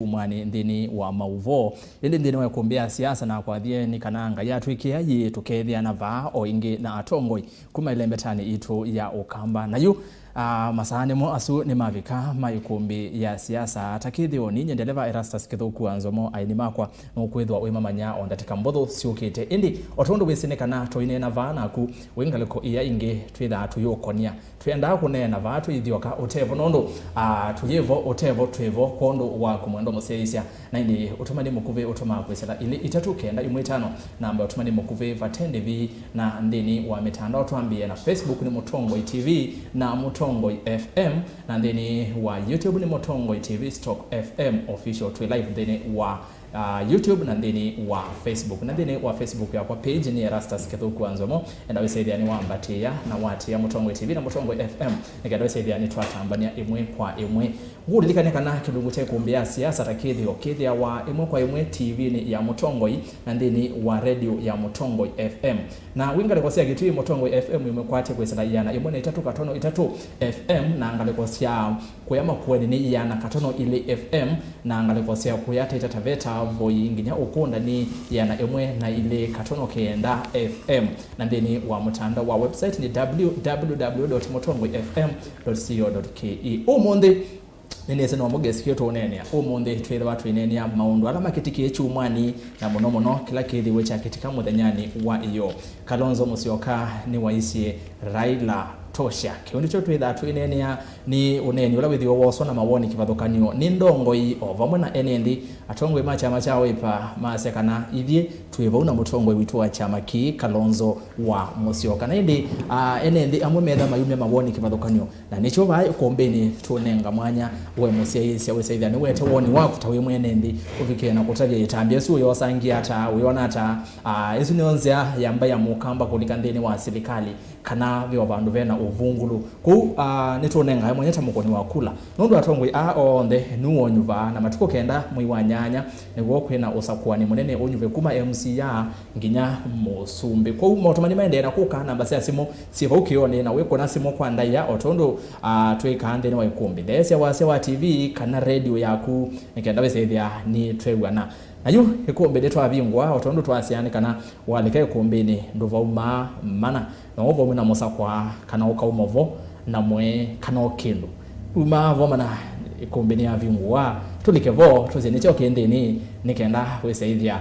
umwani ndini wa mauvo ili ndini wa kumbia siasa na kwa dhie ni kananga ya tuikiaji tukethia na vaa o ingi na atongoi kuma ile mbetani itu ya ukamba na yu masahani mo asu ni mavika Ikumbi ya siasa takithio ni nyendeleva Erastus kithuku anzomo aini makwa nukwithwa wimamanya ondatika mbotho siukite indi otondo wisinekana toine na vaa naku wingaliko iya ingi twitha tuyokonia twenda kunena vaa twithioka utevo nondo tuyevo utevo twevo kondo wa kumwendo museisia na indi utumani mukuve utuma kwesela ili itatu kenda imwitano namba utumani mukuve vatende vi na ndini wa mitandao tuambie na Facebook ni Mutongoi TV na Mutongoi FM na ndini wa YouTube ni Mutongoi TV /FM official to live ndini wa YouTube na ndini wa Facebook na ndini wa Facebook ya kwa page ni Erastus kithuku anzomo enda wisaidia ni wambatia na wati ya Mutongoi TV na Mutongoi FM nikado wisaidia ni twatambania imwe kwa imwe gudilikane kana kilungu cha kumbia siasa takithio kithia wa imwe kwa imwe TV ni ya Mutongoi na ndini wa radio ya Mutongoi FM na wingale kwa sia gitu Mutongoi FM imwe kwate kwesela yana imwe na 3 FM na ngale kwa sia kuyama kuweni ni yana katono ile FM na ngale kwa sia kuyata itataveta voi nginya ukunda ni yana imwe na ile katono kenda FM na ndini wa mutandao wa website ni www.mutongoifm.co.ke umonde nene seno mogesi kyo tonene umonde twere watu inenia maundu ala makitiki echumwani na mono kila kithi wecha kitika muthanyani wa iyo Kalonzo musioka ni waisie RAILA TOSHA kiundi cho twitha twinenia ni uneni ula withio woso na mawoni kivathukanio ni ndongoi ovamwe na enendi atongwe machama chao ipa masekana ithie twiva una mutongwe witu wa chama ki Kalonzo wa musioka na indi enendi amwe metha mayume mawoni kivathukanio na nicho vai kombeni tunenga mwanya we museisia we saithia ni wete woni waku tawe mwenendi uvike na kutavya itambia su yo sangi ata uyona ata isu nionzia yamba ya mukamba kulikandeni wa serikali kana vyo vandu vena uvungulu ku nitunenga mwenyeta mukoni wakula nundu atongwe onde nuonyuva na matuko kenda mwiwanyanya niguo kwina usakuani munene unyuve kuma MC ya nginya musumbi ku motomani maende na kuka namba cia simu siva ukione na weko na simu kwa ndaya otondo twikande ni wa Ikumbi these wa TV kana radio yaku nikenda wesethia ni twegwana ayu Ikumbi de twavingwa otondo twasiani kana waleka Ikumbini nduvauma mana na ovo muna musakwa kana ukaumovo na mwe kana okindu uma vo mana Ikumbini avingwa tulikevo tuzenicho kendeni nikenda wesaithia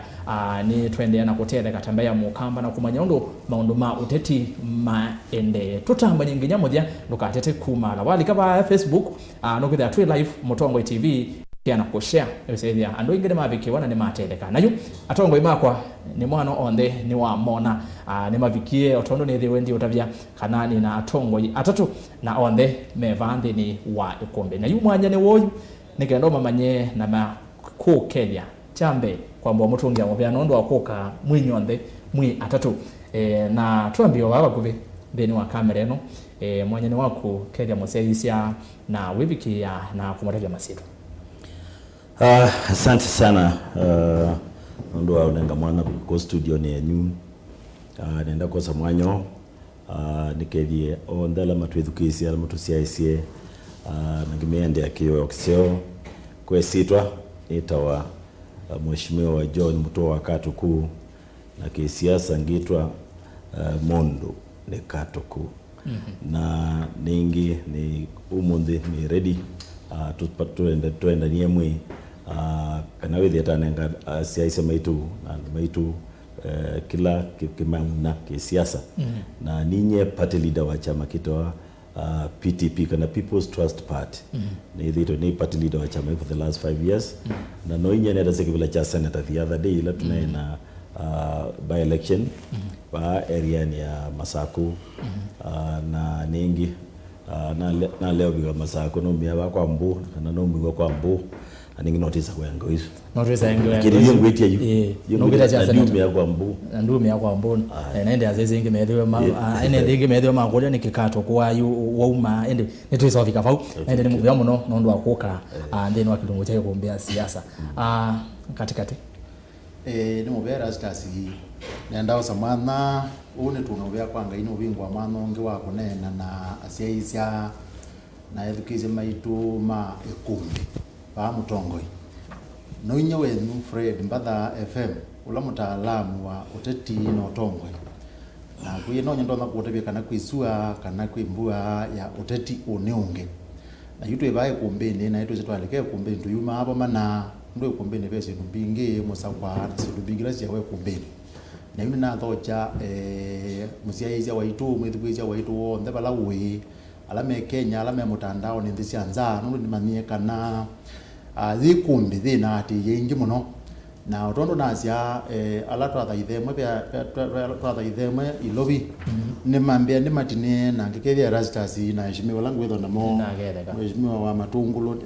ni twende na kutele katambaya mukamba na kumanya ndo maundu ma uteti maende tutamba nyinginya mothia ndukatete kumala wali kaba Facebook no kwithia twi live Mutongoi TV na kushare wesaithia ando ingire mavikiwana ni mateleka nayo atongoi makwa ni mwana onde ni wa mona ni mavikie otondo ni thi wendi utavya kanani na atongoi atatu na onde mevande ni wa Ikumbi na yu mwanya ni woyu nikendo mamanye na makukelia chambe kwamba mutungia muvya nondo wakuka mwinyonde mwi atatu na tuambio baba kuvi thini wa kamera eno mwanya ni waku kelia museisia na wivikia na kumutavya masitu. Asante sana ndo unenga mwana kwa studio ni yenyu nenda kwa samwanyo nikethie ondala matwithukisia ala matusiaisie nangimiende akiwa okiseo kwesitwa itawa mheshimiwa wa John Mutoa Katuku na kisiasa ngitwa Mondo ni Katuku na ningi ni umundi ni ready tuenda niemwe kana wethi atanenga siasa maitu kila kimamna kisiasa na ninye party leader wa chama kitoa PTP kana People's Trust Party ni party leader wa chama for the last 5 years na noinye nenda sekibila cha senator the other day ila tunaena by election ba area ni ya Masaku na ningi na leo biga Masaku no miya kwa mbu na no miwa kwa mbu aningi notice kwa yango hizo kiri yango eti yu nobita cha sana ndu kwa mbu ndu miya kwa mbu nende azeze ingi medhiwe ma ene ingi medhiwe ma ngoja nikikato kwa yu wauma ende nitwisa ofika fau ende ni muvya muno nondo akuka ndeni wa kilungu cha kumbia siasa katikati ni muvera stasi nenda osamana une tunobya kwanga ino bingwa mano ngi wa kunena na asiaisia na edukize maitu ma Ikumbi ba Mutongoi no inye wenu Fred Mbadha FM ula mutaalamu wa uteti na utongwe na kuye no nyendo na kutebya kana kwisua kana kwimbua ya uteti uniunge na yutu ebaye kumbeni na yutu zitwaleke kumbeni tuyuma hapo mana ndo kumbeni bese ndubinge musakwa sidubingira siyawe kumbeni na yuni na thocha musiaizia waitu mwithibizia waitu wonde bala we alame Kenya alame mutandao ni ndisi anza ndo nimanie kana Ikumbi thina ati yingi muno na utondo nasia ala twatha ithemwe bya twatha ithemwe ilobi ni mambia ni matine na ngikethia rastas na heshimiwa langu wetho namo mheshimiwa wa matungulu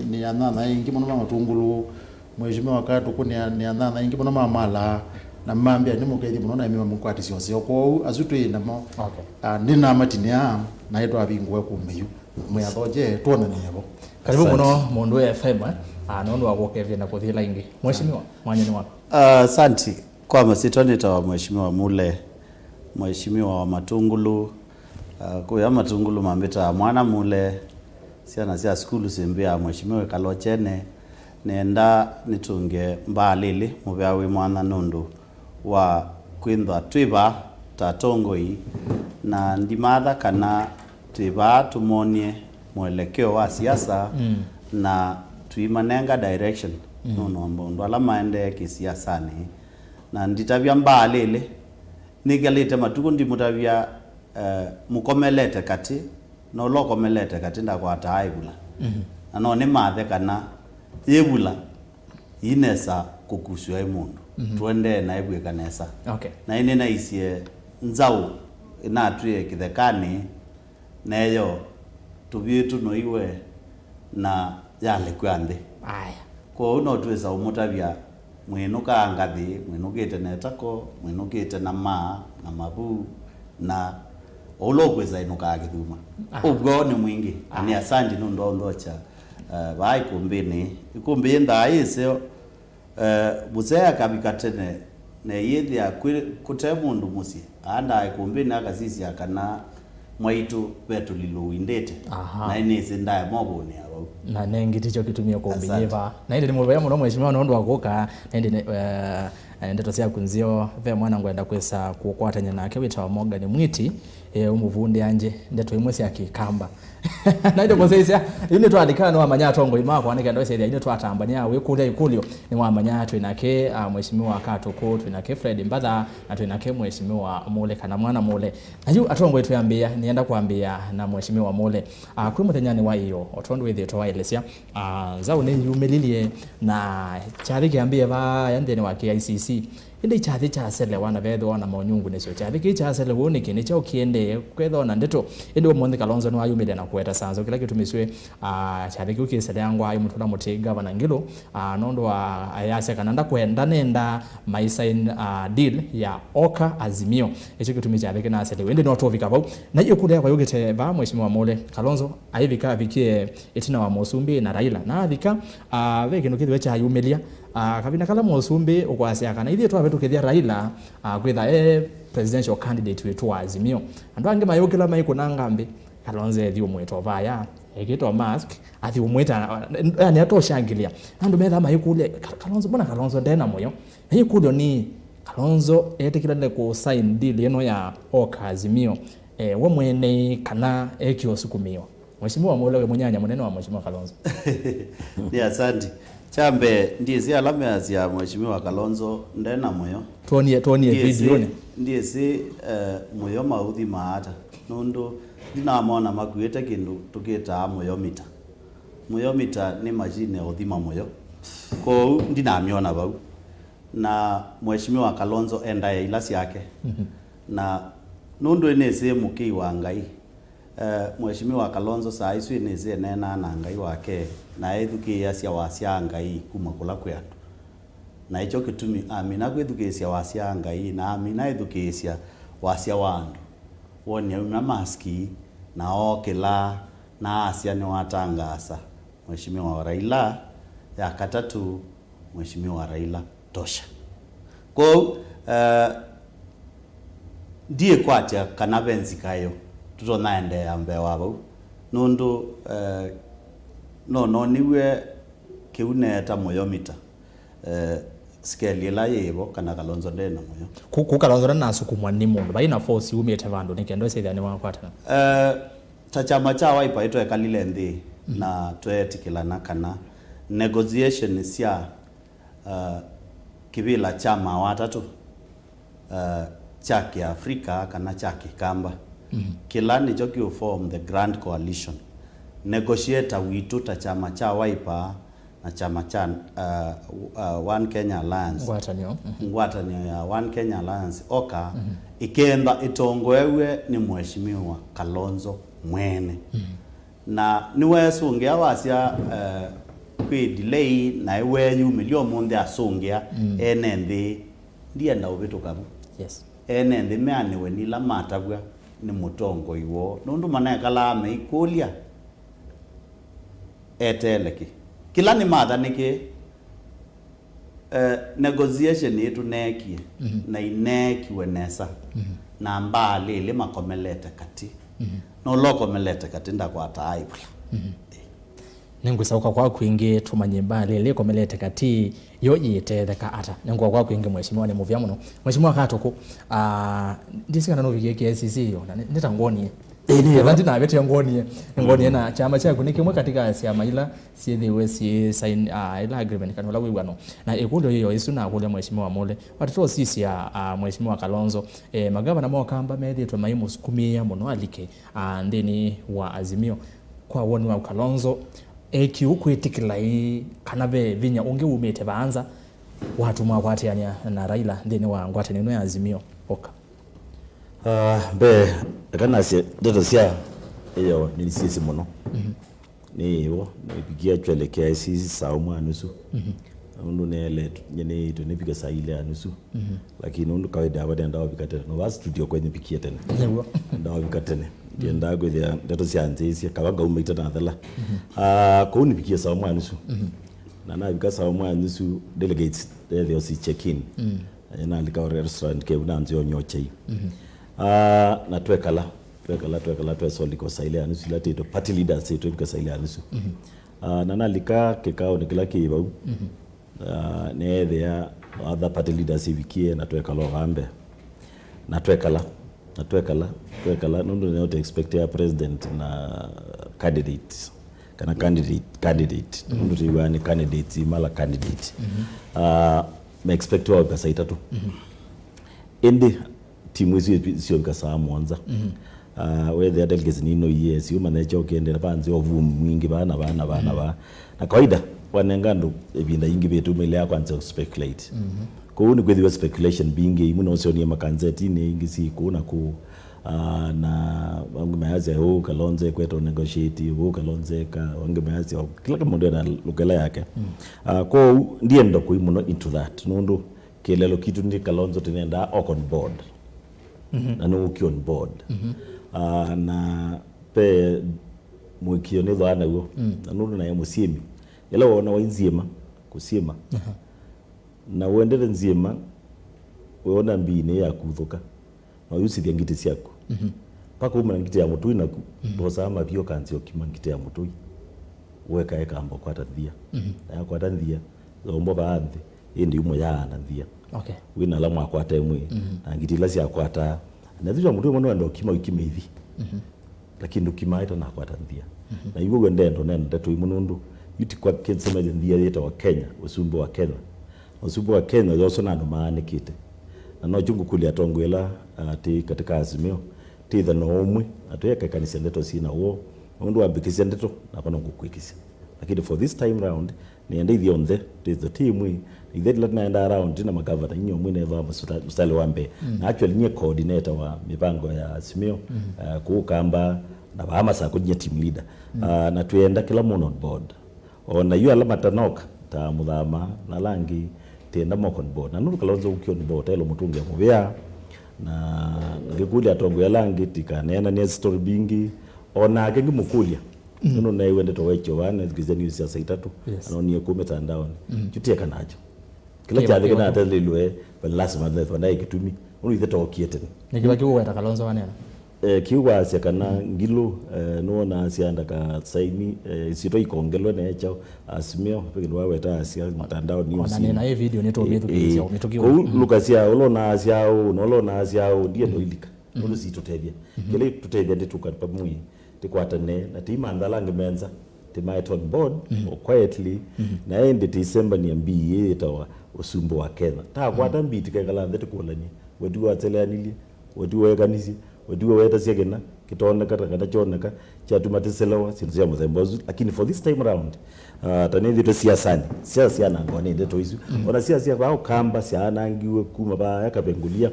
ni anana ingi muno ma matungulu mheshimiwa wakati kunia ni anana ingi muno ma mala na mambia ni mukethi muno na mimi mukwati sio ko azutu namo ni na matine na yetu abingwe kumiyu mwathoje tuone niabo karibu muno mundu FM nondo agokevya na kuthila ingi mheshimiwa mwanya ni wako asante kwa masitoneta wa mheshimiwa Mule mheshimiwa wa Matungulu kwa Matungulu mambeta mwana Mule siana sia skulu sembea mheshimiwa Kalochene nenda nitunge mbalili mubyawi mwana nundu wa kwindwa twiba tatongoi na ndimadha kana twiba tumonie mwelekeo wa siasa na tuimanenga direction no mbondo ala maende kisiasa ni na nditabya mbalele nigalite matuko ndimutabya mukomelete kati no lokomelete kati ndakwata aibula no ni mathe kana yebula inesa kukuswa imundu twende na ibwe kanesa na ine na isie nzau ina tuye kithekani neyo tubyetu no iwe na yale kwande aya ko no twesa umutabya mwinuka ngathi mwinukite netako mwinukite na mabu na olokweza inuka githuma ubwo ni mwingi ani asandi no ndondocha bai kumbini ikumbi nda ise buzea kabikatene ne yedi ya kutemundu musi anda ikumbini akasisi akana mwaitu betu liluindete na inese ndaya moboni abo na nengi ticho kitumia kumbinyiva na ile nimubaya muno mheshimiwa nondo agoka nende ndeto cia kunzio ve mwana ngwenda kwesa kukwatanya nake witawa Morgan Mwiti umuvunde anje ndeto imwe cia kikamba na ile koseisia ine twandikana wa manyatongo imako anike ndo cia ine twatambania we kule ikulio ni wa manyato inake mheshimiwa Katoko twinake Fred Mbadha na twinake mheshimiwa Mule kana mwana Mule ayu atongo yetu yambia nienda kuambia na mheshimiwa Mule kwi muthenyani wa iyo otondo withe to wailesia zau ni yumelilie na chari kiambia ba yande ni wa KICC inde chathi cha sele wana vetho wana monyungu necio chathi ki cha sele woni kini cha ukiende kwetho na ndeto inde omonde Kalonzo no ayumile na kweta sanzo kila kitu miswe chathi ki ukisele yangu ayi mutula mutiga bana ngilo nondo wa ayase kananda kwenda nenda my sign deal ya oka azimio echo kitu michathi kina sele wende no tovika bau na iyo kule kwa yogete ba mheshimiwa Mule Kalonzo ayivika vikie etina wa Mosumbi na Raila na avika veke no kitu cha ayumelia kabina kala Mosumbi ukwasya kana ithie twa tukethia Raila kwitha presidential candidate wetu wa Azimio andu ange mayokela maikuna ngambe Kalonzo ethio mweto vaya ekito mask athi umweta yani atoshangilia andu metha maikule Kalonzo bona Kalonzo ndena moyo hikulo ni Kalonzo etekila ne ku sign deal yeno ya oka Azimio we mwene kana ekio sukumio mheshimiwa Mule we munyanya munene wa mheshimiwa Kalonzo ni asante chambe ndiye alama ya mheshimiwa Kalonzo ndena moyo tuonie video ni ndiye si moyo mauthi maata nondo ndinamona makuete kindu tukita moyo mita ni machine ya uthima moyo ko ndinamiona bau na mheshimiwa Kalonzo enda ya ilasi yake na nondo inese muki wa ngai mheshimiwa Kalonzo saa isu inese nena na ngai wake na ethukia cia wasia ngai kuma kula kwetu na icho kitumi amina kwethukia wasia ngai na amina ethukia wasia wandu woni una maski na okela na asia ni watangasa mheshimiwa Raila ya katatu mheshimiwa Raila tosha ko die kwacha kana benzi kayo tutonaende ambe wabo nundu no niwe kiune ta moyomita scale la yebo kana Kalonzo ndena moyo ku Kalonzo na sukumwa ni mundu baina force umete vandu nikendo seithani wakwatana ta chama cha Wiper ito ekalile ndi na twetikilana kana negotiation cia kibila chama watatu cha Kiafrika kana cha Kikamba kila ni joki form the grand coalition negotiator witu ta chama cha Wiper na chama cha One Kenya Alliance ngwatanio ya One Kenya Alliance oka ikenda itongoewe ni mheshimiwa Kalonzo mwene na niwe sungia wasia kwi delay na iwe nyumilio monde asungia enende ndienda ubitu kabu enende meaniwe ni la matagwa ni mutongo iwo nundu manae kala me ikulia eteleki kila ni matha niki negotiation yetu nekie na inekiwe nesa na mbali ile makomelete kati no loko melete kati ndakwata aibula ningusauka kwa kwingi tumanye mbali ile komelete kati yo yitetheka ata ningwa kwa kwingi mheshimiwa ni muvya muno mheshimiwa katoko ndisikana no bige KCC yo nitangoni Ndi na bete ngoni na chama cha kunikimwe katika siama ila siethiwe si sign ila agreement kana lawi wano na ekundo hiyo isu na kule mheshimiwa mole watoto sisi ya mheshimiwa Kalonzo magavana mo kamba methitwe maimu sukumia muno alike ndeni wa Azimio kwa woni wa Kalonzo kiukwitikila kana be vinya unge umete baanza watu mwakwatiania na Raila ndeni wa ngwatanino ya Azimio oka be kana se ndeto sia iyo ni sisi muno ni yo nipigia twelekea sisi saa mwanusu ndo nele nyene ito nipiga saa ile anusu lakini ndo kawaida abadenda wabikatene no basi studio kwenye pikia tena ndo wabikatene ndienda gwethia ndeto sia nzisi kabaga umita na thala ko nipigia saa mwanusu na bika saa mwanusu delegates they also check in na alika restaurant ke unanzio nyoche na twekala twesoliko saile anusu latito party leaders seto bika saile anusu na nalika kekao nikila kiba ne there other party leaders ibikie na twekala gambe na twekala ndo ne expect ya president na candidate kana candidate ndo tiwani candidate mala candidate me expect wa pesa itatu indi timu sio bikasa mwanza where the delegates ni no yes you manage okende banzi ovu mwingi bana na kawaida wanengando ebinda yingi betu mele ya kwanza speculate ko ni kwethiwa speculation bingi imuno sio ni makanzeti ni ingi si kuna ku na wangu meazi ho Kalonzo kweto negotiate ho Kalonzo ka wangu meazi kila kama ndio lugela yake ko ndiye ndo ko imuno into that nondo kelelo kitu ndi Kalonzo tenenda on board na no uki on board na pe mwikio ni dhana go na nuru na yamusimi yala wona wainzima kusima na uendele nzima weona mbine ya kuthuka na yusi ngite siako paka umana ngite ya mutui na boza mabio kanzio kimangite ya mutui weka eka ambo kwata thia ya kwata thia zombo baadhi indi umo ya na thia wina la mwakwata emwe na ngite la sia kwata na thio mutui mwana ndo kima ikimithi lakini ukimaita na kwata thia na iwo gwendendo nenda tu imunundu yuti kwa kensema thia yeta wa Kenya usumbo wa Kenya yoso na ndo maana kite na no jungu kulia tongwela ti katika Azimio ti the no umwe atoyeka kanisa ndeto sina wo ndo wabikisia ndeto na kono kukwikisia lakini for this time round ni ende the on the team we that let naenda around na magavana nyinyo mwe neva mstali wambe na actually nye coordinator wa mipango ya Azimio kuukamba na bahama sa kujia team leader na tuenda kila mono on board ona yu alama tanoka ta mudhama na langi tenda mo on board na nuru Kalonzo uki on board elo mutungi ya mubea na ngikuli atongo ya langi tikanena ni story bingi ona akengi mukulia nunu na iwende to wecho wana zikizeni Siasa itatu anoni yekumeta ndaoni chutia kanacho kila chale kana atalilwe but last month wana ikitumi unu iteto okieten nikiwa kiwa Kalonzo wanena kiwa sia kana ngilo no na sia ndaka saini sito ikongelo na echo Azimio pekino waweta asia mtandao news na hii video neto methukia umetokio lukasia olona asia nolona asia ndiye no ilika no sitotethia kile tutethia ndituka pamui tikwatane na timandala ngemenza timait on board or quietly na end December ni mbi etawa usumbo wa Kenya ta kwata mbi tikekala ndete kulani wadu ateleanili wadu wekanisi wadu weta siagena kitone kata choneka chatumatiselewa sinzia mzembozu lakini for this time around tanezi to siasa na ngone ndeto hizo ona siasa kwa kamba siana ngiwe kuma ba yakapengulia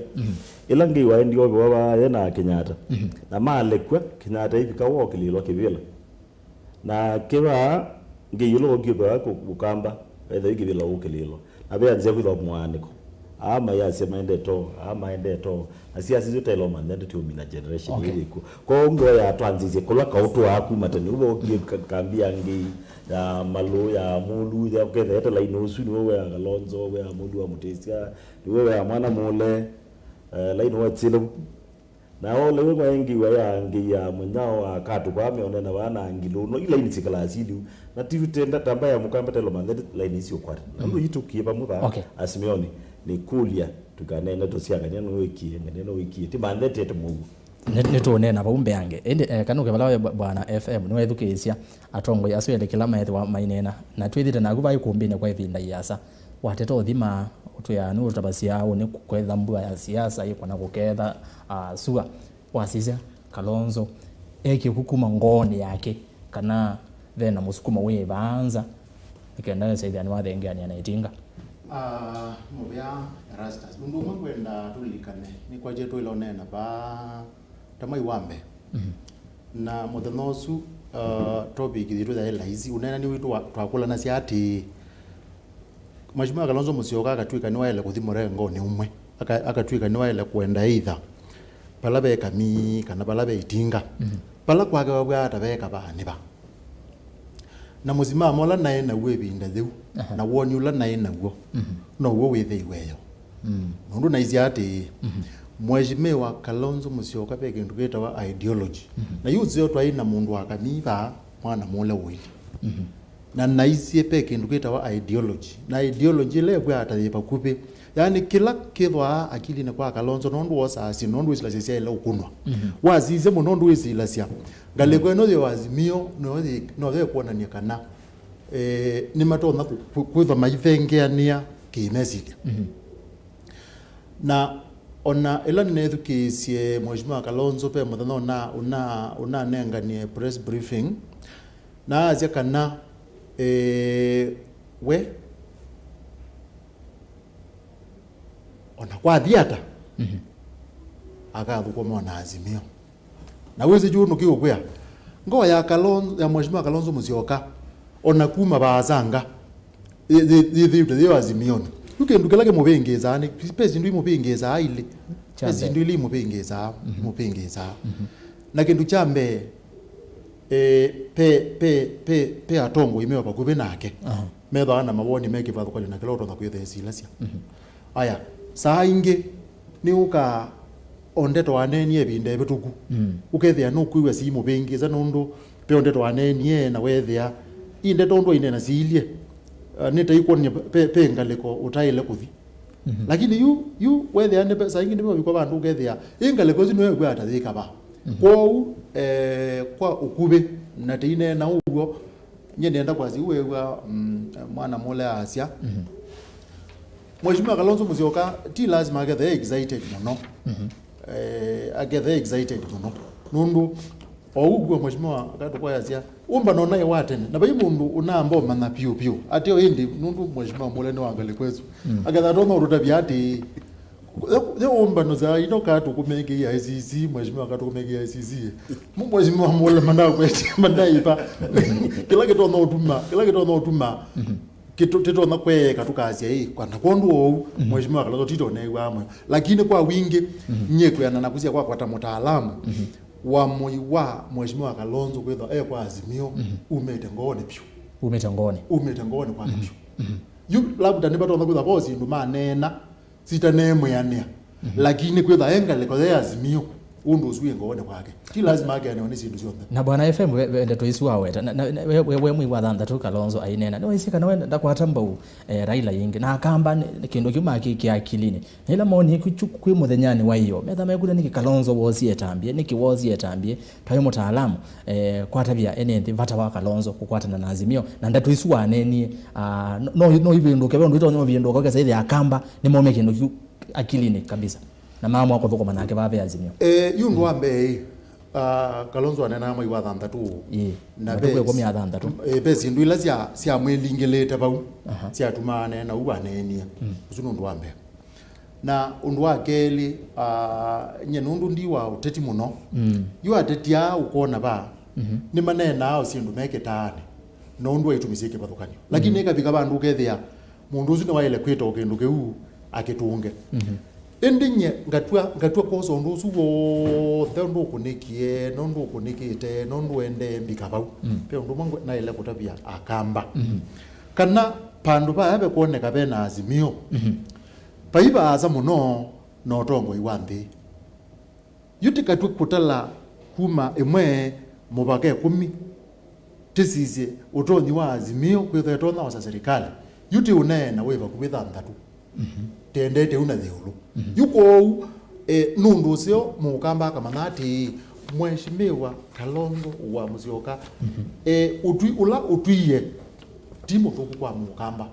ila ngiwa ndio baba yana Kenyatta na male kwa Kenyatta hivi kawo kililo kivila na kiba ngiyilo ogiba kukamba either ikivila ukililo abe anze kwitho mwaniko ama yasema endeto asiasi zote lo mandate to mina generation iliku ko ngo ya twanzize kola kautu aku matani ubo kambia ngi ya malo ya mulu ya kete hata la inosu ni wewe ya Kalonzo wewe ya mulu wa Mutesia ni wewe ya mwana mole la ino tsilo na ole wewe wengi wewe ngi ya mnyao akatu kwa ameona na wana ngilo no ila ini sikala asili na tivitenda tambaya mukamba telo mandate la inisi okwari ndo yitukie pamuka Azimioni ni kulia tukanena tosianganya no wiki timandete temugu netonena baumbe yange ende kanuke balawe bwana FM no education atongo yaswele kila maetho wa mainena na twithite na kuba ikumbine kwa ivinda yasa wateto thima utuyanu utabasia one kwetha mbua ya siasa iko na kuketha sua wasisa Kalonzo hukuma ngoni yake kana thena musukuma we banza ikenda saidani wathengania na itinga mubya rastas mundu mwekwenda tulikane ni kwa jeto ilonena ba tamai wambe na mothenosu topic thiru tha elaizi unena ni witu twakula na siati Mheshimiwa Kalonzo Musyoka akatwika ni waele kuthimura ngoni umwe akatwika ni waele kwenda either palabe kami kana palabe itinga pala kwake wabwa atabeka bani ba na muzima mola nae na webinda thiu na woni ula nae naguo no wo witheiweyo nundu na iziati Mheshimiwa Kalonzo Musyoka peke ndugeta wa ideology na yuzo twaina mundu akamiba mwana mole wili na naisie peke ndugeta wa ideology na ideology le bwa ataipa kupe yani kila kithwa akili ne kwa Kalonzo nondu wasasi nondu isilasia ile ukunwa wazize mo nondu isilasia galeko no de Azimio no de kuonania kana ni matona kwitha maithengeania kimesidi na ona ila nethukisie Mheshimiwa Kalonzo pe muthano una nenganie press briefing na azia kana we ona kwa thiata akathuko mona Azimio na wezi juno kiukwea ngo ya Kalonzo ya Mheshimiwa Kalonzo Musyoka ona kuma bazanga the Azimio ukendukela mubengeza ani pesi ndu mubengeza ile pesi ndu ile mubengeza na kindu chambe pe atongo imewa pakube nake metho ana mawoni meke vathu kwali na kila utonga kwithesi lasia aya saa inge ni uka ondeto anenie binde bituku ukethia no kuiwe si mubengeza nundu pe ondeto anenie na wethia inde tondo ine na silie nita ikonia pe ngaleko utaile kuthi lakini you wethia ne saa inge ndimo biko bandu ukethia ingaleko zino wewe atathika ba kwa ukube na tine na ugo nyenda kwazi wewa mwana mole asia Mheshimiwa Kalonzo Musyoka ti lazima agethe excited muno agethe excited muno nundu ougo Mheshimiwa akatokwa asia umba nona yewatene na bayi mundu unambo mana piu atio indi nundu Mheshimiwa mole no angale kwezu agetha tono rutabia ati umba no za inoka tukumenge ya ICC Mheshimiwa katukumenge ya ICC Mheshimiwa mole mana kweti mandaipa kila kitu no utuma kitotito na kwe katukasia hii kwa nakondu ou Mheshimiwa Kalonzo tito na iwamwe lakini kwa wingi nyeko yana nakusia kwa kwata mtaalamu wa moiwa Mheshimiwa Kalonzo kwetho kwa Azimio umetengone pyu umetengone kwa pyu yu labda nibato na kwetho bosi ndu manena sita nemwe yanea lakini kwetho engale kwa Azimio undu usuye ngone kwake ti lazima agane oni sindu cionthe na bwana FM wende tuisua weta we mwi wa thanda tu Kalonzo ainena no isika na wenda ndakwatamba Raila yingi na akamba kindu kiuma kiakilini ila moni kwi muthenyani wa iyo metha megura niki Kalonzo wozi etambie niki wozi etambie tayo mutaalamu kwatabia enethi vata wa Kalonzo kukwatana na Azimio na ndatuisua neni no ibindu kebe ndu itonyo bindu kwa kesa ile akamba ni mome kindu akilini kabisa na mama wako thoko manake babe Azimio yundu ambe Kalonzo anena mai wa thanda tu na be ko mi athanda tu be sindu ila cia mwilingelete bau cia tumane na ubanenia usuno ndu ambe na undu wa keli nye nundu ndi wa uteti muno yu atetia ukona ba ni manena ao sindu meketane no ndu aitumisike bathukanyo lakini ikabika bandu kethia mundu ucio wa ile kwita ukindu keu akitunge endinye ngatwa koso ndu sugo thendo kunikie no ndu kunikite no ndu ende mbikabau pe ndu mangu na ile kutabia akamba kana pandu ba abe kuoneka bena Azimio paiba aza muno no tongo iwambi yutika tukutala kuma emwe mubake 10 tisize utonyi wa Azimio kwetha tona wa serikali yuti unena weva kubitha ndatu tendete una theulu yuko nundu cio mukamba kama ati mheshimiwa Kalonzo wa Musyoka utwiye timu thuku kwa mukamba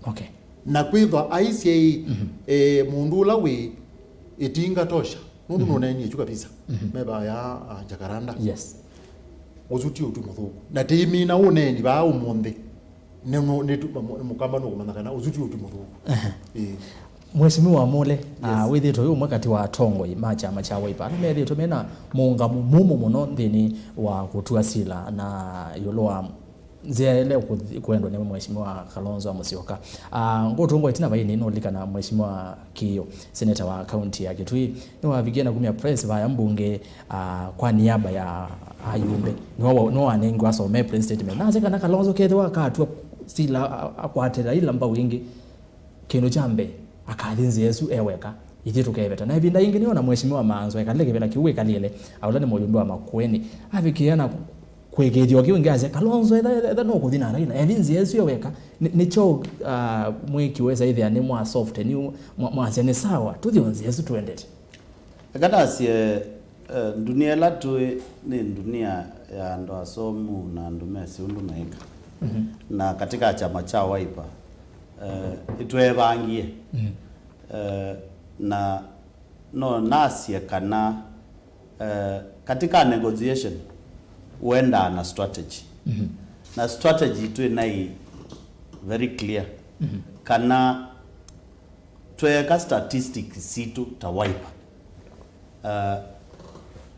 okay na kwitha aisi mundu ula we itinga tosha nundu noneni chu kabisa meba ya Jacaranda yes uzuti utu muthuku na timi na uneni ba umundi nemo netu mukamba no kumanakana uzuti utu muthuku Mheshimiwa Mule withito yu mwakati wa tongo imacha macha waipa meli tumena muunga mumu muno ndini wa kutua sila na yoloa nzele kwendo ne Mheshimiwa Kalonzo wa Musyoka ngotongo itina bayini no likana Mheshimiwa Kiyo senator wa county ya Kitui ni wa vigena kumya press ba mbunge kwa niaba ya ayumbe no anengi wasome press statement na zeka na Kalonzo kethe wakatwa sila akwatera ila mba wingi kino jambe akathinzi Yesu eweka ithi tukebeta na ibinda ingi niona Mheshimiwa Manzo ekaleke bela kiwe kalile awulane moyumbe wa makweni abikiana kwegethio kiwingaze Kalonzo etha no kuthina Raila evinzi Yesu eweka nicho mwiki weza ithi ani mwa soft ni mwa sene sawa tuthionzi Yesu tuendete akadasie dunia la tu ni dunia ya ndo asomu na ndumesi undumeka na katika chama cha Wiper itwebangie na no nasie kana katika negotiation uenda na strategy na strategy tu nai very clear kana tweka statistics situ ta Wiper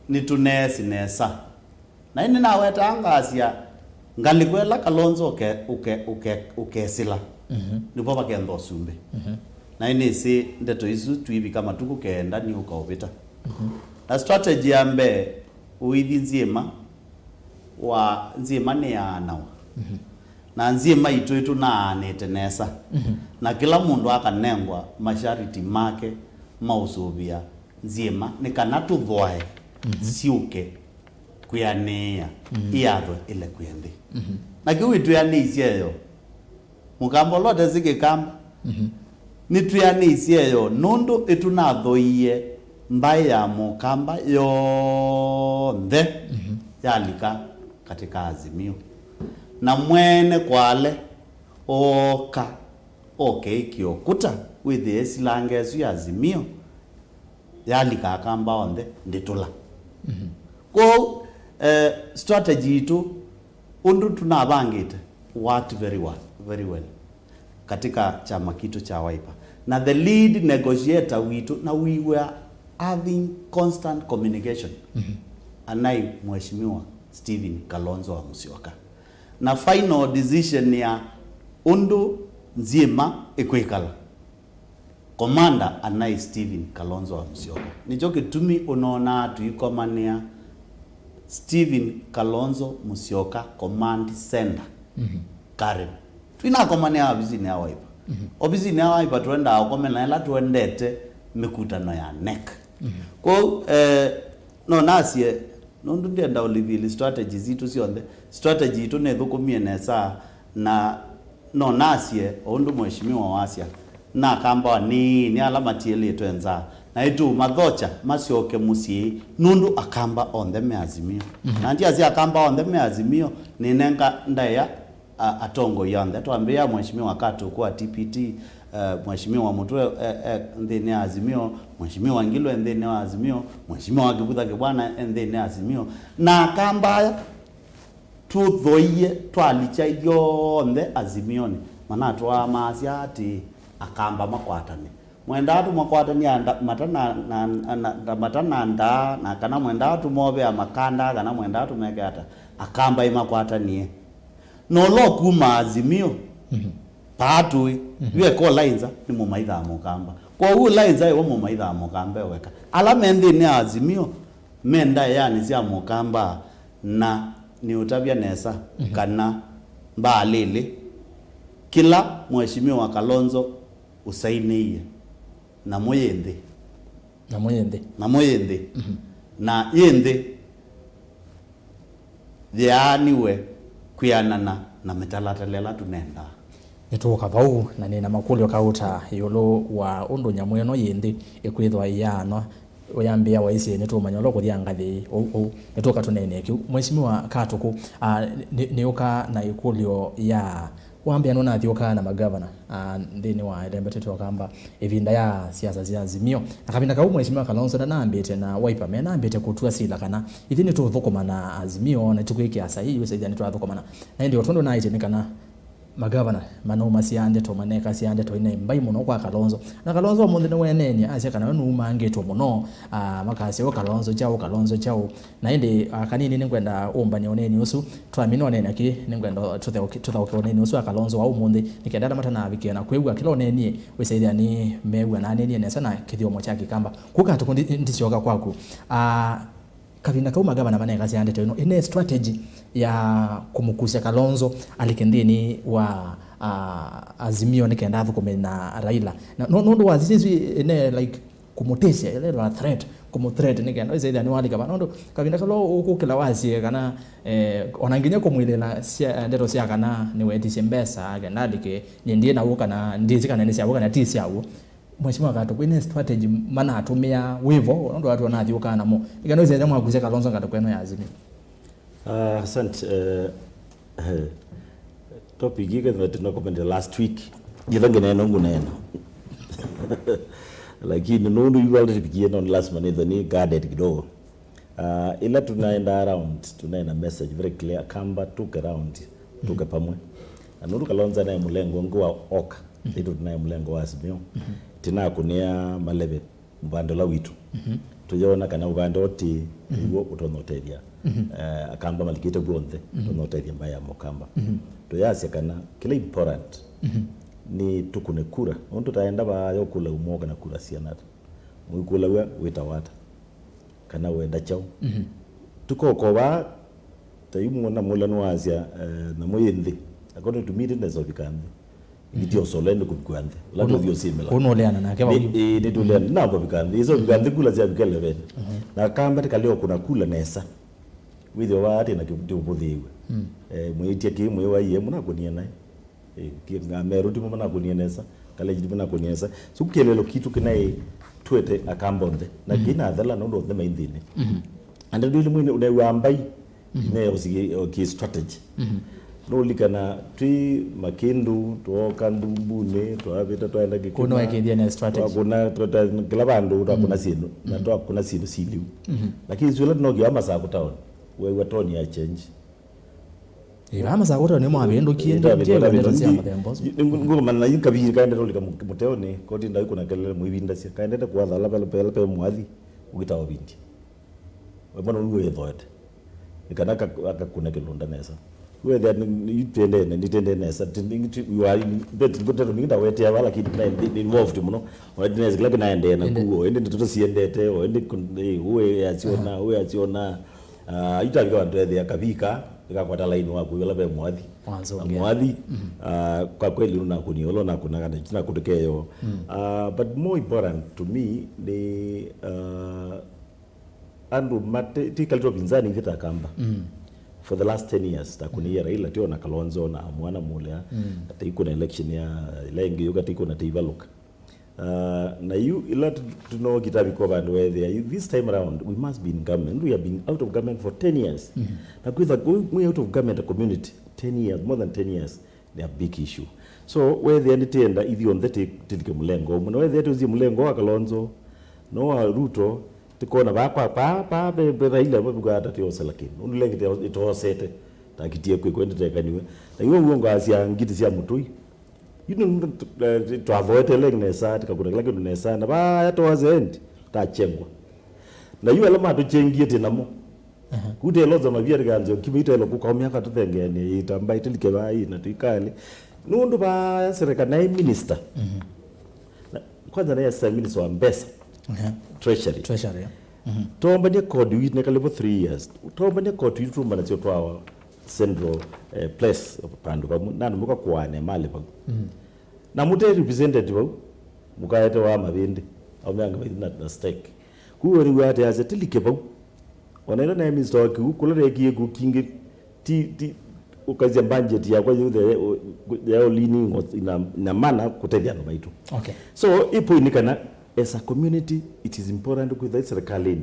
ni tunesi nesa na ini na wetanga asia ngalikwela Kalonzo ukesila nipo bakendo sumbe na ini si ndeto isu tuibi kama tuku kenda ni ukaobita na strategy ambe uithi nzima wa nzima ni anawa na nzima itu na anete nesa na kila mundu akanengwa mashariti make mausubia nzima ni kana tuthwae siuke kuyanea iatho ile kwendi na kiwi tuyaneisie mukambo lote zikikamba ni tuyaneisie nundu itunathoie mbai ya mukamba yonthe yalika katika Azimio na mwene kwale oka ikiokuta with esilangesu ya Azimio yalika akamba onthe nditula ko strategy tu undu tunabangite worked very well katika chama kitu cha Wiper na the lead negotiator witu na we were having constant communication anai Mheshimiwa Stephen Kalonzo wa Musyoka na final decision ya undu nzima ikwikala commander anai Stephen Kalonzo wa Musyoka nicho kitumi unaona tuikomania Stephen Kalonzo Musyoka command center karibu twina komania obizini ya Wiper obizini ya Wiper tuenda akomena ila tuendete mikutano ya NEC Kwa no nasie nondu ndenda olivili strategy zitu cionthe strategy itu ne thukumie nesa na no nasie ondu mheshimiwa wasia na kamba ni alama tieli twenza na itu mathocha macioke mucii nundu akamba on the Azimio na ndia cia akamba on the Azimio ni nenga ndaya atongo yonde twambia mheshimiwa katu kwa TPT mheshimiwa mutwe ndeni Azimio mheshimiwa ngilo ndeni Azimio mheshimiwa kibutha kibwana ndeni Azimio na kamba tuthoie twalicha yonde Azimio ni mana twa masiati akamba makwatani mwendatu makwatani anda matana nda na kana mwendatu mobe amakanda kana mwendatu mekata akamba imakwatani no lo kuma Azimio patui we ko lines ni mu maitha mukamba kwa u lines ai wo mu maitha mukamba weka ala mendi ni Azimio menda yani cia mukamba na ni utabia nesa kana mbalele kila mheshimiwa Kalonzo usainiye na moyende na yende thianiwe kwianana na metalatalela tunenda nituka vau na nina makulio kauta yolo wa undu nyamweno yindi ikwithwa yano oyambia waisi nitumanya lo kuthia ngathi nituka tunene ki mheshimiwa Katuku niuka na ikulio ya wambia nona thioka na magavana ndini wa Elembetete wakamba evinda ya siasa cia Azimio akabinda kau mheshimiwa Kalonzo na ambite na Wiper mena ambite kutua sila kana ithini tu thukuma na Azimio na tukwiki sahihi wese ithani tu thukuma na ndio tondo na ite kana magavana manoma siande to maneka siande to ine mbai muno kwa Kalonzo na Kalonzo mundi ne wenene asia kana wenu umange to muno makasi o Kalonzo chao na inde kanini ningwenda umba ni oneni usu twamino oneni aki ningwenda tutha oneni usu Kalonzo au mundi nikendana matana abike na kwegwa kila oneni wese ni mewa na neni ne sana kithio mochaki kamba kuka tukundi ndisioka kwaku kavinda kau magavana maneka siande to ino ine strategy ya kumukusha Kalonzo alikendini wa Azimio nikenda thukome na Raila no wazizi ine like kumutesha ile wa threat threat nikenda iza ni wali kaba no kavinda kalo ukukila wazi kana onanginya kumwilela sia ndeto sia kana ni wetishe mbesa agenda dike ndie na woka na ndizi kana ni sia woka na tisi yawo mheshimiwa Katuku ine strategy mana atumia wivo ndo watu wanathioka namo ikano iza jamu akuze Kalonzo ngatakweno ya Azimio. Asante topic hii kama tunakomenda last week jilange neno nguneno lakini nundu yuwalde tupigie non last month ni guarded kidogo ila tunaenda around tunaenda message very clear kamba tuke around tuke pamwe nundu Kalonzo na mulengo ngwa oka ndio tunaye mulengo wa Azimio tina kunia malebe mbando la witu tujaona kana uganda oti iwo utonoteria akamba malikite bwonde utonoteria mbaya mukamba to yasi kana kila important ni tukune kura onto taenda ba yokula umoga na kura sianata mwikula we witawata kana wenda chao tuko ko ba tayumona mulano wasia na moyende according to meeting as of ikandi ndio solendo kukwande lado dio simela unoleana na kama ni tuliana na kwa vikandi hizo vikandi kula zia vikele vene na kamba kaleo kuna kula nesa withio wati na kibudhiwe mwitia ki mwewa ye muna kunia naye ngamero timo muna kunia nesa kale jidi muna kunia nesa sukelelo kitu kinae twete akambonde na kina adhala ndo the main thing and ndio mwine unaiwambai ne oki strategy no likana twi makindu to kandubune to avita to enda kikuna kuno ekidia na strategy kuna tota kila bandu kuna sino na to kuna sino siliu lakini zule no gyama sa kutaona wewe toni ya change irama za kutaona ni mwabendo kiende ndio sia madembo ngoma na yinkabi kaenda to likamuteo kodi ndai kuna kelele muibinda sia kaenda kwa dhala pele mwathi ugita obindi webona uwe thote nikanaka akakuna kilonda nesa we that nitende nesa you are bet gotero ninda wete ya wala kid na involved muno ordinary like naende na kuo ende toto siendete o ende uwe aziona itaga wantu ethe akabika ikakwata line waku wala be mwathi mwathi kwa kweli una kuniolo na kuna kana kina kutekeyo but more important to me the andu mate tikalito pinzani vita kamba for the last 10 years takuni RAILA tio na KALONZO na mwana mulea ati kuna election ya lengi yoga tiko na develop na you lot to know kitabi kwa bandu where this time around we must be in government. We have been out of government for 10 years na kwitha we out of government a community 10 years, more than 10 years, they are big issue. So where the enditenda ithi on the tilike mulengo muna where the uzi mulengo wa KALONZO no wa Ruto tikona pa be RAILA babugata tiosa lakini unulenge itosete takitie kwenda tekaniwe na hiyo uongo asia ngiti sia mutui you know to avoid elengnesa tikakuna lake dunesa na ba ya towazendi tachengwa na hiyo alama tuchengie tinamo kude loza mabia ganzo kibita lo kukaumia ka tuthengene itamba itilike bai na tikale nundu ba serikali na minister kwanza na ya minister wa mbesa treasury tomba ni code wit ne kalevo 3 years tomba ni code wit rumba na sio twa central place pandu kwa nanu muka kwane mali pa na mute representative mukaete wa mabindi au myanga na stake kuwori wate aze tilike pa onaila na minister wa kula rekie kukinge ti ukazia budget ya kwa yule ya lini ina maana kutethia no baitu. Okay. So ipo inikana as a community it is important with serikali.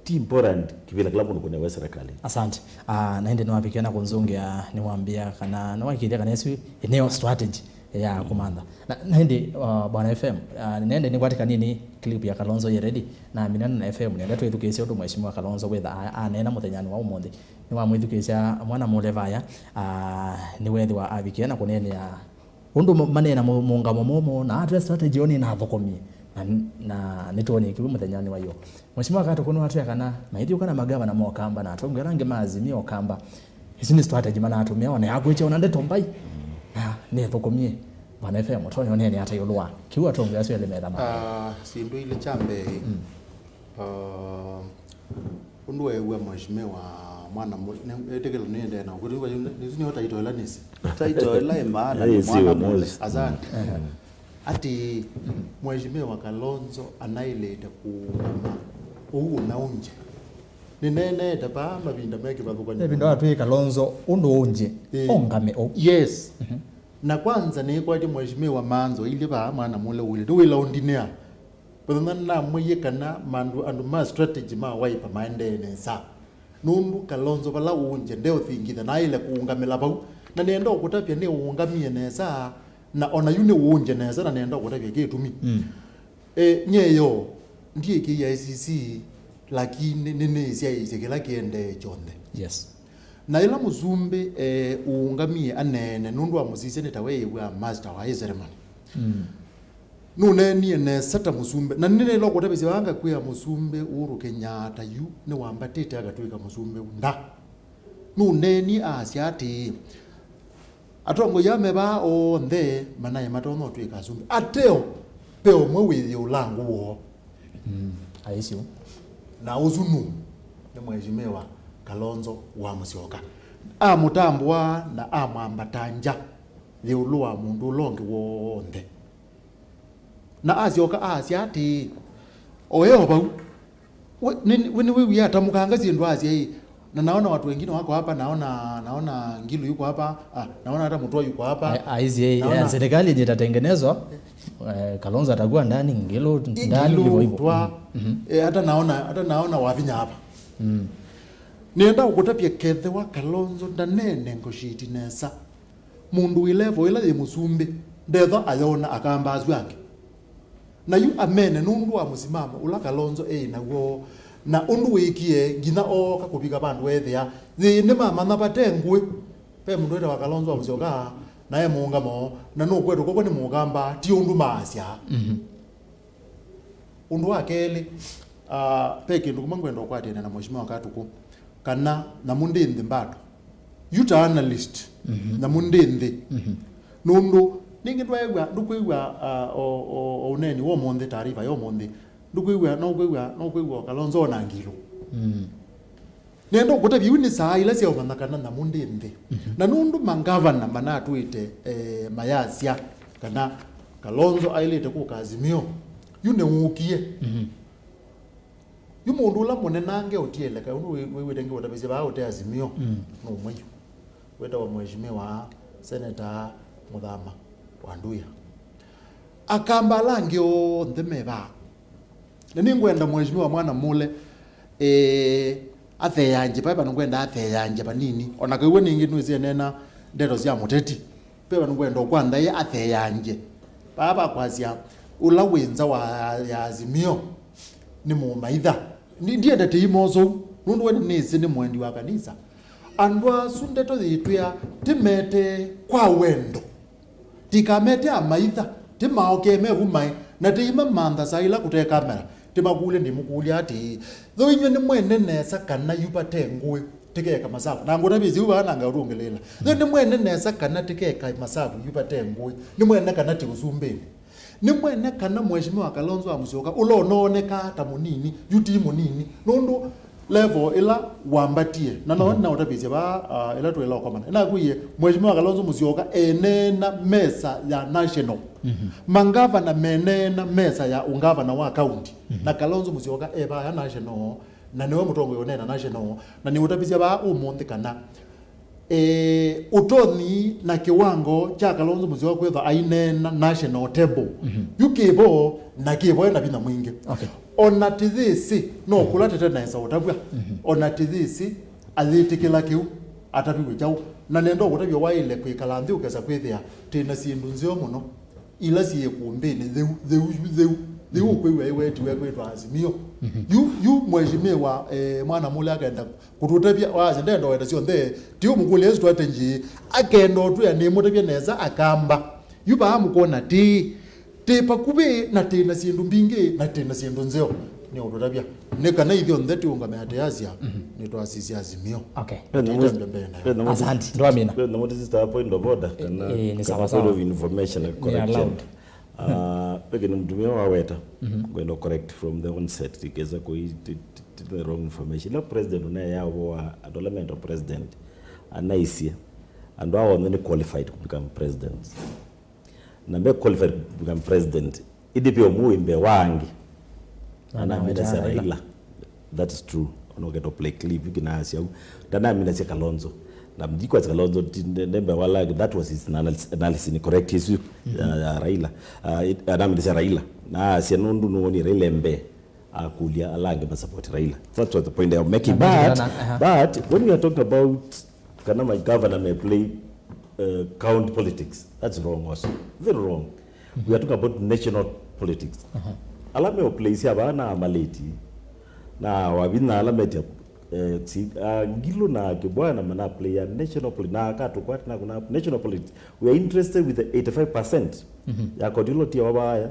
Ti important kivila kila mtu kuna serikali. Asante. Naende niwapikiana kunzungia niwaambia kana nawakilia kana yesu eneo strategy ya komanda. Naende bwana FM nende ni kwatika nini clip ya KALONZO ye ready na minana na FM nende tu education odu mheshimiwa KALONZO wetha anena muthenyani wa umuthi ni wa mwithukicia mwana mulevaya ni wethi wa abikiana kunene ya undu manena mungamo momo na address strategy oni na thokomie na nitoni kibu muthenyani wa yo mheshimiwa kato kuno watu yakana maithio kana magava na mokamba na atongerange maazimio kamba hizi ni strategy mana atumia wana yakwicha onande tombai ne thokomie bwana FM tonyo nene hata yolwa kiwa tonge aso ele meda sindu ile chambe undu ewe mheshimiwa mwana etekelo nende na kuri kwa nizini hota itoela nisi taitoela imana mwana asante ati mheshimiwa KALONZO anaileta kuuma na unje ninene tapa mabinda meke babuka ni binda watu KALONZO undu unje ongame o yes na kwanza ni kwa ati mheshimiwa manzo ile ba mwana mule ule wila undinea bana na moye kana mandu andu ma strategy ma waipa maendene sa nundu KALONZO bala unje ndeo thingitha na ile kuungamela bau na nenda okutapia ne uungamie nesa na ona yune unje nesa na nenda okutapia ketumi nyeyo ndiye ki ya ICC lakini nene sia isekela kiende chonde yes na ila muzumbe uungamie anene nundu wa musise nitawe wa master wa ceremony nune ni ne sata musumbe na nene lo kutabisi wanga kuya musumbe Uhuru Kenyatta yu ne wambatete agatwika musumbe nda nune ni asiati atongo yame ba o nde manaye matono twika sumbe ateo peo mwe withi ulangu wo aisio na uzunu ne mheshimiwa KALONZO wa musyoka amutambwa na amambatanja liulwa mundu longi wonde na azyoka asiati oyo ba wini wewe atamukanga zindu asia na naona watu wengine wako hapa naona Ngilu yuko hapa naona hata Mutwa yuko hapa aizi ya serikali itatengenezwa KALONZO atakuwa ndani Ngilu ndani hivyo hivyo hata naona wavinya hapa nienda ukutapia kethe wa KALONZO ndanene ngoshiti nesa mundu ilevo ila ye musumbe ndetho ayona akambazwi yake na yu amene nundu wa musimama ula KALONZO naguo na undu wikie ngina oka kupika bandu wethia thine mama na batengwe pe mundu wa KALONZO wa musyoka naye muungamo na no kwetu koko ni mugamba ti undu masya undu wakele peke ndu kumangwenda okwatena na mheshimiwa katuko kana na mundindi mbado yuta analyst na mundindi nundu ningi twegwa ndukwigwa oneni wo monde taarifa yo monde ndukwigwa no kwigwa KALONZO na Ngilu nendo kutabi uni saa ila sia umanakana na mundi ndi na nundu mangavana mana tuite mayasia kana Kalonzo ailete ku Azimio yune ngukie yumundu la monenange otiele ka unu wewe dengi watabise ba ote Azimio no mweyo weta wa mheshimiwa Senator Muthama Wanduya akambala ngio ndemeba ningwenda mheshimiwa mwana mule atheyanje paipa ningwenda atheyanje panini ona kaiwe ningi nuizie nena ndeto cia muteti pepa ningwenda okwanda ye atheyanje papa kwazia ula wenza ya Azimio ni mumaitha ndiye ndete imozo nundu wene nisi ni mwendi wa kanisa andwa sundeto thitwia timete kwa wendo tikamete amaitha timaokeme humai na tima mantha saila kute kamera timakule ndimukuli ati tho inyo ni mwene nesa kana yupate ngwe tikeka masabu na ngona bizi ubana ngarungelela tho ni mwene nesa kana tikeka masabu yupate ngwe ni mwene kana tikusumbeni ni mwene kana mheshimiwa Kalonzo amusioka ulo noneka ta munini yuti munini nondo level ila wambatie na naona utabizia ba ila tuela kwa maana na kuye mheshimiwa Kalonzo musioka enena mesa ya national mangava na menena mesa ya ungava na wa county na Kalonzo musioka eba ya national na niwe mutongo yonena national na ni utabizia ba umonde kana utoni na kiwango cha Kalonzo musioka kwetha ainena national table yukibo na kibo na bina mwingi ona tithisi no kulatete na esa utabwa ona tithisi alitikila kiu atapigwe chao na nendo gutabyo waile kwikala nthi ukesa kwithia tina sindu nzio muno ila siye kumbeni theu kwiwe weti kwitwa Azimio yu mheshimiwa mwana mule agenda kututabia wazi ndendo wenda sio nthe tiu mukule yesu twatenji agenda tu ya nimutabia neza akamba yuba amukona ti pakube na tena sindu mbinge na tena sindu nzeo ni ututabia neka na ithio ntheti ungamete Asia ni twasisi Azimio asante ndo amina na moti sister point of order kana ni sawa sawa of information correction peke ni mtumia waweta kwenda correct from the onset ikeza ko the wrong information la president una yao wa adolament of president anaisia and wao then qualified to become president na be qualified to become president idipio muimbe wangi ana mina RAILA that is true ono get to play clip ikina asia dana mina sia Kalonzo na mjiko za Kalonzo ndembe wala that was his analysis ni correct his RAILA ana mina sia RAILA na sia nundu nuoni RAILA mbe akulia alange ba support RAILA that's what the point I'm making but when we are talking about kana my governor may play county politics, that's wrong also, very wrong. We are talking about national politics. Alame o place ya bana amaleti na wabina alameti ngilo na kibwana mana play ya national politics na kato kwa na kuna national politics. We are interested with the 85% ya kodilo tia wabaya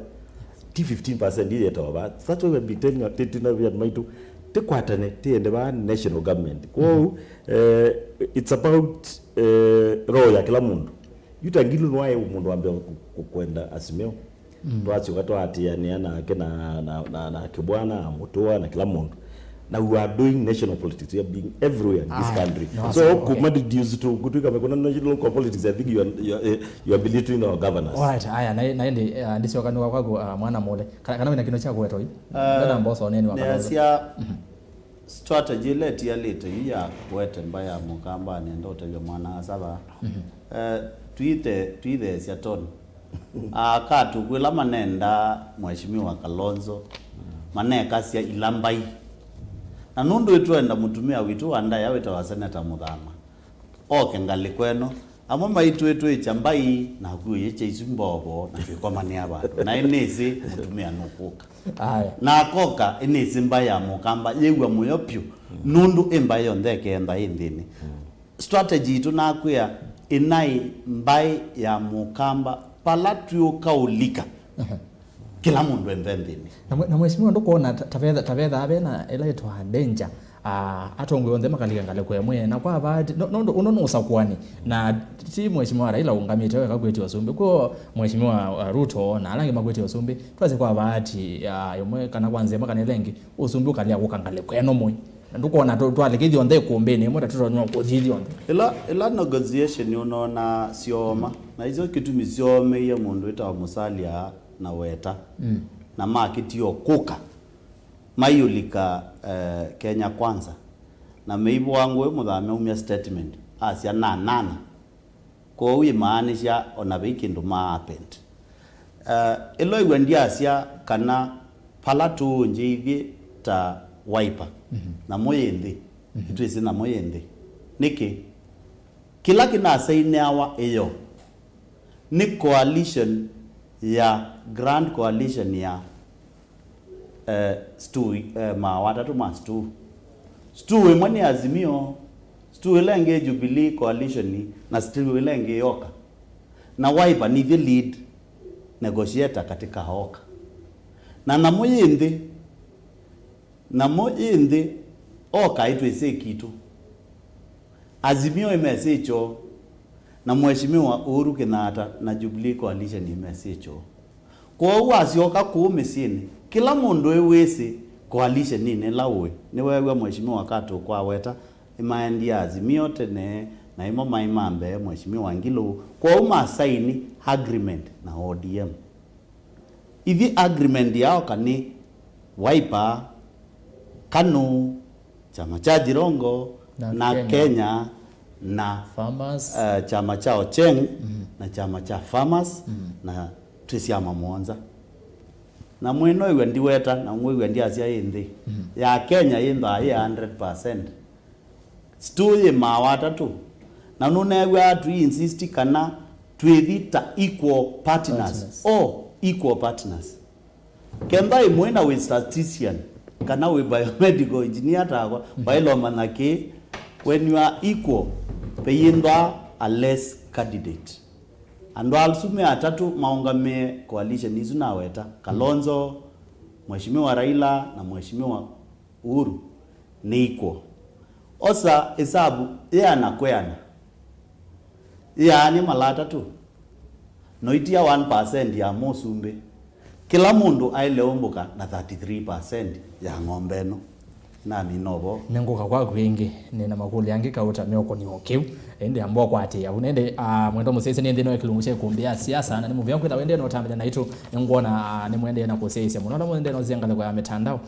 T15% ile tawa. That's why we have been telling you tetina we are to tekwatane tiende ba national government. Kwa it's about roho ya kila mundu yutangilu nwaye umundu ambe kwenda Azimio twachi watu atiania na na kibwana mutoa na kila mundu na we are doing national politics we are being everywhere in this country so kumadidius to kutuka mekona national politics I think you are belittling our governors alright aya naende ndisio kanwa kwako mwana mole kana wina kino chako weto ndana mboso neni wakati strategy leti ya leta ya kwete mbaya mukamba nendo utelio mwana saba tuite sia ton akatu kwila manenda mheshimiwa Kalonzo maneka sia ilambai na nundu itwenda mutumia witu anda yawe ta Senator Muthama oke ngali kweno amo maitu ichambai na kuye cheisumbobo na bikomani aba na inisi mutumia nukuka na koka inisi mbaya mukamba yegwa muyopyo nundu embayo ndeke enda indini strategy tunakuya inai mbai ya mukamba palatio kaulika kila mundu endendini na mheshimiwa ndokona taveda abena eletwa danger atongwe onde makalika ngale kwemwe na kwa abati nondo unonosa kwani na ti mheshimiwa RAILA ungamite weka kweti wasumbe ko mheshimiwa Ruto na alange magweti wasumbe twaze kwa abati yomwe kana kwanze makane lengi usumbe ukalia kukangale kweno moyo ndukona twalekethi onthe kumbeni mwe tatutonywa kuthithia onthe ila negotiation unaona sioma na hizo kitumi siome ya mundu ita musalia na weta na makitio kuka mayulika Kenya Kwanza na meibu wangu muthame umia statement asia nana kwa uye maanisha ona bekindu ma happened ilo igwendia asia kana palatu njivi ta wiper na moyende itwese na moyende niki kila kinasaine awa eyo ni coalition ya grand coalition ya watatu ma stu imwe ni Azimio, stu ilenge Jubilee coalition na stu ilenge Oka na Wiper ni the lead negotiator katika Oka na namoyindi Oka itwese kitu Azimio imesecho na mheshimiwa Uhuru Kenyatta na Jubilee coalition imesecho kwa wasioka kuumesini kila mundu ewese coalition nine lawe ni wewe mheshimiwa Kato kwa weta imaendia Azimio tene na imo maimambe mheshimiwa Ngilo kwa uma saini agreement na ODM hivi agreement yao kani Wiper KANU chama cha Jirongo na Kenya na farmers chama cha Ocheng na chama cha farmers na twisiama Mwanza na mweno iwe ndiweta na mwe ndia asia indi ya Kenya inda ya 100% story mawata tu na nunewe atu insist kana twithita equal partners or equal partners kenda imwena we statistician kana we biomedical engineer takwa bailo manake when you are equal payinda a less candidate and alsume atatu maungame coalition hizo na weta Kalonzo mheshimiwa Raila na mheshimiwa Uhuru ni equal osa hesabu ya nakweana yani malata tu noitia 1% ya Mosumbe kila mundu aileomboka na 33% ya ngombeno na minobo nenguka kwa kwingi nina makuli yangi kauta mioko ni okiu ende ambao kwatia unende mwendo musese nende no kilunguche kumbia siasa na nimuvya kwenda wende no tambile na itu ngona ni mwende na kusese muno mwende no zengala kwa mitandao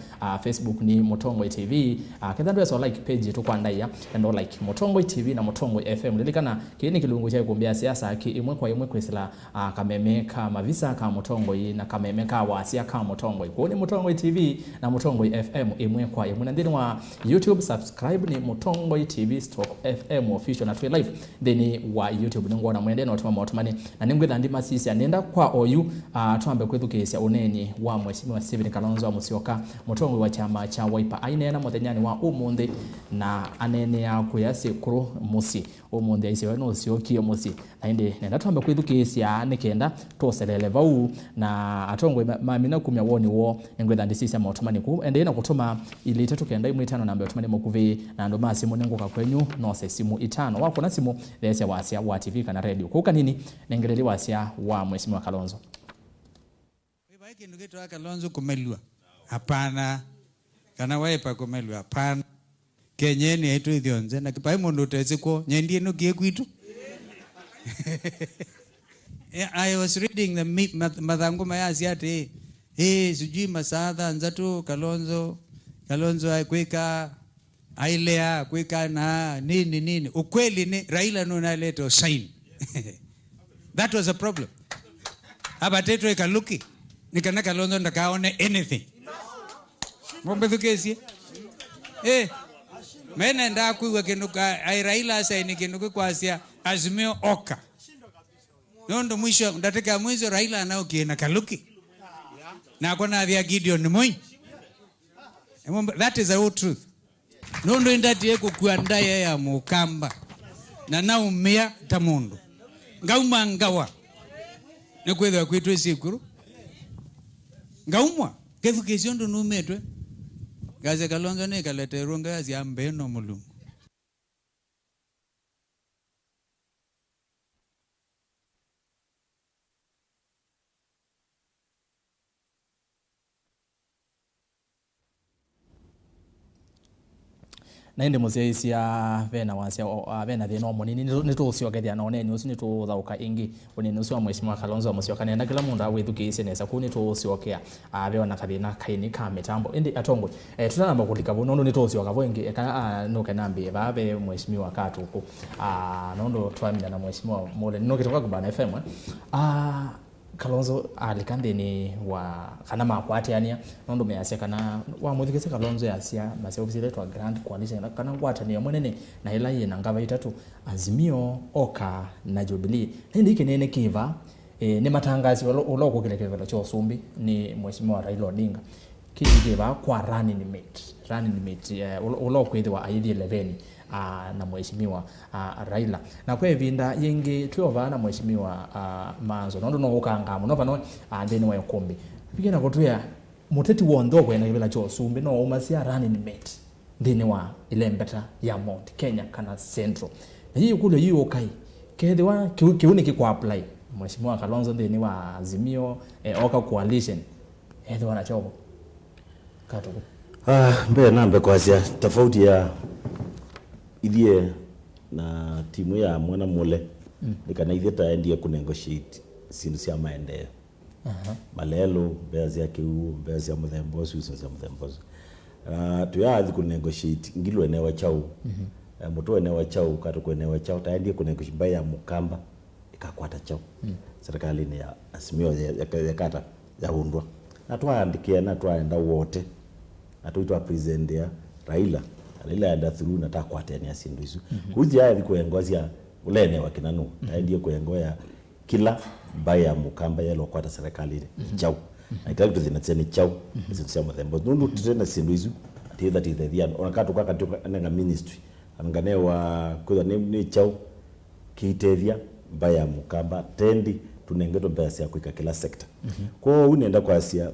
Facebook ni Mutongwe TV kedandwe so like page tu kwa ndaya endo like Mutongwe TV na Mutongwe FM lilikana kini kilunguche kumbia siasa ki imwe kwa imwe kwesila kamemeka mavisa ka Mutongwe na kamemeka wasia ka Mutongwe kwa ni Mutongwe TV na Mutongwe FM imwe kwa imwe ndini wa YouTube subscribe ni Mutongwe TV /FM official na live then wa YouTube ningona mwende no tuma motumani na ningwetha ndima sisi anenda kwa oyu twambe kwithukisia uneni wa mheshimiwa Stephen Kalonzo Musyoka Mutongwe wa chama cha Wiper ainena muthenyani wa umundi na anene ya kuyasikuru musi umundi aisiwe no siokie musi na inde nenda twambe kwithukisia nikenda toselele vau na atongwe mamina kumya woni wo ningwetha ndisisi motumani ku ende na kutuma ile tatu kenda imwe 5 namba otumani mukuvi na ndo masi munenguka kwenyu no se simu 5 wako na simu lesa wasia wa TV kana radio kuka nini nengelele wasia wa mheshimiwa Kalonzo wewe kindu kitu Kalonzo kumelwa hapana kana Wiper kumelwa hapana kenyeni aitu ithionze na kipai mundu uteziko nyendie no kiekwitu I was reading the mathangu mayasi ate sijui masadha nzatu Kalonzo aikweka ailea kweka na nini ukweli ni Raila nuna leto sign that was a problem abateto ikaluki nikana Kalonzo ndakaone anything ngombe thukesi mena nda kuwa kinuka ai Raila sign kinuka kwasia Azimio Oka nondo mwisho ndataka mwisho Raila anao kiena kaluki na kona vya Gideon Moi that is the whole truth nondo indati eko kuanda ya mukamba na naumia tamundu ngauma ngawa nekwetha kwitwe sikuru ngaumwa kethukesio ndo numetwe gaze Kalonzo ne kalete ronga ya ziambe no mulungu na indi museisia vena wasia vena thina omonini nituciokethia na oneni ucio nituthauka ingi oneni ucio wa mheshimiwa Kalonzo mucioka nenda kila mundu awithukiicie nesa ku nituciokea aveona kathina kaini ka mitambo indi atongwe tunamba kulika bu nondo nitucioka vo ingi kana no kenambi vave mheshimiwa Katuku nondo twamina na mheshimiwa Mole no kitonga kubana FM Kalonzo alikandeni wa kana makwatiania nondo measia kana wa muthikise Kalonzo yasia mase ofisile to Grand Coalition kana ngwatania mwenene na ila yena ngava itatu Azimio Oka na Jubilee hindi kinene kiva ni matangazi uloko kile kivelo cho sumbi ni mheshimiwa Raila Odinga kiva kwa running mate uloko idhi wa aidhi 11 na mheshimiwa Raila na kwa evinda yengi tuova na mheshimiwa Manzo nondo no ukanga muno vano ndeni wa Ikumbi bigena kutuya muteti wondo kwena kivela cho sumbi no umasia running mate ndeni wa ile mbeta ya Mount Kenya kana Central hii kule hiyo kai kedwa kiuni kikwa apply mheshimiwa Kalonzo ndeni wa Azimio Oka Coalition hedwa na chobo Katuku mbe nambe kwa sia tofauti ya idie na timu ya mwana Mole nikana idie taendie ku negotiate sindu cia maendeleo malelo bezi yake bezi ya muthembosu cia muthembosu tuyathi ku negotiate ngilo enewa chau mutu enewa chau katuko enewa chau taendie ku negotiate ya mukamba ikakwata chau serikali ni ya Azimio ya kata ya undwa na twaandikia na twaenda wote atuitwa president ya Raila enda through na takwatenia sindu isu kuzi ya kuengozia ulene wa kinanu ndiye kuengoya kila baya mukamba yalo kwata serikali chau na kila kitu zinatseni chau sisi mthembo nundu tutena sindu isu titha thia onakatu kakatuka nga ministry angane wa kwa ni chau kitethia baya mukamba tendi tunengeto pesa ya kuika kila sector kwa unaenda kwa asia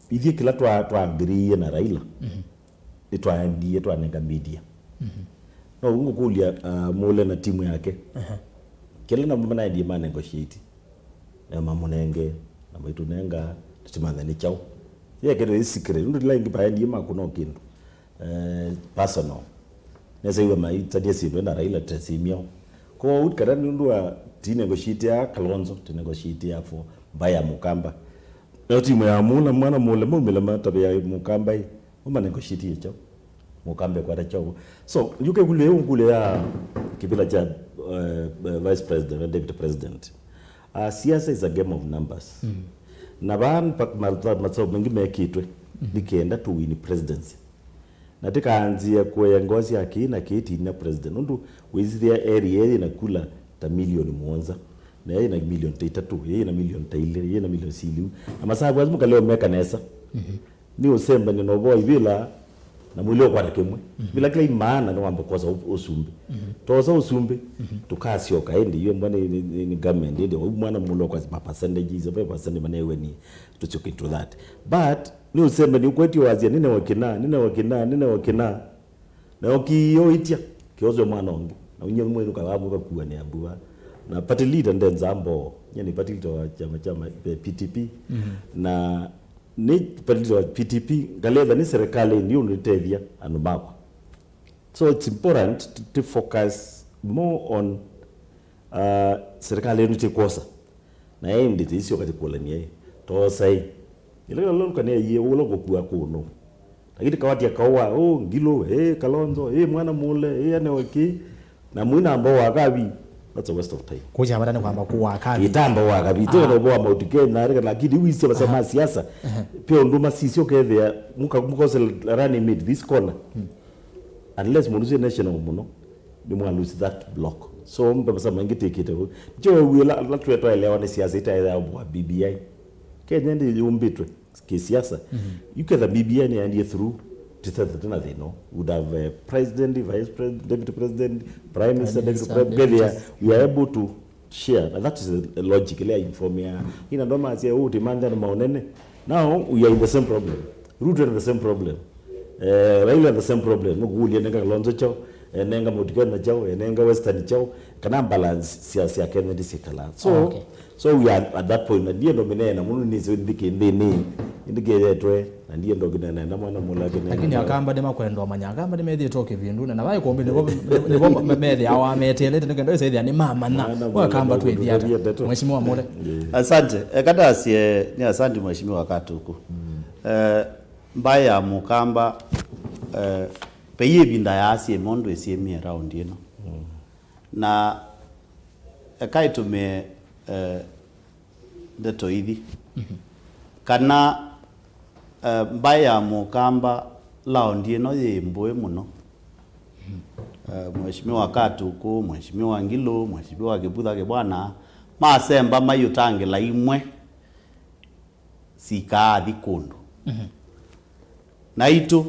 ithi kila twaambirie na Raila nitwaendie twanenga media no ngukulia Mole na timu yake kila na mama ndiye negotiate na mamunenge na maitu nenga tutimana ni chao yake ndio secret ndio like pa ndiye makuno kindu personal nesa iwe maitsadia sindo na Raila Azimio kwa utkara ndio negotiate ya Kalonzo negotiate ya for baya mukamba na timu ya mwana Mole mumela matabe ya mukamba uma negotiate chao mukambe kwa chao so yuke kule ya kibila cha vice president and deputy president siasa is a game of numbers na ban matso mengi mekitwe nikenda to win presidency na tikaanzia kwa ngozi yake na kiti na president ndu wizi area na kula ta milioni mwanza na yeye na milioni 3 yeye na milioni 2 yeye na milioni 6 na masabu azimuka leo meka nesa ni usemba ni nobo ibila na mwilio kwa takemwe bila kila imana no amba koza usumbe toza usumbe tukasio kaende hiyo mbona ni government ndio mwana mulo kwa percentages of percent manewe ni to into that but ni usemba ni ukweti wazia nene wakina na okiyo itia kiozo mwana onge na unye mwenu kawabu kwa ni ambua na party leader ndenzambo yani party leader wa chama PTP na ni party wa PTP galeva ni serikali ndio unitevia anubako so it's important to focus more on serikali ndio kosa na yeye ndio isio katika ni TOSHA ile lolo kania yeye ulo kwa kuno lakini kawati akawa ngilo Kalonzo mwana Mole aneweki na mwina ambao wakabi that's a waste of time kuja badani kwamba kuwa kabi itamba wakabi tena boa mautikeni na reka lakini wisi basema siasa pia nduma sisi okethea mukose running mid this corner unless munuzi national muno ni mwa lose that block so mbasa mangi tikite jo wila la tweto elewa ni siasa itaenda kwa BBI Kenya ndi umbitwe kisiasa you can the BBI and through to tena they know would have president, vice president, deputy president, prime minister, deputy president. We are able to share, and that is a logically informing. In a normal say, demand and maonene. Now we are in the same problem. Ruto in the same problem. Raila the same problem. Muguli nenga Kalonzo chao, nenga Mutikana chao, nenga Western chao. Kana balance siasa Kennedy sikala. So we are at that point. Na dia nomine na munu ni zindiki ndini indigetwe na ndiye ndogina na mwana mulake lakini akamba de makwendo amanya akamba de methi toke vindu na nawe kombe nibo methi awa metele ndikendo ise ni mama na wakamba tu ethia mheshimiwa mole asante kada sie ni asante mheshimiwa Katuku mbaya mukamba peye binda ya asie mondo esie mi around ino na kaitume ndeto hivi kana mbaya mukamba laundi ino yembwe muno mheshimiwa Katuku mheshimiwa Ngilo mheshimiwa Kibutha Kibwana masemba mayutangila imwe sikathi kundu na itu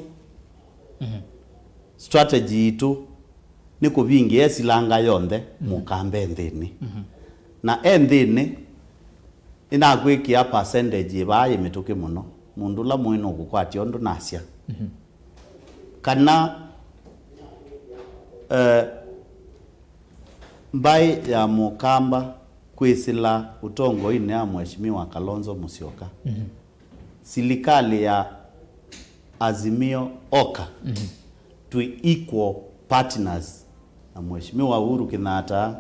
strategy itu ni kuvingi esilanga yonthe mukambe nthini na enthini inagwikia percentage ibaye mituki muno mundu la mwino gukwatio ndu nasya kana mbai ya mukamba kwisila utongo ine ya mheshimiwa Kalonzo Musyoka serikali ya Azimio Oka to equal partners na mheshimiwa Uhuru Kenyatta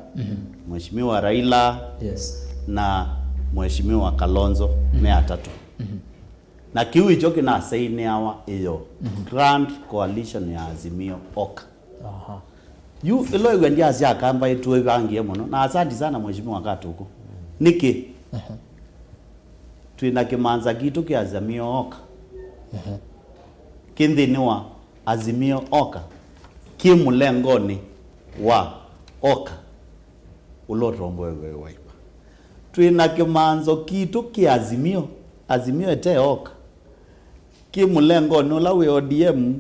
mheshimiwa Raila na mheshimiwa Kalonzo mea tatu na kiu hicho kinasaini hawa hiyo Grand Coalition ya Azimio Oka yu ilo igwendia asia kamba itu ibangie muno na asante sana mheshimiwa Katuku niki twina kimanza gitu kia Azimio Oka kindini wa Azimio Oka kimulengoni wa Oka ulotombo wewe waipa twina kimanzo kitu kia Azimio ete Oka kimulengoni ula we ODM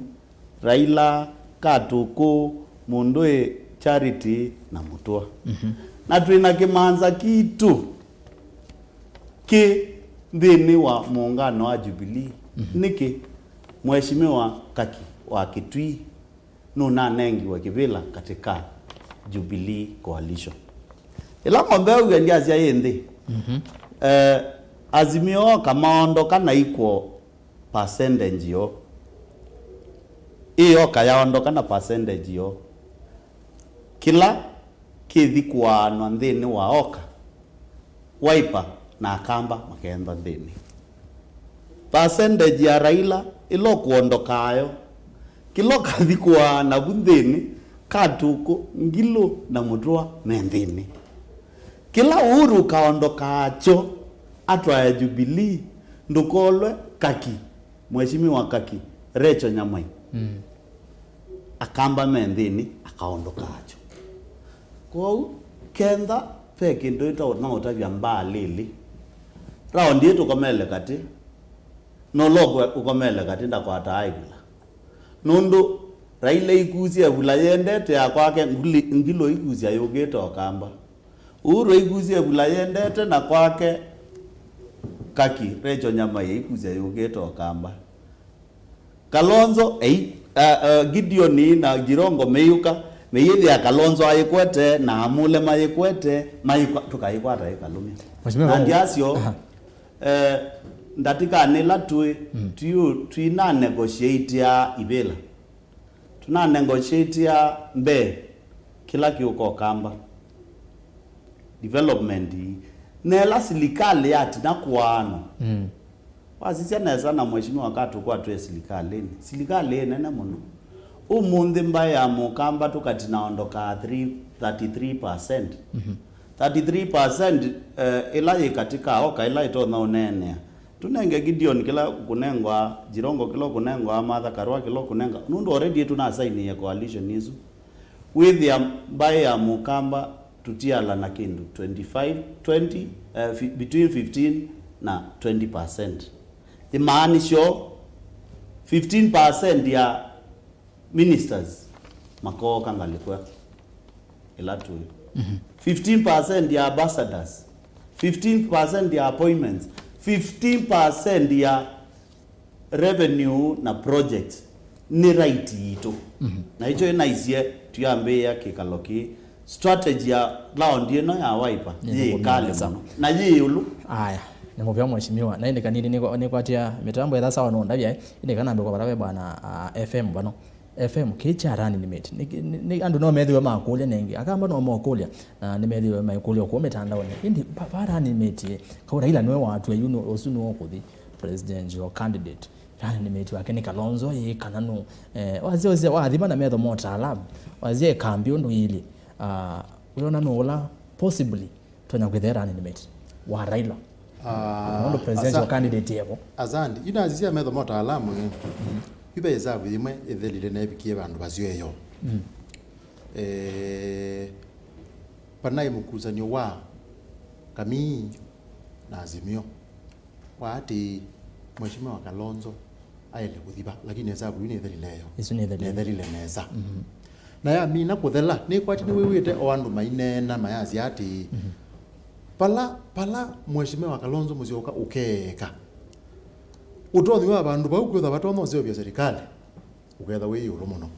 Raila Katuku Mundwe Charity na Mutua na twina kimanza kitu ki ndini wa muungano wa Jubilee niki mheshimiwa Kaki wa Kitui nuna nengi wa Kibila katika Jubilee Coalition ila ngombe ugendia azia yende Azimio kama ondoka na equal percentage yo iyo kaya ondoka na percentage yo kila kithi kuanwa nthini wa Oka waipa na akamba makenda nthini percentage ya Raila ilo kuondokayo kilo kathi kuana nthini Katuku Ngilo na Mutua menthini kila Uhuru kaondokacho atwa ya Jubilee ndukolwe Kaki mheshimiwa Kaki Recho Nyamai akamba menthini akaondokacho kwa kenda peke ndo ita na utavya mbalili raundi yetu komele kati no logo ukomele kati ndakwata aigila nundu Raila ikusia bula yendete ya kwake Ngilo ikusia yogeto akamba Uhuru ikusia bula yendete na kwake Kaki Recho Nyamai ikusia yogeto akamba Kalonzo Gideoni na Jirongo meyuka meyithi ya Kalonzo ayikwete na amule mayikwete tukayikwata ikalumia na ndiasyo ndatika nila tuina negotiate ya ibela tuna negotiate ya mbe kila kiuko kamba development nela serikali yati na kuano wasisia neza na mheshimiwa Katuku atwe serikali nene muno umundi mbaya mukamba tukati naondoka 33% 33% ila katika Oka ila itona unene tunenge Gideon kila kunengwa Jirongo kilo kunengwa Martha Karua kilo kunengwa nundu already tuna sign ya coalition hizo with ya mbaya mukamba tutiala na kindu 20 between 15 na 20% imaanisho 15% ya ministers makoka ngalikwa elatu 15% ya ambassadors 15% ya appointments 15% ya revenue na projects ni right ito na hicho inaisie tuyambe ya kikaloki strategy ya round ino ya waipa ye kale na ye ulu aya ni muvya mheshimiwa na indi kanini niko atia mitambo ya sawa no ndabya indi kana mbeko barabe bana FM bano FM kicharani nimeti ni andu no medhiwe makulia nengi akamba no mokulia na nimedhiwe makulia ko metandao indi para nimeti kwa Raila niwe watu yuno osuno okuthi president your candidate yani nimeti wake ni Kalonzo ye kananu wazi wathima na medho motalamu wazi kambi ndo ili uliona nola possibly tonya kwethera ni nimeti wa Raila ndo presidential candidate yebo azandi ina azia medho motalamu ibe yezabu yimwe ethelile na ebikie bandu bazioyo panai mukuzanyo wa kami na Azimio wati mheshimiwa Kalonzo aele kuthiba lakini yezabu yine ethelileyo isu ni ethelile neza na ya mina kuthela ni kwati ni wiwite o andu mainena mayazi ati pala mheshimiwa Kalonzo muzioka ukeka utothi wa bandu bau kwitha batono zio bya serikali uketha wi yuro muno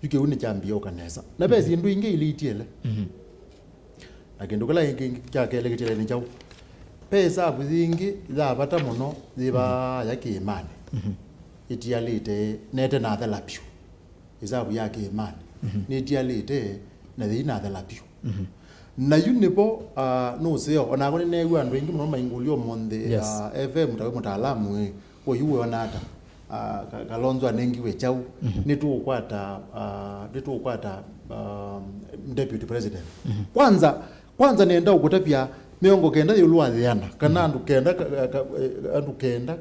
yuke uni chambio kanesa na besi ndu inge ilitiele na kindu kala ingi kyakele kitele ni chau pesa buthingi za bata muno ziba yake imani itialite nete na therapy izabu yake imani ni itialite na thina therapy na yunipo no seo ona ko ne gwa ndu ingi muno maingulio monde FM tawe mutaalamu oyuwe onata Kalonzo anengiwe chau nitukwata deputy president kwanza nenda ukutapia miongo kenda yulwa thiana kana andu kenda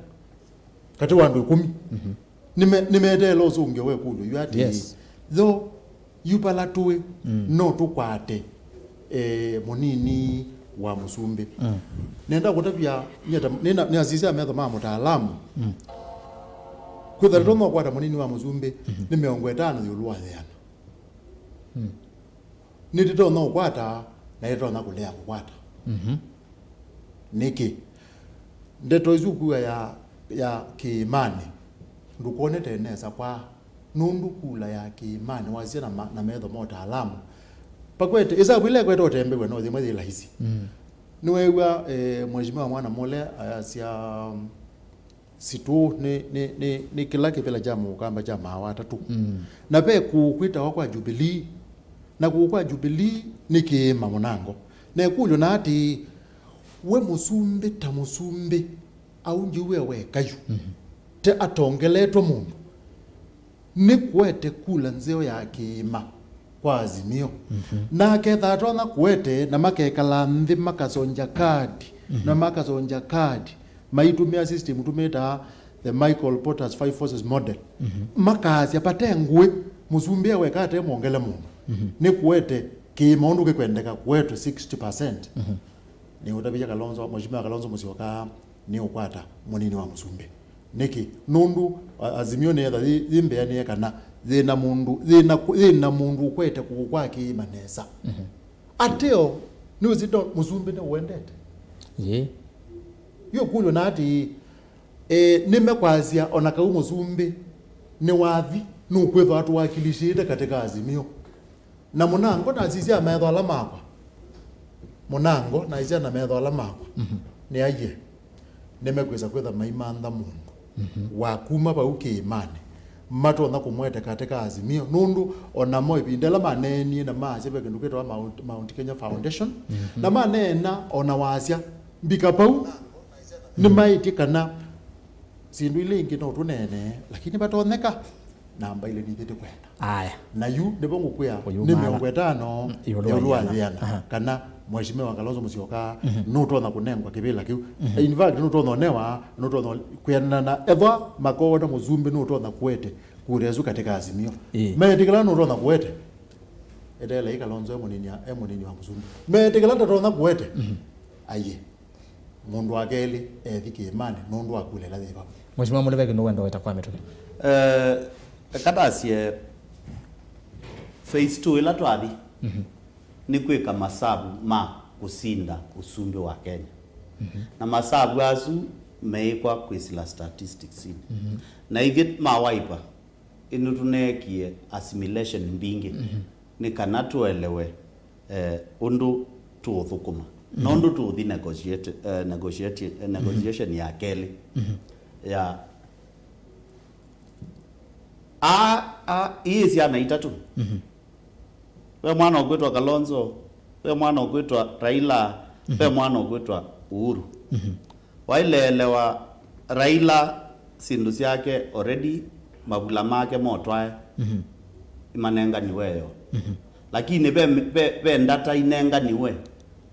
kati wandu 10 nimetelo zunge we kulu yati though yupalatue no tukwate munini wa Musumbi nenda kutapia nyeta ni azizia metho mama mutaalamu kwitha rono kwata munini wa Musumbi ni miongo 5 yulwa thiana nitito no kwata na ito na kulea kwata niki ndeto izuku ya kiimani ndukone tenesa kwa nundu kula ya kiimani wazia na metho mutaalamu pakwete isabu ile kweto tembe kweno thimwe thila hizi niwewa mheshimiwa mwana mole asia situ ni kila kipela jamu kamba jama watatu na pe kukwita kwa Jubilee na kwa Jubilee nikiima munango na kulyo na ati we Musumbi ta Musumbi au njiwe we kayu te atongeletwa mundu ni kwete kula nzeo ya kiima kwa Azimio na ketha tona kwete na makekala nthi makasonja kadi na makasonja kadi maitumia system tumeta the Michael Porter's 5 forces model makazi apatengwe Musumbi we kate mongele mundu ni kwete kiima undu kwendeka kwetu 60% ni utabija Kalonzo mheshimiwa Kalonzo musioka ni ukwata munini wa Musumbi niki nundu Azimio ne yatha thimbe ne kana thina mundu kwete kugwa kiimanesa ateo ni uzito Musumbi ne wendete yo kulyo nati nimekwazia onakau Musumbi ni wathi nukwetha watu wakilishite katika Azimio na munango na azizia metho ala makwa munango na azizia na metho ala makwa ni aye nimekweza kwetha maimantha mundu wakuma bauke imani matona kumwete katika Azimio nundu ona mo ibindela maneni na maasebe kindu kitwa Mount Kenya Foundation na manena ona wasya mbika pau ni maiti kana sindu ile ingi no tunene lakini batoneka namba ile nithite kwenda aya na yu ndibongo kuya ni 50 yolwa thiana kana mheshimiwa Kalonzo musioka nutona kunengwa kibila kiu in fact nutona newa nutona kuyana na eva makoda Musumbi nutona kwete kurezu katika Azimio metikala nutona kwete edela Kalonzo emunini wa Musumbi metikala nutona kwete aye mundu akeli ethiki imani nundu akulela thiba mheshimiwa mulebe ndo wenda weta kwa metuke katasie phase 2 ila twathi ni kwika masabu ma kusinda usumbi wa Kenya na masabu azu meikwa kwisila statistics na ivit mawaipa inu tunekie assimilation mbingi ni kana tuelewe undu tuothukuma nondo to the negotiation ya keli ya hii siana itatu we mwana ogwetwa Kalonzo, we mwana ogwetwa Raila, we mwana ogwetwa Uhuru. Wailelewa Raila sindu syake already mabula make motwae imanenga niweyo lakini be ndata inenga niwe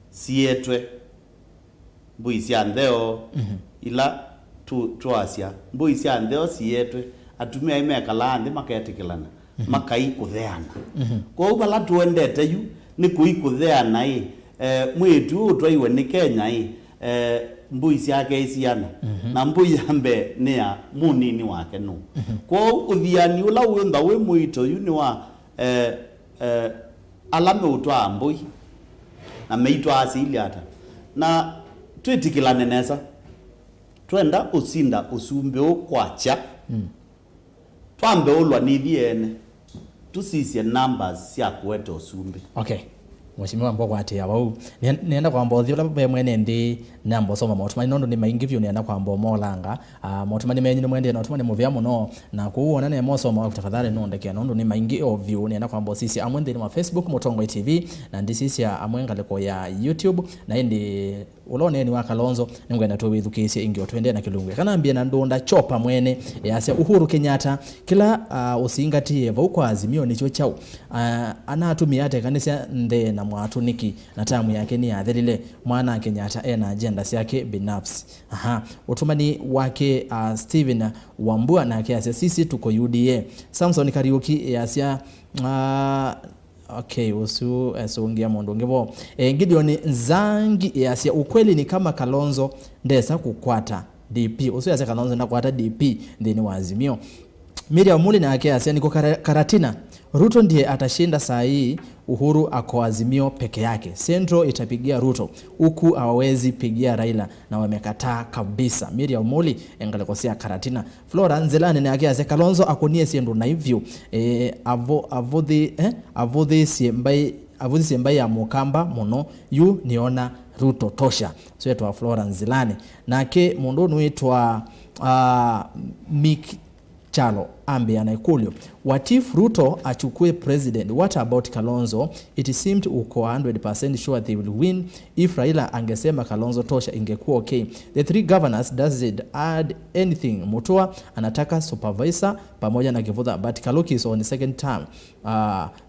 sietwe mbuisya ndeo ila tuasya mbuisya ndeo sietwe atumia imekala andi maketikilana makai kutheana kwa ubala tuendete yu ni kuikutheana mwitu utwaiwe ni Kenya mbui syake isiana na mbui yambe ni ya munini wake no kwa uthiani ula wenda we mwito yu ni wa alame utwa mbui na meitwa asili hata na twetikilane nesa twenda usinda usumbe ukwacha twambe ulwa nithiene tusisye numbers cia kuweta usumbe. Okay. Mheshimiwa Mbogo ati abau nienda kwa mbothi ula be mwene ndi nambo soma motumani nondo ni maingi vyu nienda kwa mbo molanga motumani menyi ni mwende na tumani muvya muno na kuona ne mo soma tafadhali nonde kia nondo ni maingi of view nienda kwa mbo sisi amwende ni wa Facebook Mutongwe TV na ndi sisi amwenga leko ya YouTube na ndi ulone ni wa Kalonzo ngwenda to withukisi ingi otwende na kilungwe kana ambia na ndonda chopa mwene yase Uhuru Kenyatta kila usingatie kwa Azimio nicho chao anatumia ate kanisa nde na mwatu niki na tamu yake ni athelile mwana Kenyatta ena agenda yake binafsi. Utumani wake Steven Wambua na kiasi sisi tuko UDA. Samson Kariuki yasia okay usu esongia mondo ngevo Gideon Zangi yasia ukweli ni kama Kalonzo ndesa kukwata DP usu yasia Kalonzo na kukwata DP ndeni wa Azimio. Miriam Muli na yake yasia niko Karatina Ruto ndiye atashinda saa hii, Uhuru ako Azimio peke yake. Central itapigia Ruto, huku hawawezi pigia Raila na wamekataa kabisa. Miriam Muli engalekosea Karatina. Flora Nzelane na yake yasia Kalonzo akonie siendo na hivyo avodhi siembai ya mukamba mono yu niona Ruto tosha. So yetu Flora Nzelane na ke mundu nuitwa Chalo ambe anaikulio. What if Ruto achukue president? What about Kalonzo? It seemed uko 100% sure they will win. If Raila angesema Kalonzo tosha ingekuwa okay. The three governors doesn't add anything. Mutua anataka supervisor pamoja na Kivutha, but Kaluki is on the second term.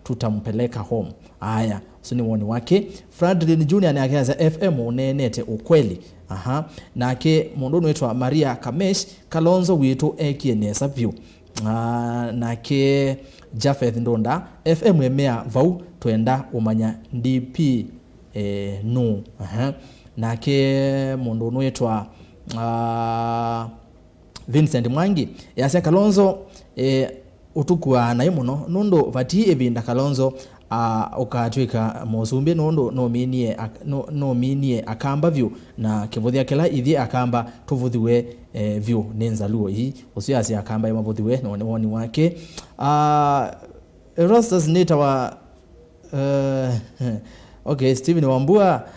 Tutampeleka home. Aya, suni woni wake. Fredlin Jr. anakiaza FM unenete ukweli. Na ke mundu wetu Maria Kamesh Kalonzo witu ekienesa view. Na ke Jafeth Ndonda FM emea vau tuenda umanya DP no. Na ke mundu wetu Vincent Mwangi yase Kalonzo utukua na imuno nundo vati evinda Kalonzo ukatwika mosumbi nondo no minie akamba view na Kivuthia kila ithi akamba tuvuthiwe view nenzaluo hii usiasi akamba yamavuthiwe no woni wake Rosters nita wa okay Steven Wambua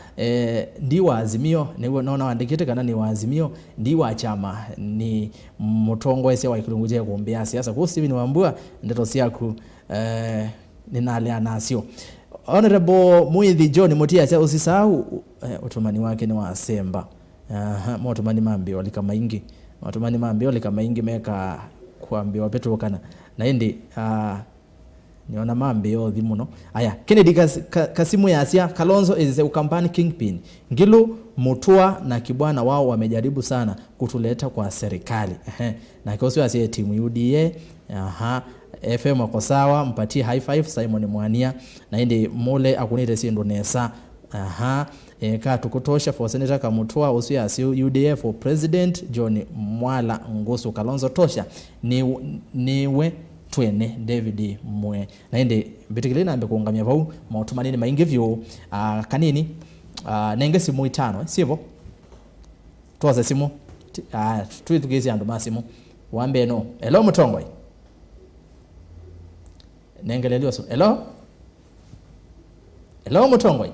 ndi wa Azimio naona wandikite kana ni wa Azimio ndi wa chama ni mutongo ese wa Ikirunguje kuombea siasa kwa Steven Wambua ndeto siaku ninale anasio. Honorable Muithi John Mutia usisahau utumani wake ni wa Semba. Motumani mambio kama ingi. Motumani mambio kama ingi meka kuambiwa Petro kana. Na ndi niona mambio dhimuno. Aya, Kennedy Kasimu ya Asia Kalonzo is a campaign kingpin. Ngilu Mutua na Kibwana wao wamejaribu sana kutuleta kwa serikali. Na kiosu ya timu UDA. FM wako sawa, mpatie high five Simon Mwania na indi mole akunite sindo nesa. Ka tukutosha for Senator Kamutua usia UDA for President John Mwala Ngoso Kalonzo tosha niwe twene David Mwe na indi bitikilina ambe kuungamia vau mautumanini maingi vyo kanini nenge simu 5 sivyo tuwaze simu tuitugezi andu masimu wambe no hello Mutongwe nengelelio so hello Mutongwe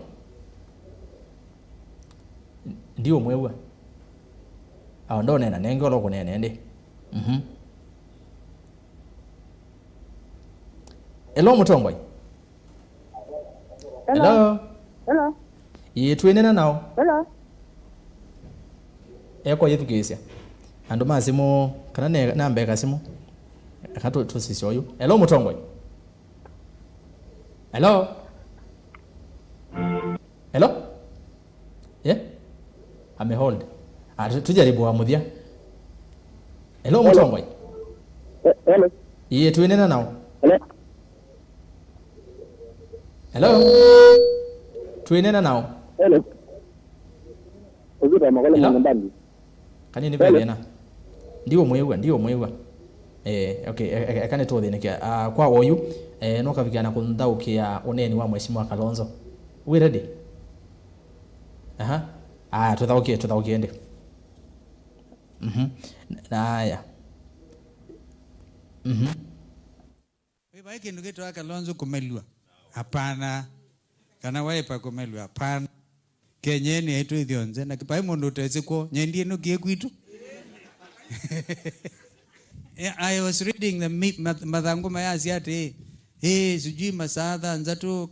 ndio mwewa au ndo nena nenge olo kunene ndi Hello Mutomboi. Hello. Hello. Yetwenena nawo. Hello. Eko yethukisya. Andu mazimu kana namba kasimu. Akato tosisi oyo. Hello Mutomboi. Hello. Hello. Yeah. Ame hold. Tujaribu amudia. Hello Mutomboi. Hello. Yetwenena nawo. Hello. Hello. Tuinena now. Hello. Uzuda makola mbandi. Kani ni vile na. Ndio mwewa. Okay, akane to thine kia. Kwa oyu no kavikana kunthaukia uneni wa mheshimiwa Kalonzo. We ready? Tuthaukie ndi. Haya. Wewe kindu kitu Kalonzo kumelwa. Hapana. Kana waipa kumelwa hapana. Kenyeni haitu ithionze na kipai mundu uteziko nyendie no kie kwitu. I was reading the madhanguma ya Siasa. Sijui masadha nzatu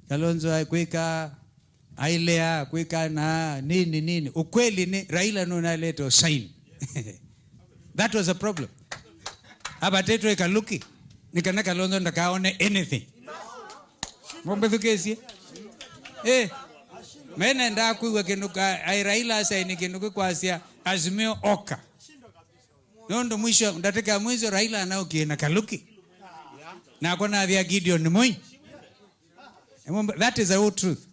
Kalonzo aikweka ailea kweka na nini. Ukweli ni Raila nuna leto sign. That was a problem. Abateto ikaluki. Nikana Kalonzo ndakaone anything. Mwombe thukesi. Mene nda kuiwa kinuka ai Raila saini kinuka kwa Asia Azimio oka. Nondo mwisho ndataka mwisho Raila anao kiena kaluki. Na akona vya Gideon Moi. That is the whole truth.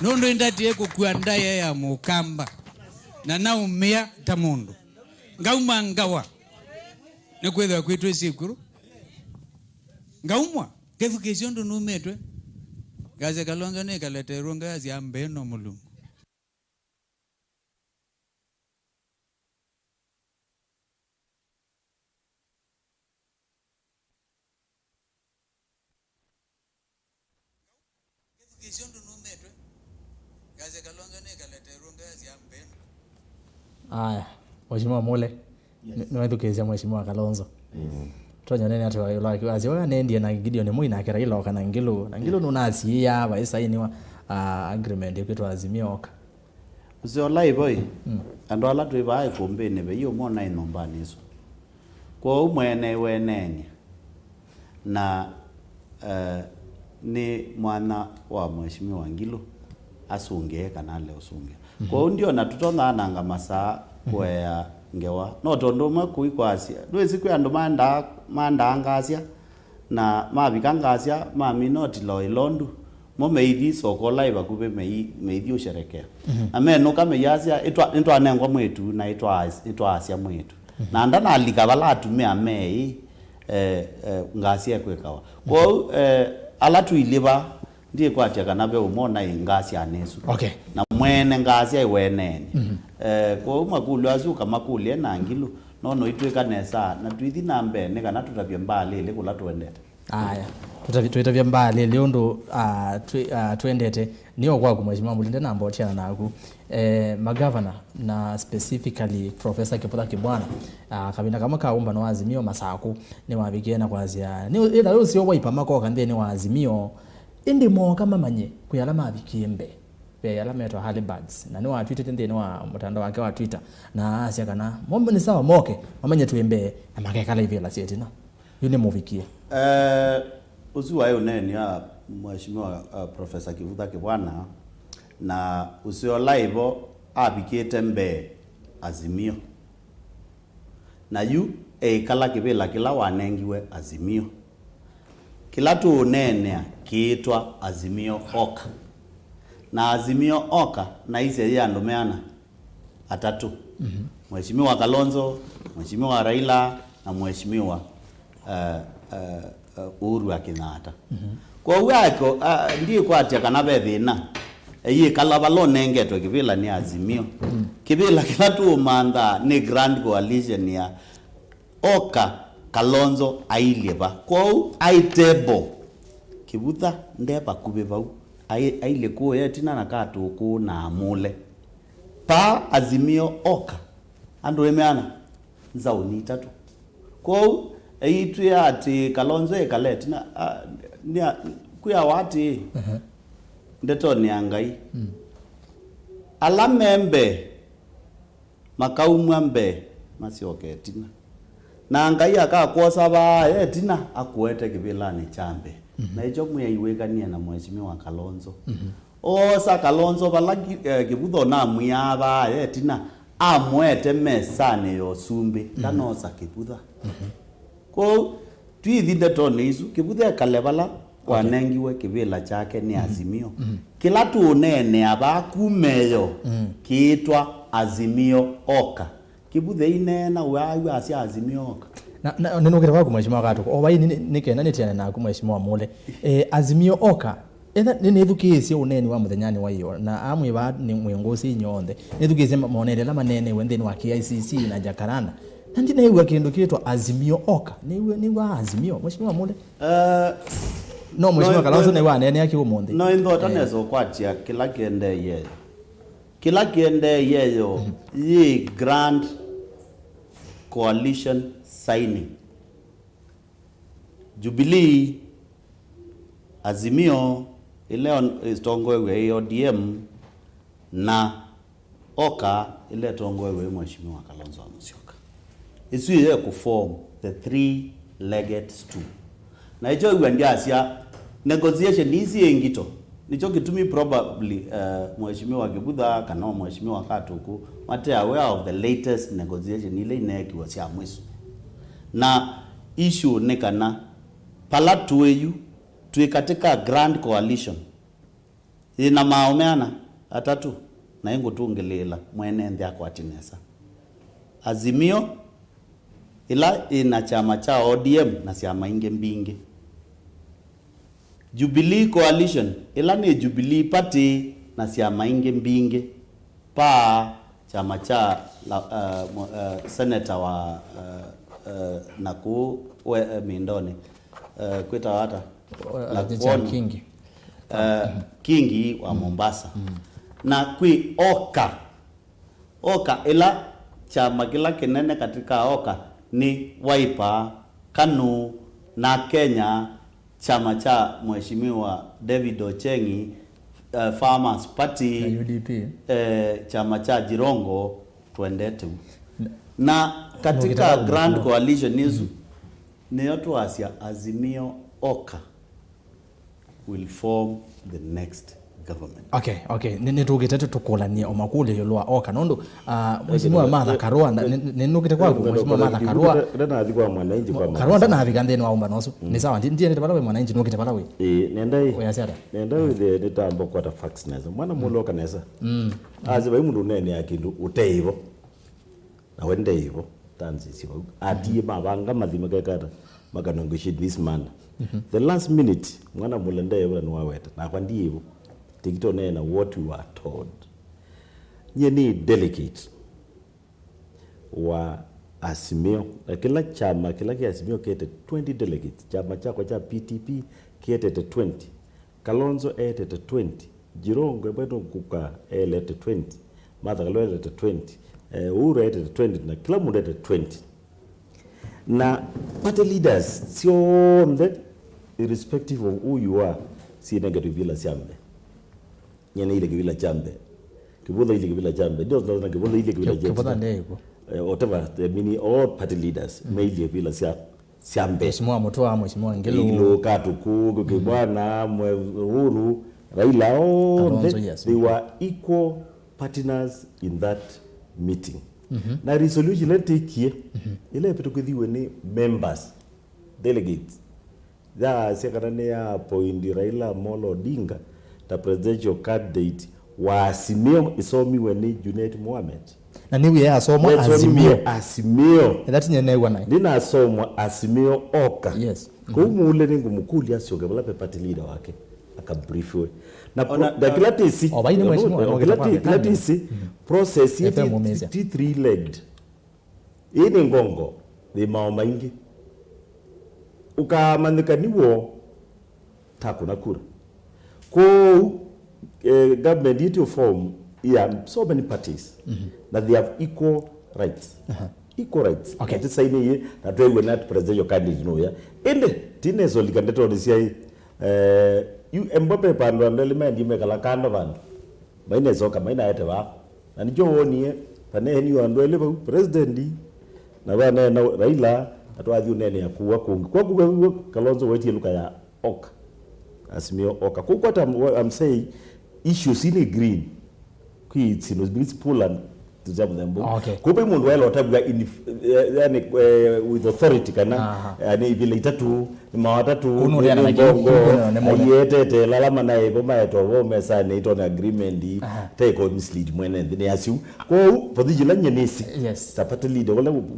Nondo indati yeko kuandaya ya mukamba. Na naumia tamundu. Ngauma ngawa. Nekwetha kwitu sikuru. Ngaumwa. Kefu kesiondo numetwe. Gaze Kalonzo ne kalete runga ya ziambe no mulungu. Kefu kesiondo numetwe. Gaze Kalonzo ne kalete runga ya ziambe. Aya, mheshimiwa Mule. Niwethukicia mheshimiwa Kalonzo. Tonya nene atu yola kiwazi wa nendi na Gideon Moi na Raila kana ngilo nunazi ya ba isaini wa agreement yetu Azimio oka Usiola boy ando ala tu ba Ikumbi ne be yo mona inombani iso kwa umwene wenene na ni mwana wa mheshimiwa Ngilo asunge kana leo sunge kwa ndio na tutonga nanga masaa kwa ngewa no tondo makui kwasia lwezi kwa ndo manda ngasia na mabikangasia mami not loilondu mo meidi sokola iba kube meidi usherekea ameno kama yasia itwa nengo mwetu na itwa asia mwetu na ndana alika bala atumia amei ngasia kwekawa kwa alatu iliba ndiye kwatia kana be umona ingasi anesu okay na mwene ngasi aiwenene kwa umakulu azuka makulu ena Ngilo nono itweka nesa na twithi nambe ne kana tutavya mbali ile kula tuendete aya tutavya mbali leo ndo tuendete niyo kwa mheshimiwa Mulinde namba otiana naku magavana na specifically Professor Kipotha Kibwana kabina kama kaumba no Azimio masaku ni wabikiena kwazia ni ila leo sio waipa mako kande ni wa Azimio indi mo kama manye kuyalama abikiembe be yalama yetu Halibads na ni wa Twitter ndeni wa mtandao wake wa Twitter na asia kana mombe ni sawa moke mamanye tuembe amakekala hivi la sieti na yune movikie uzuwa yo nene ya mheshimiwa Professor Kipotha Kibwana na usiola ibo abikete mbe Azimio na yu kala kibela kila wanengiwe Azimio kila tu nene kiitwa Azimio oka na Azimio oka na ise ya ndomeana atatu mheshimiwa Kalonzo, mheshimiwa Raila na mheshimiwa Uhuru Kenyatta kwa wako ndiye kwatia kana bethina kala balo nengetwe kibila ni Azimio kibila kila tu manda ni grand coalition ya oka Kalonzo aileba kwa aitebo Kipotha ndeba kubeba aile ko yetina na katu ko na mule pa Azimio oka andu emeana nzauni tatu ko eitu ya ati Kalonzo ekalet na kuya wati ndeto ni angai alamembe makaumwambe masioke tina na ngai akakwosa ba tina akuete kibilani chambe na icho muyaiwekania na mheshimiwa Kalonzo osa Kalonzo balaki kibutho na muyaba tina amwete mesane yo sumbi kanosa kibutha ko tuithinde tone isu kibutha kalebala wanengiwe kibila chake ni Azimio kila tunene abakumeyo kiitwa Azimio oka kibuthe inena wayu asia Azimio oka na ninokera kwa mheshimiwa Gato obai nikena nitiana na ku mheshimiwa Mule Azimio oka etha nithukisi uneni wa muthenyani wa iyo na amwe ba ni mwengosi nyonthe nithukisi monere la manene wendeni wa KICC na Jakaranda nandi naiwa kindu kiitwa Azimio oka ni wa Azimio mheshimiwa Mule no mheshimiwa Kalonzo ni wa nene yake umundi no indota nezo kwatia kila kiende yeyo ye grand coalition signing Jubilee Azimio ile istongowe ODM na oka ile tongowe mheshimiwa Kalonzo Musyoka isu ye kuform the three-legged stool na hicho uandiasia negotiation hizi engito nicho kitumi probably mheshimiwa Kibutha kana mheshimiwa Katuku mate aware of the latest negotiation ile inekiwa sia mwisu na issue nekana pala tueyu tuikatika grand coalition ina maomeana atatu na ingo tungelela mwene ndia kwa tinesa Azimio ila ina chama cha ODM na chama inge mbinge Jubilee coalition ila ni Jubilee party na chama inge mbinge pa chama cha senator wa naku mindoni kweta hata la Kingi Kingi wa Mombasa na kui oka ila chama kila kinene katika oka ni Wiper, KANU na Kenya chama cha mheshimiwa David Ochengi Farmers Party na UDP chama cha Jirongo tuendetu na katika grand coalition hizo ni watu asia Azimio oka will form the next government. Okay nitugite tukolania omakule yolwa oka nondo mheshimiwa Martha Karua ninukite kwako mheshimiwa Martha Karua ndana athikwa mwananchi kwa Karua ndana avikandeni wa umba noso ni sawa ndiye nitapala we mwananchi nukite pala we nenda we the tambo kwa facts neza mwana muloka neza aziba imundu nene akindu uteivo na wende hivyo tanzisi ati mabanga madhima kakata makanongoshit this man the last minute mwana mulende yebula nwaweta na kwa ndivo tikito nena what you are told nyeni delegate wa Azimio kila chama kila Azimio kete 20 delegates chama chako cha PTP kete 20 Kalonzo ete 20 Jirongo bado kuka elete 20 Martha Karua ete 20 Uhuru ete 20 na kila mundu ete 20 na party leaders sio that irrespective of who you are si negative vila chambe nyene ile kivila chambe kibudha ile kivila chambe ndio tunataka kibudha ile kivila chambe kibudha ndego whatever the mini all party leaders mainly vila chambe mheshimiwa Mutua mheshimiwa Ngelu Ngelu Katuku kibwana Uhuru Raila all they were equal partners in that meeting na resolution let take here ile petokithiwe ni members delegates da sekatane ya point Raila Molo Odinga the presidential candidate wa Azimio isomiwe ni Junet Mohamed na niwe ya asomwa Azimio that nyenewa nayo nina asomwa Azimio oka yes kumule ni ngumukuli asioke bala party leader wake akabriefwe na kilati obaini mheshimiwa kilati process yetu 53 legged ini ngongo ni maoma ingi ukamanika niwo takuna kura ko government yetu form so many parties that they have equal rights. Equal rights. Okay. That is saying that we will not present your candidate no ya. Ende tine so likandeta odisia you embope pando element imekala kando bana. Maina soka maina yete ba. Na nijo woni pane ni wandwele ba president na bana na Raila atwathi unene akuwa kungi. Kwa Kalonzo wetie luka ya oka. Azimio oka. Kwa what I'm saying issues in green. It's pull and to jump them. Okay. Kupe mundu wale watabuga with authority kana yani vile itatu mawatatu kunuria na ayete lalama na iboma eto mesa ne ito na agreement take on mislead mwene ndine asiu ko fodhijila nyenesi yes the party leader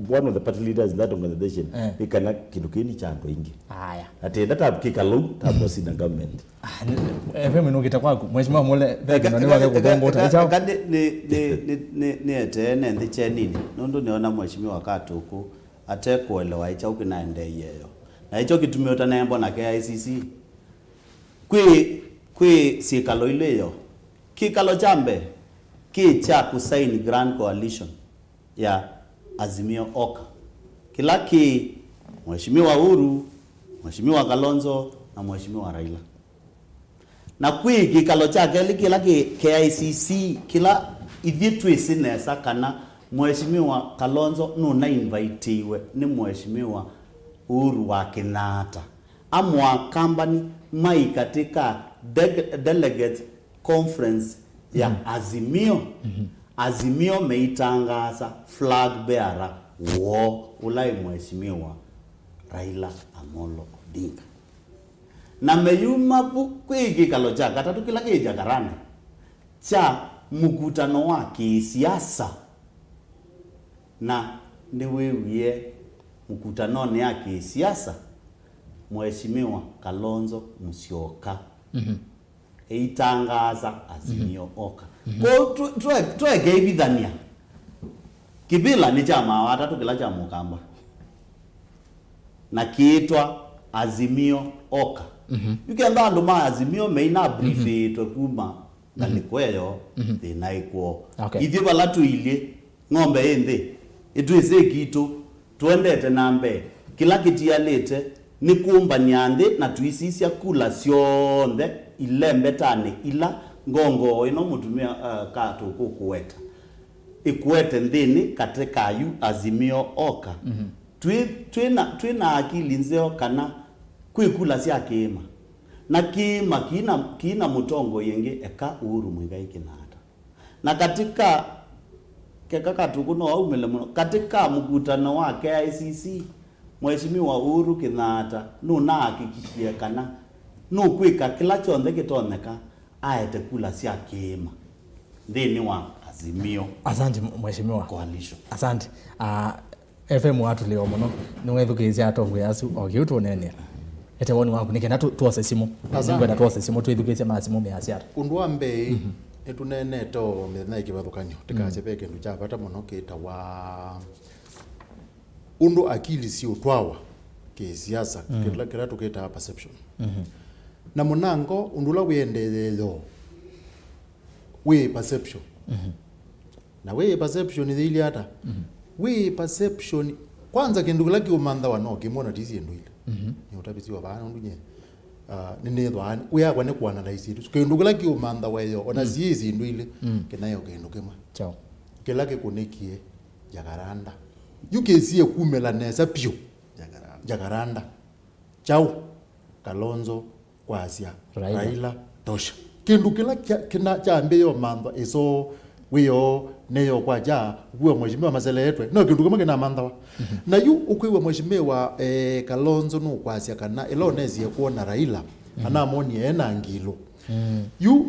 one of the party leaders in that organization ikana kindukini chanto ingi haya ati data kikalu tabosi na government FM nungita kwako mheshimiwa mole vega ndio wale kubongo chao kandi ni etene ndiche nini nundu niona mheshimiwa katuku atekuelewa icha ukinaende yeyo na hicho kitumio tanembo na KICC kwi sikalo ileyo kikalo chambe kicha kusaini grand coalition ya Azimio Oka kila mheshimiwa Uhuru, mheshimiwa Kalonzo na mheshimiwa Raila na kwi kikalo chake kila KICC kila ithitu isinesa kana mheshimiwa Kalonzo nuna inviteiwe ni mheshimiwa Uhuru wa Kenyatta amwa company mai katika delegate conference ya Azimio Azimio meitangaza flag bearer wo ulai mheshimiwa Raila Amolo Odinga na meyuma kwiki kalocha katatu kila kija karana cha mkutano wa kisiasa na niwewe mkutanoni ya kisiasa mheshimiwa Kalonzo Musyoka eitangaza Azimio Oka ko tuwe bidhania kibila ni chama watatu kila chama mukamba na kiitwa Azimio Oka yukenda ndo ma Azimio meina brief to kuma ngalikweyo thinaikwo ithio balatu ile ng'ombe ende itwise kitu tuendete nambe kila kitialete ni kumba nyande na tuisisia kula sionde ilembe tane ila ngongo ino mutumia katu kukuweta ikuwete ndini katika yu Azimio Oka twina akili nzeo kana kwikula sia kima na kima kina mutongo yenge eka Uhuru Muigai Kenyatta na katika kaka tukuno au mele katika mkutano wa KICC mheshimiwa Uhuru Kenyatta nuna hakikishia kana kwika kila chonde kitoneka aete kula sia kima ndini wa Azimio. Asante mheshimiwa coalition. Asante FM watu leo muno niwethukizia atongo yasu ogiutu nene ete woni wangu nikena tuose simu azingwe na tuose simu twithukizia masimu me asiara undu ambe etunene to mena ikibathukanyo tikache peke ndu cha bata muno kita wa undu akili sio twawa ke siasa kila tuketa perception na munango undula wiendelelo we perception na we perception ile hata we perception kwanza kindu laki umanda wano kimona tizi endo ile ni utabisi wa bana undu nye nene thwani uya kwane kuana na isi kindu laki umanda wayo ona zizi endo ile kenayo kindu kema chao kelake kunekie jagaranda yukesie kumela nesa pio jagaranda chao Kalonzo kwasia Raila tosha kindu kina chambe yo manda iso wiyo neyo kwa ja uwe mheshimiwa masele yetwe no kindu kama kina manda na yu ukwiwe mheshimiwa Kalonzo no kwasia kana elonezi kuona Raila anamoni ena ngilo yu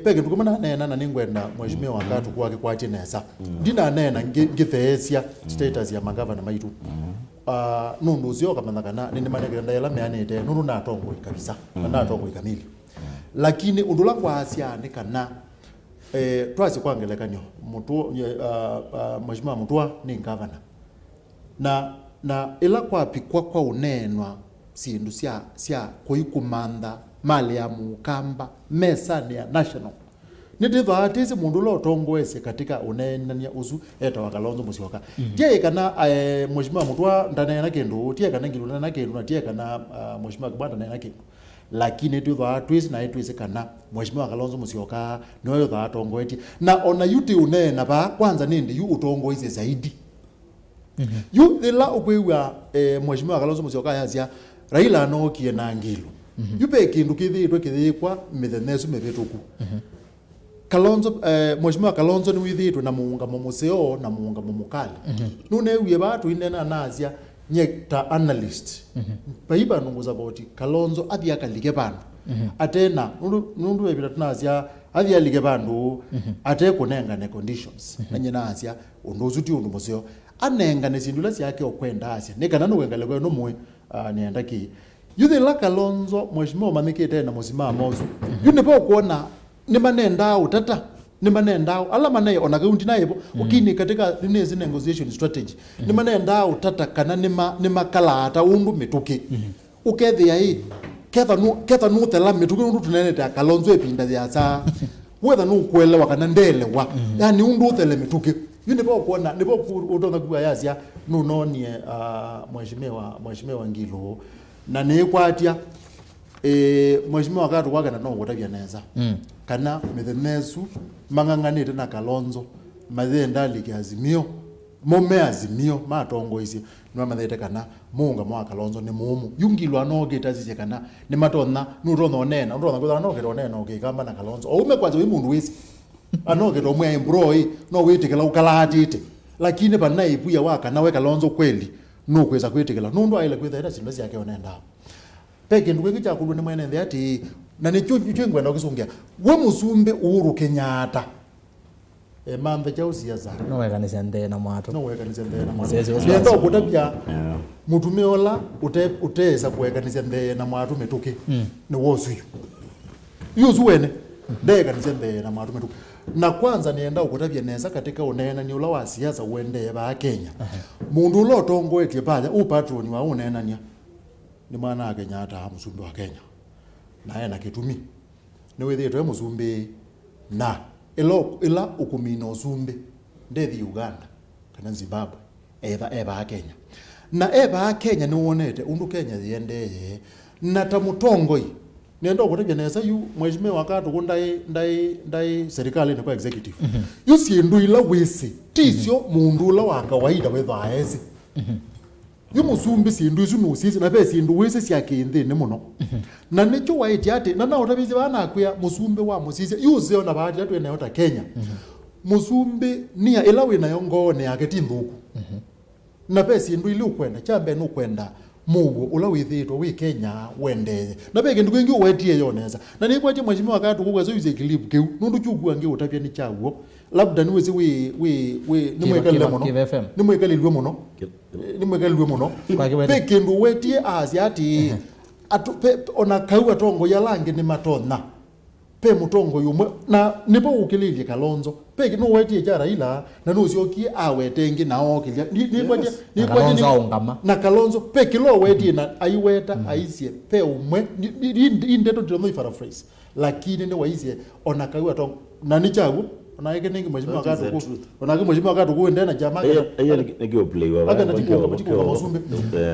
peke ndu kama nena na ningwenda mheshimiwa wakati kwake kwache nesa ndina nena ngitheesia status ya magavana maitu nundu zio kama nakana nini manegera ndayala meanete nundu na tongo kabisa na tongo kamili lakini undula kwa asia ni kana twasi kwangelekanyo mutu mheshimiwa mutwa ni governor na ila kwa pikwa kwa unenwa sindu sia kuikumanda mali ya mukamba mesa ya national nititha atisi mundu lo tongwese katika unenania usu eta wa Kalonzo Musyoka tie kana mheshimiwa mutwa ndana na kindu tie kana ngilu na kindu na tie kana mheshimiwa Kibanda na kindu lakini tutha twisi na twisi kana mheshimiwa Kalonzo Musyoka noyo tha tongweti na ona yuti unena ba kwanza nindi yu utongwese zaidi yu ila ukwiwa mheshimiwa Kalonzo Musyoka yazia Raila no kie na ngilu yupe kindu kithitwe kithikwa mithenesu mivituku Kalonzo mheshimiwa Kalonzo ni withitwe na muungamo museo na muungamo mukali nune wiye batu inena nazia nyekta analyst baiba nunguza boti Kalonzo athia kalike bandu atena nundu ebira tunazia athia like bandu ate kunenga ne conditions nanye nazia unduzuti undu museo anenga ne sindula yake okwenda asia nekana no wengale kwe no mwe nienda ki yuthi la Kalonzo mheshimiwa manikite na musima mozu yunipo kuona ni manenda utata ni manenda ala manaye ona kaunti nayo ukini katika nezi negotiation strategy ni manenda utata kana ni makala ata undu mituki ukethia hii ketha nu tela mituki undu tuneneta Kalonzo epinda ya saa whether nu kuelewa kana ndelewa yani undu tele mituki yunipo kuona nipo utonga kwa yazia nunonie mheshimiwa Ngilo na nekwatia mheshimiwa wakati kwagana no gutabya neza kana methenesu manganganite na Kalonzo mathenda like Azimio mome Azimio matongo isi no mathete kana munga mwa Kalonzo ni mumu yungilwa no getazize kana ni matonna nurono onena urono kwa no gero onena okikamba na Kalonzo oume kwaje wi mundu wisi anogero mwe embroi no witikela ukalatite lakini bana ipuya waka nawe Kalonzo kweli no kweza kwitikela nundu aile kwitha ira sindozi yake onenda peke ndugu kicha kulune mwene ndi ati na nicho ngwenda kusungia we musumbe Uhuru Kenyatta mambe cha Siasa no wekanise ndee na mwatu ndio kutabya mutumeola uteza kuwekanise ndee na mwatu mituki ni wosu yuzu wene ndee kanise ndee na mwatu mituki na kwanza nienda ukutabya neza katika unena ni ula wa Siasa wende ba Kenya mundu lo tongo etie pale upatron wa unena nia ni mwana Kenyatta musumbe wa Kenya naye na kitumi ni withitwe musumbe na ila ukumino usumbe ndethi Uganda kana Zimbabwe eba Kenya na eba Kenya ni wonete undu Kenya yende na tamutongoi nenda ukutabya neza yu mheshimiwa wakati ndai serikali ni kwa executive yu sindu ila wisi tisio mundu la wa kawaida wetha aezi yumusumbi sindu isu nusisi na pe sindu wisi syakindi ni muno na nicho waiti ati na utabizi bana akuya musumbi wa musisi yuze ona baati atu ene yota Kenya musumbi niya ila wina yongone yake tindhuku na pe sindu ili ukwenda chambe no kwenda mugo ula withitwa wi Kenya wende na pe kindu kingi wetie yoneza na ni kwaje mheshimiwa wakati kugwazo yuze clip keu nundu chugwa ngi utapya ni chawo labda ni wezi ni mwekale muno ni mwekale lwe muno ni mwekale lwe muno pe kindu wetie asiati ona kaua tongo ya lange ni matona pe mutongo yumwe na nipo ukilili Kalonzo pe kinu wetie ja Raila na nusiokie awetengi na okilia ni kwaje na Kalonzo pe kilo wetie na aiweta aisie pe umwe indeto ndio paraphrase lakini ni waisie ona kaua tongo na ni chagu onaike ningi mheshimiwa wakati ku onake mheshimiwa wakati ku ndena jamaa nigio play wa aga natiko masumbe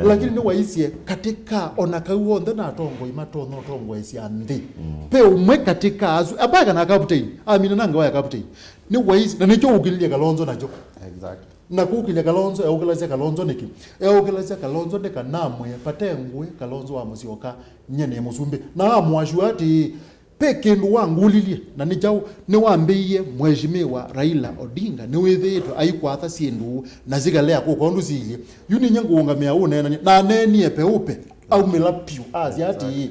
lakini ni waisie katika onakauo ndena tongo imatono tongo isia ndi pe umwe katika azu abaga na captain amina nanga wa captain ni waisi na nicho ukilia Kalonzo nacho Exactly. na kukilia Kalonzo eukilasia Kalonzo niki eukilasia Kalonzo ndeka namwe patengwe Kalonzo wa Musyoka nyene musumbe na amwashu ati peke ndu wangu lilie na nijao ni wambiye mheshimiwa Raila Odinga ni withitwe aikwatha sindu na zigalea ko kondu zilie yuni nyangu ungamia unena na nenie peupe au melapio asiati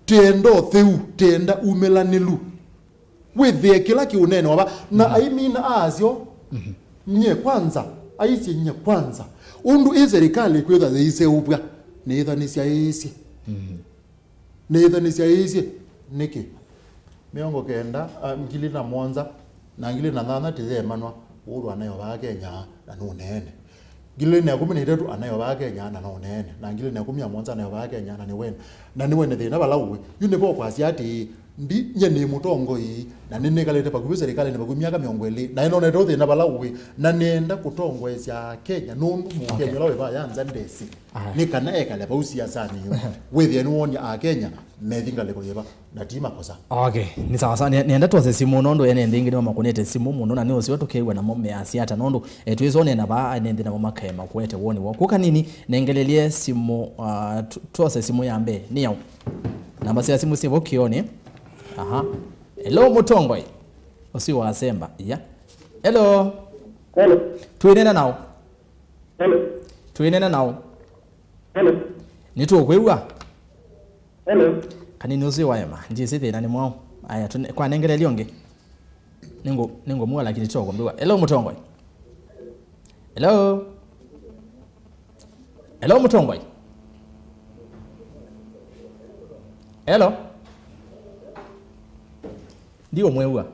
tendo theu tenda umelanilu withie kila kiunene waba na aimina azio nye kwanza aisi nye kwanza undu izerikali kwetha zeise upya neitha nisiaisi neitha nisiaisi niki miongo kenda ngili na Mwanza na ngili na thana tithemanwa uru anayo ba Kenya na nunene ngili na 13 anayo ba Kenya na nunene na ngili na 10 Mwanza anayo ba Kenya na ni wene thina balawe yune bo kwasi ati ndi nyene mutongo yi na nene kalete pakubi serikali ne pakubi miaka 20 na ino neto thina balawe na nenda kutongweza Kenya nundu mu Kenya lawe ba yanza ndesi ni kana ekale ba siasa ni wewe ni woni a Kenya methinga leko yeba na tima kosa. Okay, ni sawa sawa nienda tuze simu nondo ene ndingi no makunete simu muno na niyo siwe tukewe na mume asiata nondo tuizone na ba ene ndina mama kema kwete woni wakuka nini nengelelie simu tuose simu yambe niyo namba sia simu sivo kioni. Aha. Hello Mutongoi. Osi wa Asemba. Yeah. Hello. Hello. Tuinena now. Hello. Tuinena now. Hello. Nitu okwewa. Hello. Kanini osi wa ema. Nji site nani mwao. Aya kwa nengele lionge. Ningo muwa lakini choko mbiwa. Hello Mutongoi. Hello. Hello Mutongoi. Hello. Ndio mwewa.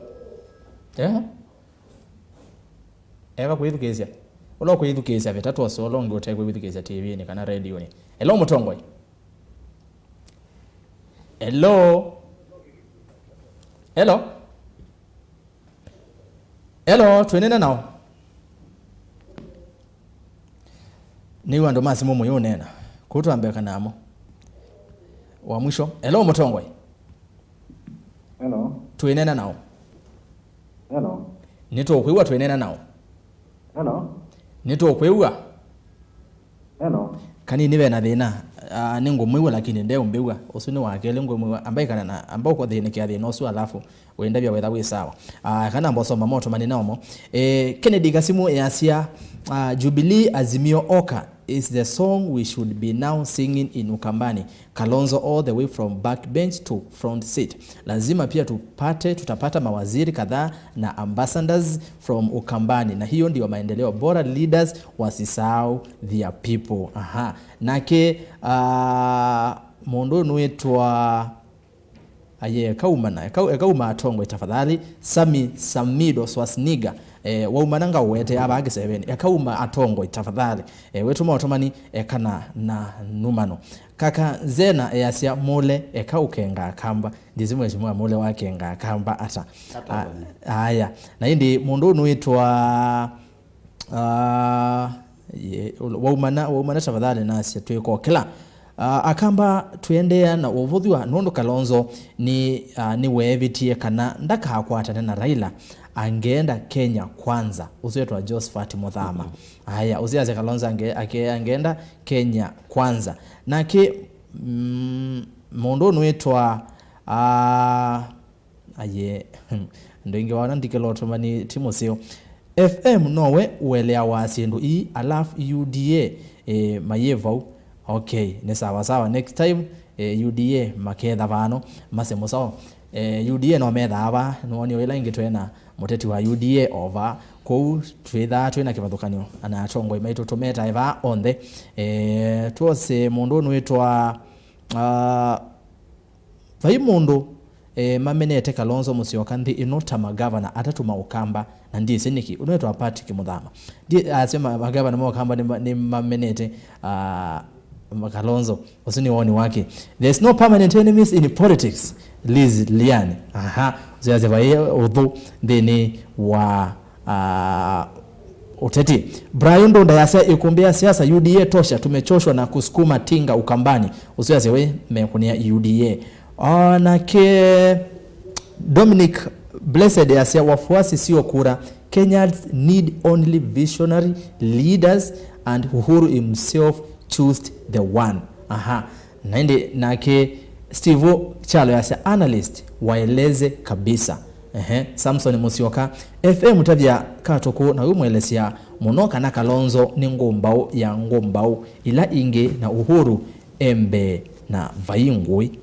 Eka kwithukizia. Ulo kwithukizia vetatu osolo ngo take kwithukizia TV ni kana radio ni. Hello Mutongoi. Hello. Hello. Hello, tuenena nao. Ni wando masimu moyo nena. Kutuambia kanamo. Wa mwisho. Hello Mutongoi. Hello. Tuenena nao. Hello. Nito okwewa tuenena nao. Hello. Nito okwewa. Hello. Kani niwe na thina ningo mwiwa lakini ndeo mbiwa usuni wakele ngo mwiwa ambaye kana na ambao kwa thina kia thina osu alafu wenda bya wetha wi sawa kana mboso mamoto maninomo Kennedy Gasimu yasia Jubilee Azimio Oka is the song we should be now singing in Ukambani. Kalonzo all the way from backbench to front seat. Lazima pia tutapata mawaziri kadhaa na ambassadors from Ukambani, na hiyo ndio maendeleo bora. Leaders wasisahau their people. Aha. Nake mondo nuetwa aye kauma atongwe tafadhali Samido Swasniga waumananga wete abage 7 kauma atongwe tafadhali wetu motomani kana na numano kaka zena yasia mole kaukenga kamba ndizimwe chimwa mole wakenga kamba ata haya na indi mundu nuitwa waumana tafadhali nasi tuiko kila akamba tuendea na uvuthwa nondo Kalonzo ni wevitie kana ndaka hakwatana na Raila angeenda Kenya kwanza usietwa Josephat Muthama. Haya usiaze Kalonzo angeenda Kenya kwanza nake mondo nuetwa ndo ingewana ndikeloto mani Timoseo FM nowe uelea wasindu alafu UDA mayevau. Okay, ni sawa next time UDA maketha vano masemo sawa UDA no metha aba noni wela ingitwena muteti wa UDA over ko twina kivathukanio ana atongo imaitu tumeta eva on the tuose mundu nwitwa vai mundu mamenete Kalonzo Musyoka nthi inota magavana atatuma Ukamba na ndiye seniki unwetwa Patrick Muthama ndiye asema magavana mo Ukamba ni mamenete Kalonzo usini woni wake. There's no permanent enemies in politics. Liz Liani. Aha. Ziaze vaye udhu deni wa uteti. Brian Ndonda yasa ikumbia siasa UDA tosha tumechoshwa na kusukuma tinga Ukambani. Usiaze we mekunia UDA. Nake Dominic Blessed yasa wafuasi sio kura. Kenyans need only visionary leaders and Uhuru himself choose the one. Aha. Naende nake Steve Chalo yasa analyst waeleze kabisa. Samson Musyoka FM tavya katoko na umwelesia munoka na Kalonzo ni ngombao ya ngombao ila inge na Uhuru embe na vaingui.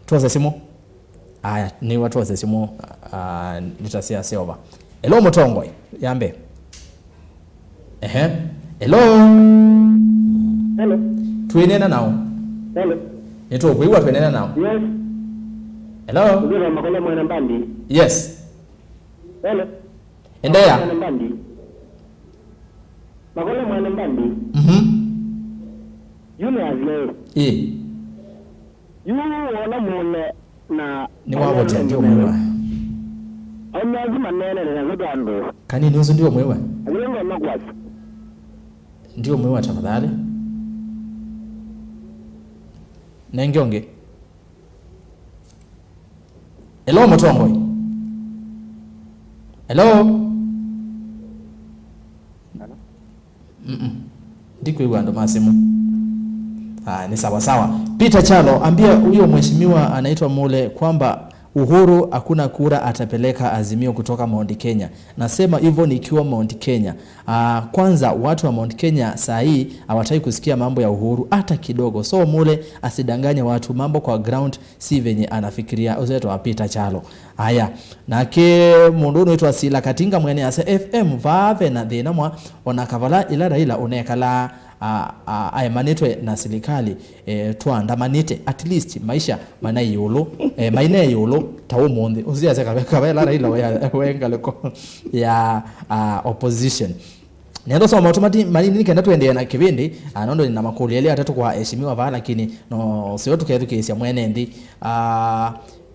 Tuwaze simu. Aya ni watu waze simu nitasia seova. Hello Mutongoi yambe. Hello. Hello. Tuenena nao. Hello. Nito kuiwa tuenena nao. Yes. Hello. Ndio makole mwana mbandi. Yes. Hello. Endea. Mwana mbandi. Makole mwana mbandi. Yule azle. Yu wala mole na ni wavote ndio mwewe onyazi manene na ngojando kanini uzo ndio mwewe alengo makwasi ndio mwewe tafadhali nengyonge hello Mutongoi hello ndiko ndo masimu ni sawa sawa. Peter Chalo, ambia huyo mheshimiwa anaitwa Mule kwamba Uhuru hakuna kura atapeleka Azimio kutoka Mount Kenya. Nasema hivyo nikiwa Mount Kenya. Kwanza watu wa Mount Kenya saa hii hawataki kusikia mambo ya Uhuru hata kidogo. So Mule asidanganye watu, mambo kwa ground si venye anafikiria. Uzeto wa Peter Chalo. Haya, nake mundu unaitwa Sila Katinga mwene ase FM vave na thina mwa onakavala ila Raila onekala manetwe na serikali tuandamanite at least maisha mana yolo maine yolo tawo monde uziaze kabela Raila wengaleko ya opposition nendo soma automati malini kenda tuende na kibindi anondo ni na makuli yale atatu kwa heshimiwa va lakini no sio tukayedukisia mwenendi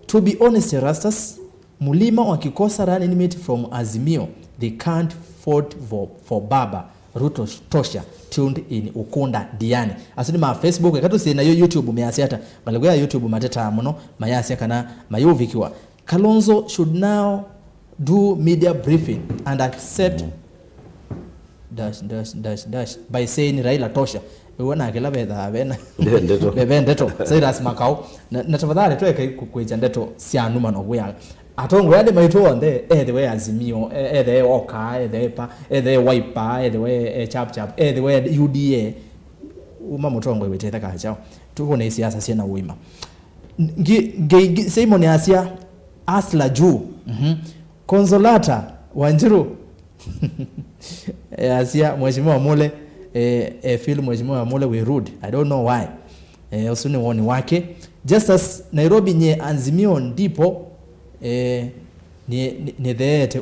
to be honest Rastas mulima wakikosa running mate from Azimio they can't vote for Baba Ruto Tosha tuned in Ukunda Diani asini ma Facebook katu si na YouTube measiata balagwa YouTube mateta muno mayasi kana mayuvikiwa Kalonzo should now do media briefing and accept by saying Raila Tosha uona akela bedha bena ndeto Cyrus Makau na tafadhali tuweke kuija ndeto sianuma no bya atongo yade maito onde the way Azimio the Oka the pa the Wiper the way chap the way UDA uma mutongo weteta ka chao tukone siasa sina uima Simon Asia asla juu Konsolata Wanjiru Asia mheshimiwa Mule feel mheshimiwa Mule we rude I don't know why usuni woni wake just as Nairobi nye Azimio ndipo ni dheete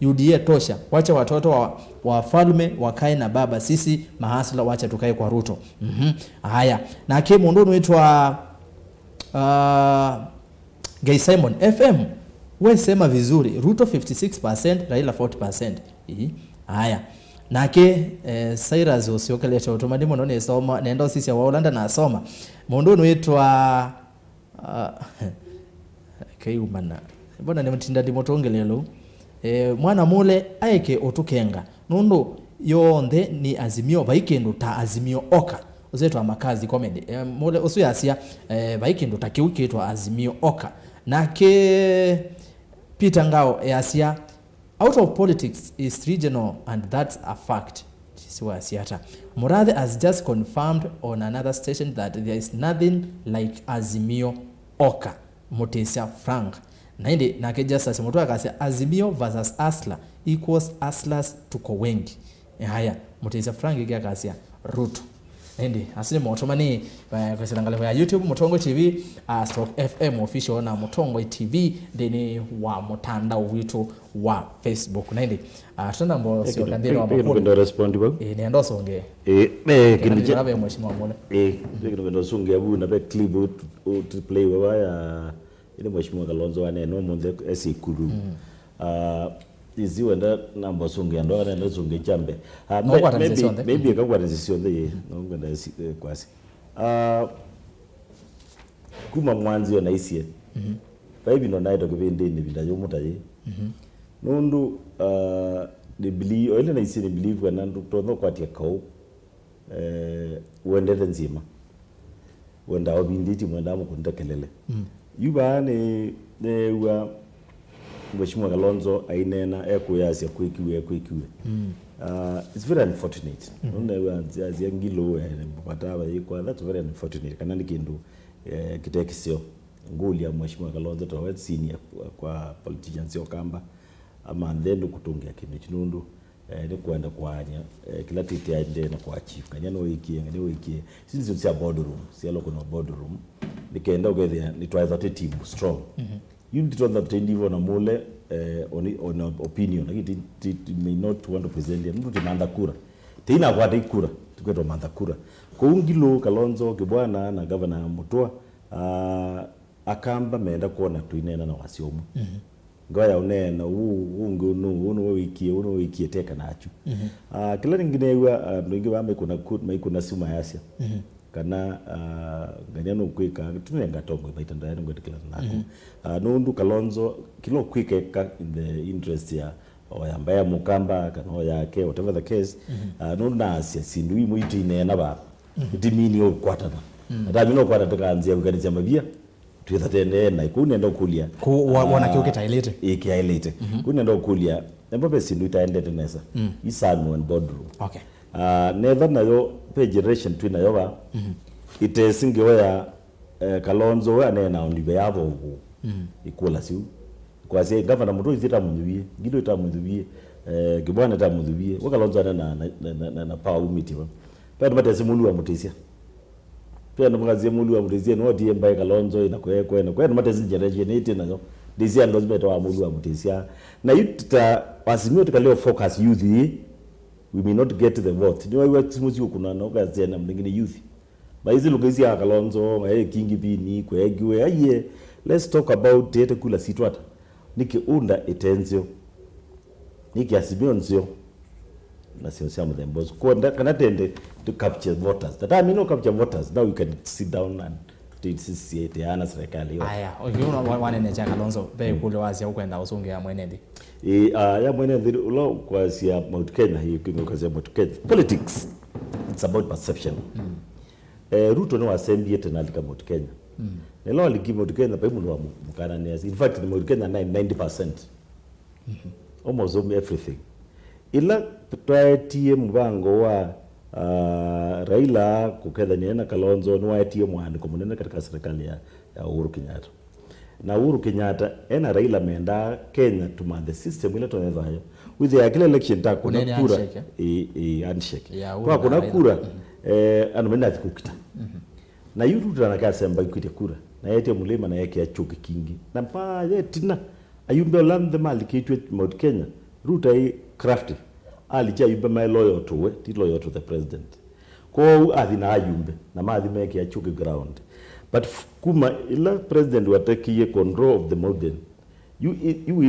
UDA Tosha wacha watoto wa falme wakae na baba sisi mahasla wacha tukae kwa Ruto haya na ke mundu weitwa Gay Simon FM wewe sema vizuri Ruto 56% Raila 40% haya na ke Cyrus usiokeleta automatic none soma nenda sisi wa Holanda na soma mundu weitwa kayumana mbona nimtinda dimotongelelo mwana Mule aike otukenga nundo yonde ni Azimio baikendo ta Azimio oka uzeto amakazi comedy Mule usuyasia baikendo takiuketwa Azimio oka nake Peter Ngao yasia out of politics is regional and that's a fact siwasiata Murathe has just confirmed on another station that there is nothing like Azimio oka Mutesa Frank naende nake justice mtu akasema Azimio versus Asla equals Aslas tuko wengi haya Mutesa Frank ikakasema Ruto naende asile motomani kwa silangale ya YouTube Mutongo TV /FM official na Mutongo TV deni wa mutandao wetu wa Facebook naende tuna mbo sio kandira wa makuru ndo respond ba ni ndo songe kinije rabe mheshimiwa Mule ndo songe abu na be clip to play wa ya ile mheshimiwa Kalonzo ane no monde esikuru iziwenda namba songe ndo ana songe chambe maybe akagwa transition ye no ngenda kwasi kuma mwanzi ona isie baby no naito kibindi ni bidayo mutaye nundu the believe ile na isie believe kana ndo kwatia kau wendele nzima wenda obinditi mwenda mukunda kelele yuba ne wa mheshimiwa Kalonzo ainena ekoyasia kwekiwe it's very unfortunate ndio aziyangilo pataba yiko that's very unfortunate kana nikindu kitekisio nguli ya mheshimiwa Kalonzo to senior kwa politicians yokamba ama ndendo kutungia kindu chinundu ni kwenda kwanya kila titi aende na kwa chief kanyano wiki sisi sio boardroom sio loko no boardroom nikaenda ugethia ni twa that team strong you need to understand ndivyo na Mule on opinion like it may not want to present them mtu manda kura tena kwa kura tukweto manda kura kwa ungilo Kalonzo kibwana na governor Mutua akamba meenda kuona tuinena na wasiomu ngoya unena uno wikie teka nacho kila nyingine wa ndingi wa kuna suma yasia kana nganyano kwika tunenga tongo baita ndayano ngwetikila nako nundu Kalonzo kilo kwika in the interest ya oyambaya mukamba kana oyake whatever the case nundu nasia sindu imuiti inena ba itimini okwatana atamino kwata tukaanzia kukanizia mabia tuitha tene na ikunenda ukulia wana kiuke tailete ikiailete kunenda ukulia nembe sindu itaendete nesa isanu and boardroom okay never nayo pe generation twina yoba itesinge ya Kalonzo wa nena ondibe yabo ugu ikula siu kwa sababu governor mutu izita munduwie gido ita munduwie gibwana ita munduwie wa Kalonzo na power umiti wa pa matese mulu wa mutisia pia numukazie mulu wa mutisia no die mbaye Kalonzo inakwenda matese generation 8 nazo dizia ndo zimeto wa mulu wa mutisia na yuta Azimio tukaleo focus youth we may not get the vote ni wewe timuzi kuna na okazi na mwingine youth baizi lugezi ya Kalonzo kingi bini kwegiwe aye let's talk about data kula situata niki unda etenzio niki Azimio nzio na sio the boss ko kana tende to capture voters that I mean no capture voters now you can sit down and see the ana serikali yote aya ukiona wanene cha Kalonzo be kule wazi ukwenda usunge ya mwenendi ya mwenendi ulo kwa sia Mount Kenya hiyo kwa sia Mount Kenya politics it's about perception Ruto no assembly tena lika Mount Kenya nelo liki Mount Kenya pa imu mukana nesi in fact Mount Kenya 90% almost everything ila twaetie mbango wa Raila kukethania na Kalonzo ni waetie mwandiko munene katika serikali ya Uhuru Kenyatta na Uhuru Kenyatta ena Raila meenda Kenya to man the system ile tonevayo with the kila election ta kuna kura handshake kwa kuna kura anamenda kukita na yuru tana kasemba kwite kura na yete mulima na yake ya chuki kingi na pa yetina ayumbe land the mali kitwe Mount Kenya Ruto crafty alicha yumbe my loyal to it loyal to the president ko adina ayumbe na madhi meke ya chuki ground but kuma ila president watakiye control of the modern you we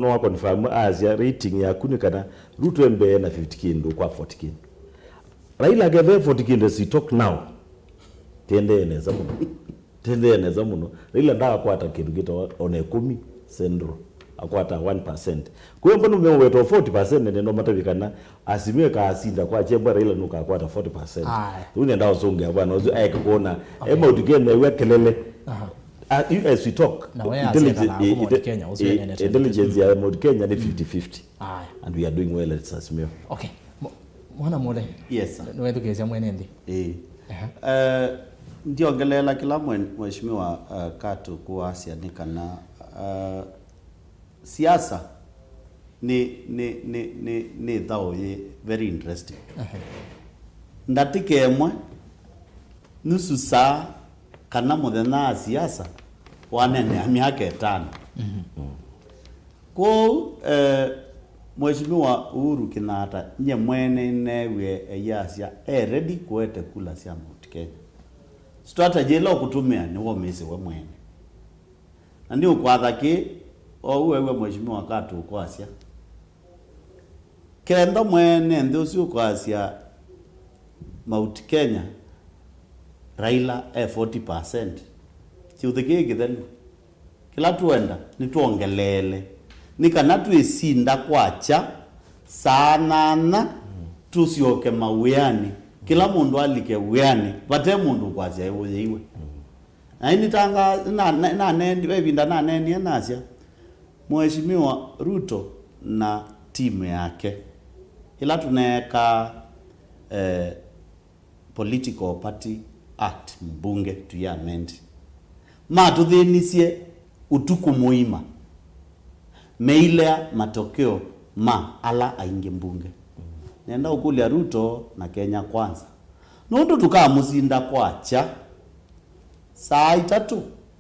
no confirm as ya rating ya kunikana Ruto embe na 50 kindu kwa 40 kindu Raila gave 40 kindu as we talk now tende eneza muno Raila nda akwata kindu gito one 10 sendro akwata 1%. Kwa hiyo mbona weto 40% ndio matabikana Azimio kaasinda kwa chemba Raila nuka akwata 40%. Unaenda usonge bwana uzo kuona ema utikene wekelele. As we talk intelligence ya Mount Kenya ni 50-50. And we are doing well at Azimio. Okay. Mwana mole. Yes sir. Niwe tukezia mwenendi. Ndio ngelela kila mheshimiwa Katu kuasia nikana siasa ni dhao ye very interesting. Ndatike emwe nusu saa kana muthenya siasa wanene miaka 5. Ko mheshimiwa Uhuru Kenyatta nye mwene newe yasia ready kuete kula sia Mount Kenya. Strategy lo kutumia ni wo mesi we mwene. Na ndio kwa dhaki wewe mheshimiwa Katu kwa asia kenda mwene ndio sio kwa asia Mount Kenya Raila 40% chiuthike githelu kila tuenda nituongelele nikana tuisinda kwacha sana tusioke mawiani kila mundu alike wiani bate mundu kwacha iwe na ini tanga na nendi bebinda na nendi nasia mheshimiwa Ruto na timu yake ila tuneka political party act mbunge tuyamend matuthinisye utuku muima meilea matokeo ala ainge mbunge nenda ukulia Ruto na Kenya kwanza nundu tukamuzinda kwacha saa 3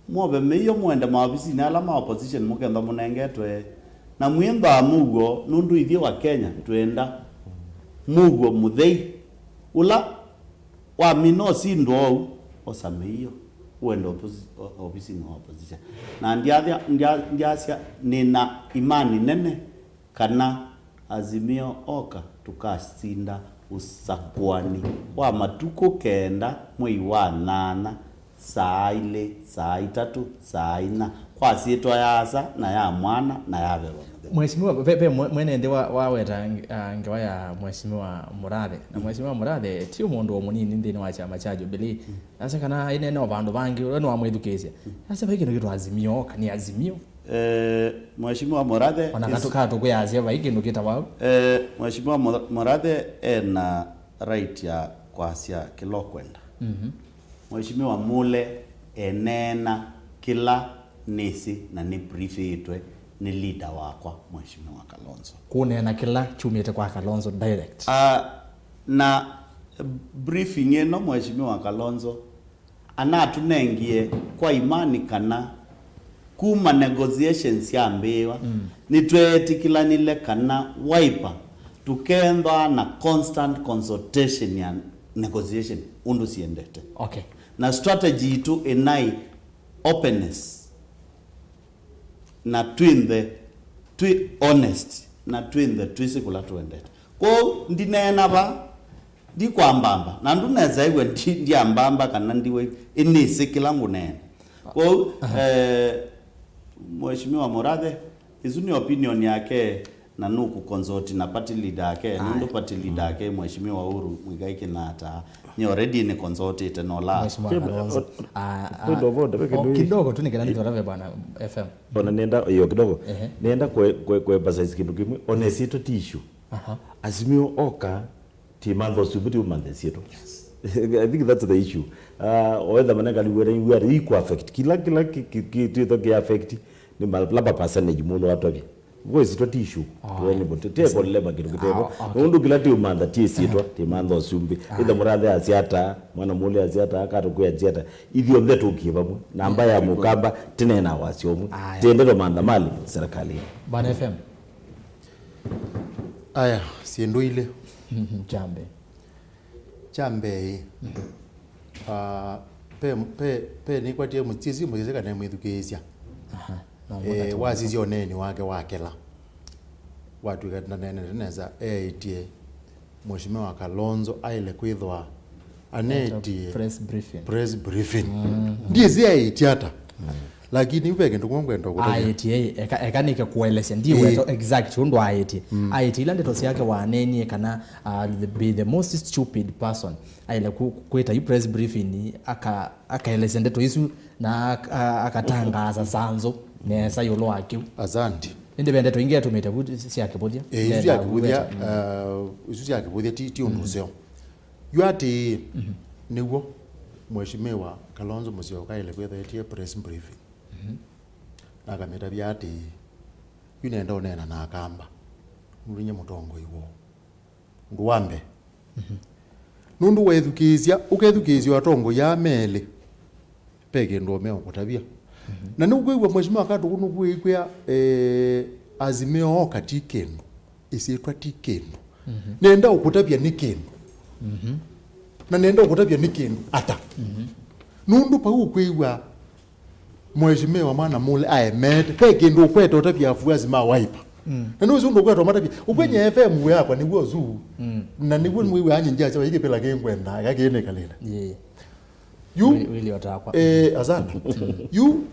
mwobe meyo mwende maofisi na ala ma opposition mukenda munengetwe na mwimba mugo nundu ithie wa Kenya twenda mugo muthei ula wa mino sindo osameyo uende ofisi ya opposition. Na ndiasia nina imani nene kana Azimio oka tukasinda usakwani wa matuko kenda mwei wa 8 saa 2 saa 3 saa 4 kwa sietwa yasa na ya mwana na ya bebo. Mheshimiwa pepe mwenende waweta ngewa ya Mheshimiwa Murathe na Mheshimiwa Murathe ti umundu omunini ndini wa chama cha Jubilee asa kana ine no bandu bangi no wamwithukicia asa baikino kitu Azimio kani Azimio Mheshimiwa Murathe onakatuka tukuyazia baikino kitawao Mheshimiwa Murathe ena right ya kwasia kilo kwenda Mheshimiwa Mule enena kila nisi na ni briefitwe ni leader wakwa Mheshimiwa Kalonzo kunena kila chumite kwa Kalonzo direct na briefing eno Mheshimiwa Kalonzo anatunengie kwa imani kana kuma negotiations ya mbewa nitwetikilanile kana Wiper tukenda na constant consultation ya negotiation undu siendete. Okay. Na strategy tu enai openness na honest na twisi kula tuendete. Kwa ndinena ba di kwa mbamba na nduneza iwe ndi ambamba kana ndiwe inisi kila ngunene. Kwa Mheshimiwa Murathe izuni opinion yake na nuku consult na party leader yake nundu party leader yake Mheshimiwa Uhuru Muigai Kenyatta ni already ni consult no la kidogo tu nikana nitorave bwana FM bona nenda hiyo kidogo nenda kwa basize kindu kimwe onesito tissue Azimio oka timando subuti umande sito. I think that's the issue. Whether manaka we are equal affect kila kitu to affect ni malaba percentage muno watu wake. Go is to issue. When but table leba kitu kitebo. Undu kila ti umanda ti sito timando sumbi. Ida Murathe asiata mwana mule asiata akatu kwa asiata. Ivyo ndeto ukiva mu namba ya mukamba tinena wasiomu. Tendero manda mali serikali. Bana FM. Aya siendo ile chambe pe ni kwatie mutizi muzeka na mwithukicia wazizi oneni wake wakela watu neza etie Mheshimiwa Kalonzo aile kwithwa aneti press briefing ndiye zia tiata lakini ubeke ndongwendo kwa ekanike kuelesha ndiwe exact ndo ayeti ila ndeto yake waneni kana be the most stupid person aile kuita you press briefing akaelesha ndeto isu na akatangaza sanzo nesa yolo wake azandi inde ndeto ingia tumete si akibudia isu yakibudia ti unduseo yuati niwo Mheshimiwa Kalonzo Musyoka ile kwetha press briefing akameta byati yunenda onena na akamba mulinye mutongo iwo nduwambe nundu wethukizia ukethukizia atongo ya mele peke ndo meo kutabia na nugwe Mheshimiwa kadu kunugwe kwa Azimio okati kendo isitwa tikendo nenda ukutabia nikendo na nenda ukutabia nikendo ata nundu pa ukwewa Mheshimiwa mwana mule aemete peke ndo kweta utapia afuazi ma Wiper na nuzo ndo kweta matapi ukwenye FM we hapa ni wozu na ni woni we anye njacha wa pela kenkwenda yakene kalela you really otakwa azana you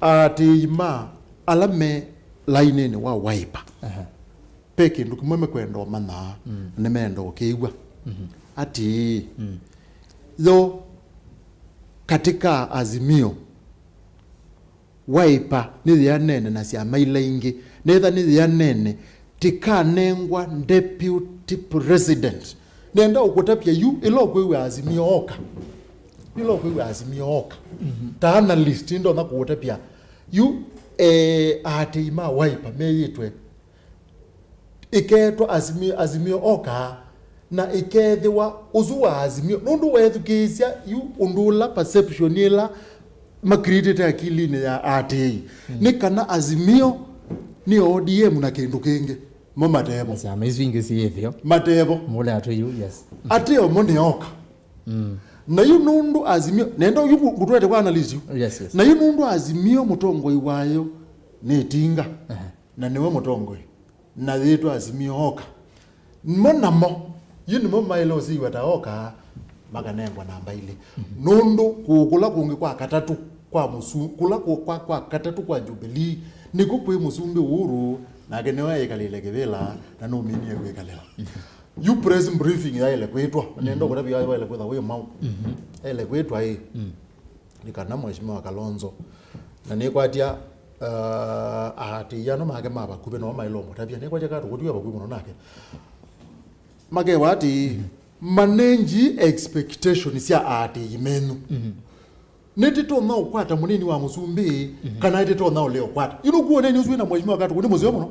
atima alame line ni wa Wiper peke ndo kumeme kwenda mana nemendo keigwa ati yo katika Azimio Wiper ni ya nene na siama ile ingi netha ni ya nene tikanengwa deputy president nenda ukutapia yu ilokwe Azimio oka ta analyst ndo na kutapia yu atima Wiper meyitwe iketwa Azimio oka na ikethiwa uzuwa Azimio nundu wethukizia yu undula perception ila makredit akili ni ya ati ni kana Azimio ni ODM na kindu kingi mo matebo sama izingi si hivyo matebo mule atu yu yes ati omo ni oka na yunundu Azimio nenda gutwete kwa analyze yes na yunundu Azimio mutongo iwayo netinga na niwe mutongo na thitu Azimio oka monamo yinimo mailo si wata oka maganengwa namba ile nundu kukula kungi kwa katatu kwa musu kula kwa katatu kwa Jubilee niko kwe musumbi Uhuru na genewa yekalile kevela na no mini yekalila you press briefing ya ile kwetwa nendo kutabi ya ile kwetwa we mau ile kwetwa hii nikana mheshimiwa Kalonzo na nikwatia ati yano make maba kube no mailo mutabia nikwatia ka tukutiwa bakube no nake make wati manage expectations ya ati imenu netito na ukwata munini wa musumbi kana netito na leo kwata kuone ni uzwi na mheshimiwa wakati kuni muzio muno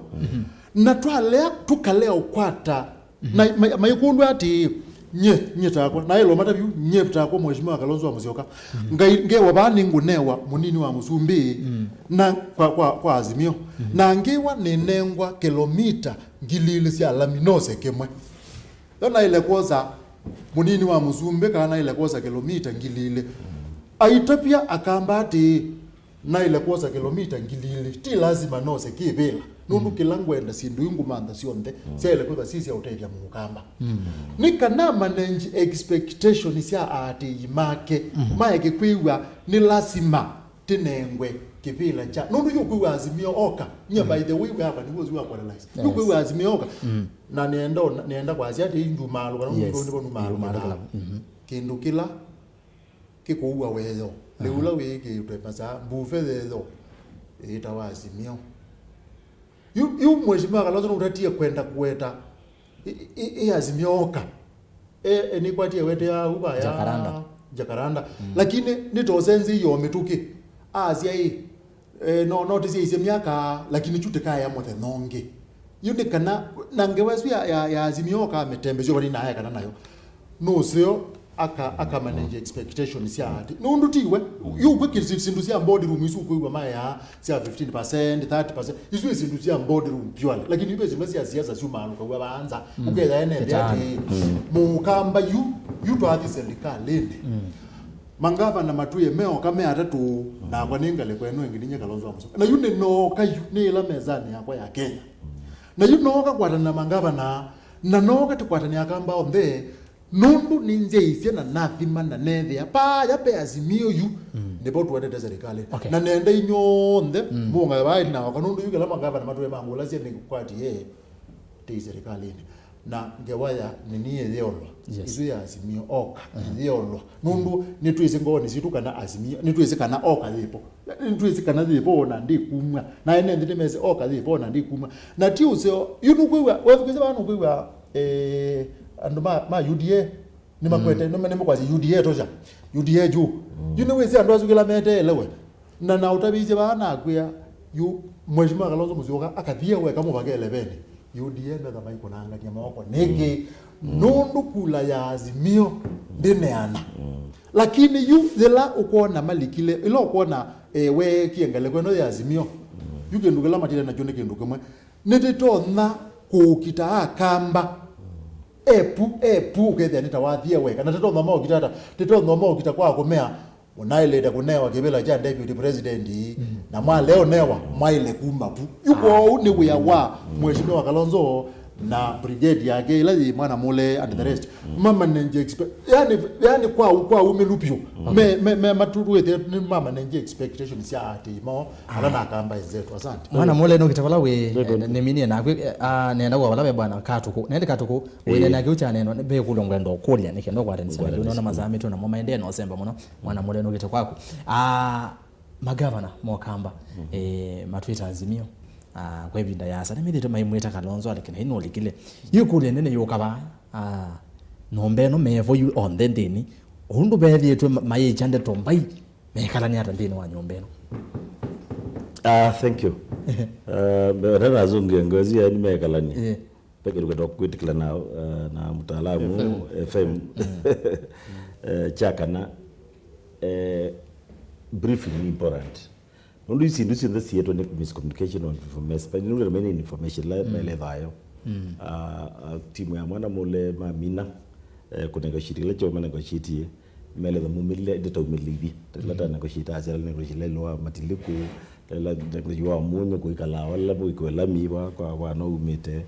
na twalea tukalea ukwata na mayikundu ati nye takwa na ilo matabiu nye takwa mheshimiwa Kalonzo wa muzioka ngewa bani ngunewa munini wa musumbi na kwa Azimio na ngewa nenengwa kilomita ngilile sia laminose kemwe na ile koza munini wa musumbi kana ile koza kilomita ngilile aitapia akamba ati na ile koza kilomita ngilile ti lazima nose kibela nundu kilangwenda sindu ingumanda sionde ile koza sisi auteria mukamba nikana manage expectation sia ati imake maike kwiwa ni lazima tinengwe kibela cha nundu yokwiwa Azimio oka by the way we have ni wozi wa realize yokwiwa Azimio oka na nienda kwa asiati injumalo kana nundu malo kindu kila kikuwa wezo leula wiki utepasa mbufe zezo itawa Azimio yu mheshimiwa Kalonzo utatie kwenda kuweta Azimio oka ni kwatie wete ya uba ya Jacaranda lakini nitozenzi yo mituki azia no notice ise miaka lakini chute kaya mothe nonge yune kana nangewesu ya Azimio oka metembezyo bali naye kana nayo no sio aka manage expectations ya ati nundu tiwe yugwe kisindu sia board room isu kuigwa maya sia 15% 30% isu isindu sia board room purely lakini ibe zimesi siasa sio maluka kwa baanza ukeza ene ati mukamba yu to ati serikali mangava na matuye meo kama atatu na kwa ningale kwa eno ngininye Kalonzo amuso na yune no kayu ni la mezani yakwa ya Kenya na yu no ka kwata na mangava na no ka kwata ni akamba onde nundu ninje isia na nathima na nethe pa ya pe Azimio yu nebo tuwete serikali na nenda inyonde munga bai na kanundu yu kala mangava na matuye mangu lazia ni kwati te serikali na ngewaya nini yeyolwa izu ya Azimio oka yeyolwa nundu nitwise ngoni situka na Azimio nitwise kana oka lipo nitwise kana lipo na ndikumwa na ene nditemeze oka lipo na ndikumwa na tiuse yunukwiwa wefukize banu kwiwa and ma UDA ni makwete no mene mukwazi UDA tosha UDA ju wezi ando azukila mete elewe na utabize bana akwa yu mheshimiwa Kalonzo muzioka akathia we kama bagele bene UDA ndo kama iko naanga nyama wako nege nundu kula ya Azimio ndineana lakini yu zela ukona malikile ilo ukona we kiengale kweno ya Azimio yu kendukela matile na jone kendukemwe netitona kukita akamba epu kethe nitawathia weka na teto ngamo kitata teto ngamo kitakwa kumea unaileta kunewa kibela cha deputy president na mwa leo newa mwaile kumba pu yuko ni we wa mheshimiwa Kalonzo na brigade yake ilazi mwana mule and the rest mama nenje expect yani kwa umelupio me maturu wete ni mama nenje expectation sia ati mo ala na kamba zetu asante mwana mule no kitakola we ne mini na nenda kwa balabe bwana katuko nende katuko we na kiucha neno be kulongwe ndo kulia nikendo kwa tena unaona mazami tu na mama ende no semba muno mwana mule no kitakwako magavana mokamba matwita Azimio kwa hivyo yasa nimi ndito maimweta Kalonzo lakini hino likile yukule nene yokaba nombe no mevo you on the ndini undu bethi tu maye chande tombai mekala ni atandini wa nyombeno thank you berana azunge ngozi ya ni mekala ni peke ruka kwitikla na mtaalamu FM chakana briefing important nundu isindu sinda sieto ne miscommunication on information but nundu remaining information la mele dayo timu ya mwana mule mamina kunegotiate le choma negotiate mele da mumile de umilivi lata na koshita azela ne koshile lo matiliku la yo amunyo ko ikala wala bo ko la miwa kwa no umete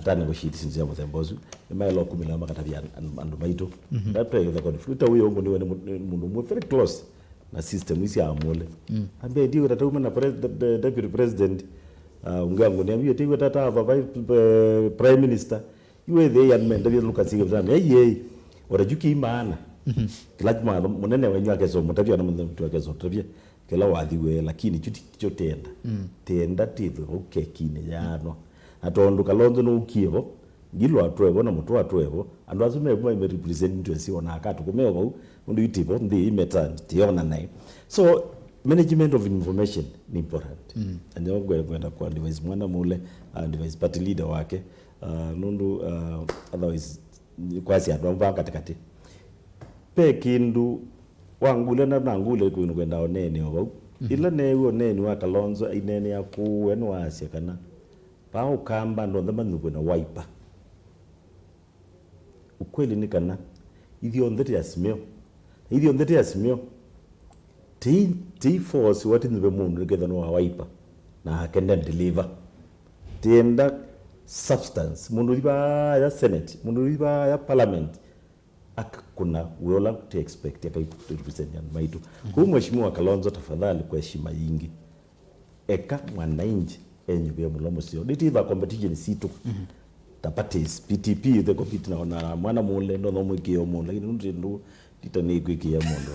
tana koshiti sinzia mo tembozu mele kumila makata bya andu maito that play the conflict we ngo ni mundu very close na system isi amole ambe ndio tata na deputy president ungango niambie tiwe tata prime minister iwe the and men David Lucas ngizana hey warajuki imana lazima munene wenyu akezo mutavya na mtu akezo tavya kila wathiwe lakini chuti tenda tithu ukekine yano atondu Kalonzo no ukiebo ngilo atwevo na mutu atwevo andu azume bwa ime represent ntu siona akatu kumeo mundu yitipo ndi imetan tiona nai so management of information ni important and yo kwenda kwa device mwana mule device party leader wake nundu otherwise kwasi adwa katikati pe kindu wangule na nangule kwenda onene obo ila newo onene wa Kalonzo inene ya kuwenu wasya kana pa ukamba ndo ndamba nukwena wiper ukweli ni kana idhi ondete Azimio ti force what in the moon together no wiper na can then deliver tienda substance mundu liba ya senate mundu liba ya parliament kuna we all to expect yaka represent maitu kwa mheshimiwa Kalonzo tafadhali kwa heshima nyingi eka mwananchi enyu bya mulomo sio ditiba competition situ tapatis PTP the compete na mwana mule ndo mwikio mule lakini ndo titani kwiki ya mondo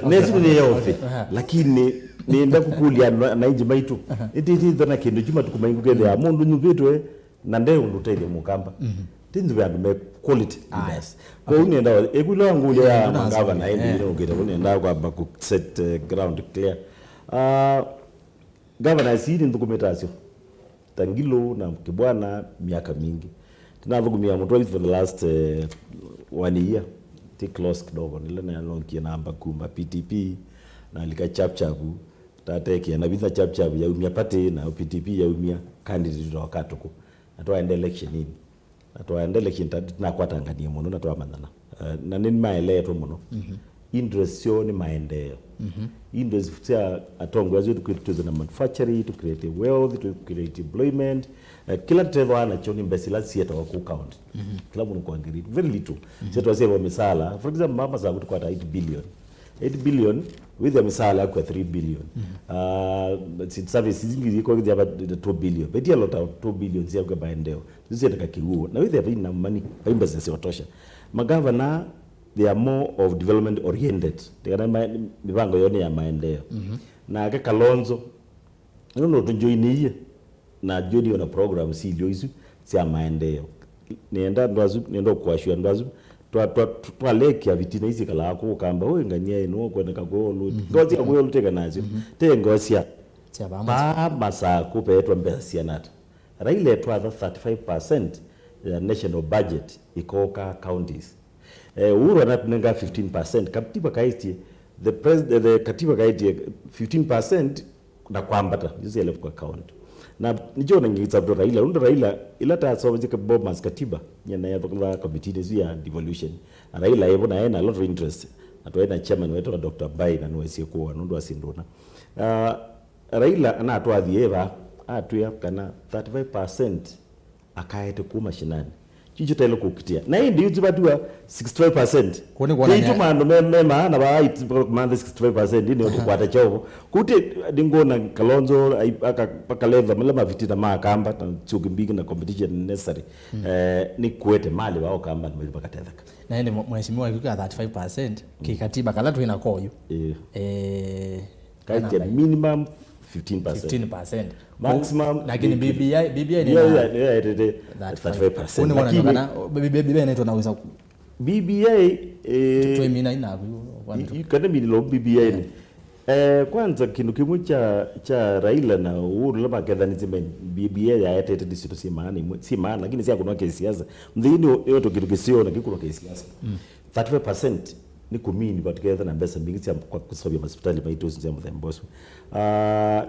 nesu ni yofi lakini nienda kukulia na inji maitu iti dhana kindu chuma tukumaingu kende ya mundu nyubitu na ndeo ndutele mukamba tinzi bya me quality leaders kwa unienda ekulo ngule ya mangava na indi ngire unienda kwa baku set ground clear governor sidi ndukumetasyo tangilo na kibwana miaka mingi tunavugumia mtu for the last 1 year close kidogo nile na lonki namba kuma PTP na lika chapchapu tateke na biza chapchapu ya umia party na PTP ya umia candidate wakati ko atoa election nini atoa election na kwatangania muno na toa mandana na nini maelezo muno interest yo ni maendeleo interest ya atongwazo to create the manufacturing to create wealth to create employment kila tendo ana choni mbesila sieta wa ku count kila mtu kuangalia very little sieta wasema misala for example mama za kutoka 8 billion with the misala kwa 3 billion services zingi ziko kwa 2 billion betia lota 2 billion zia kwa maendeleo zisieta kakiuo na with the na money pa business ya tosha magavana they are more of development oriented tekana mipango yone ya maendeleo na ka Kalonzo ndo tunjoiniye na jodi na program si lyoisu sia maendeleo nienda ndo kuashua ndazu twa leki ya vitina hizi kala ko kamba ho nganyie no kwenda kagolo ngozi ya kuyo luteka nazo te ngosia ba masa kupetwa mbesa sianata RAILA etwa 35% ya national budget ikoka counties uru anatunenga 15% katiba kaiti the katiba kaiti 15% na kwambata hizo elfu kwa account na nijo nangitsa ndo RAILA ilata sobe ka bomas katiba nyana ya kwa committee ya devolution RAILA yebo na yana a lot of interest atoena chairman wetu Dr. Bai na nwesi ko ndo asindona RAILA ana atwa dhieva atuya kana 35% akaete ku mashinani chicho tele kukitia na hii ndio zibadua 65% kuone kwa nani mando mema na ba mando 65% ndio kwata chao kuti ndingona Kalonzo akakaleva mlema vitina makamba na chukimbiki na competition necessary ni kuete mali wao kamba ni bakatetheka na ende mheshimiwa yuka 35% kikatiba kalatu inakoyo kaiti minimum 15% maximum lakini BBI ni 35%. Lakini BBI inaitwa naweza BBI tuemina ina kana lo BBI ni kwanza kindu kimwe cha RAILA na Uhuru laba kadhani zime BBI ya yatete disito si maana lakini si hakuna kesi siasa mdhini yote kitu kisio na kikuna kesi siasa 35% ni kumini patikeza na mbesa mingi sia kwa kusabia hospitali maitosi nzia mthemboso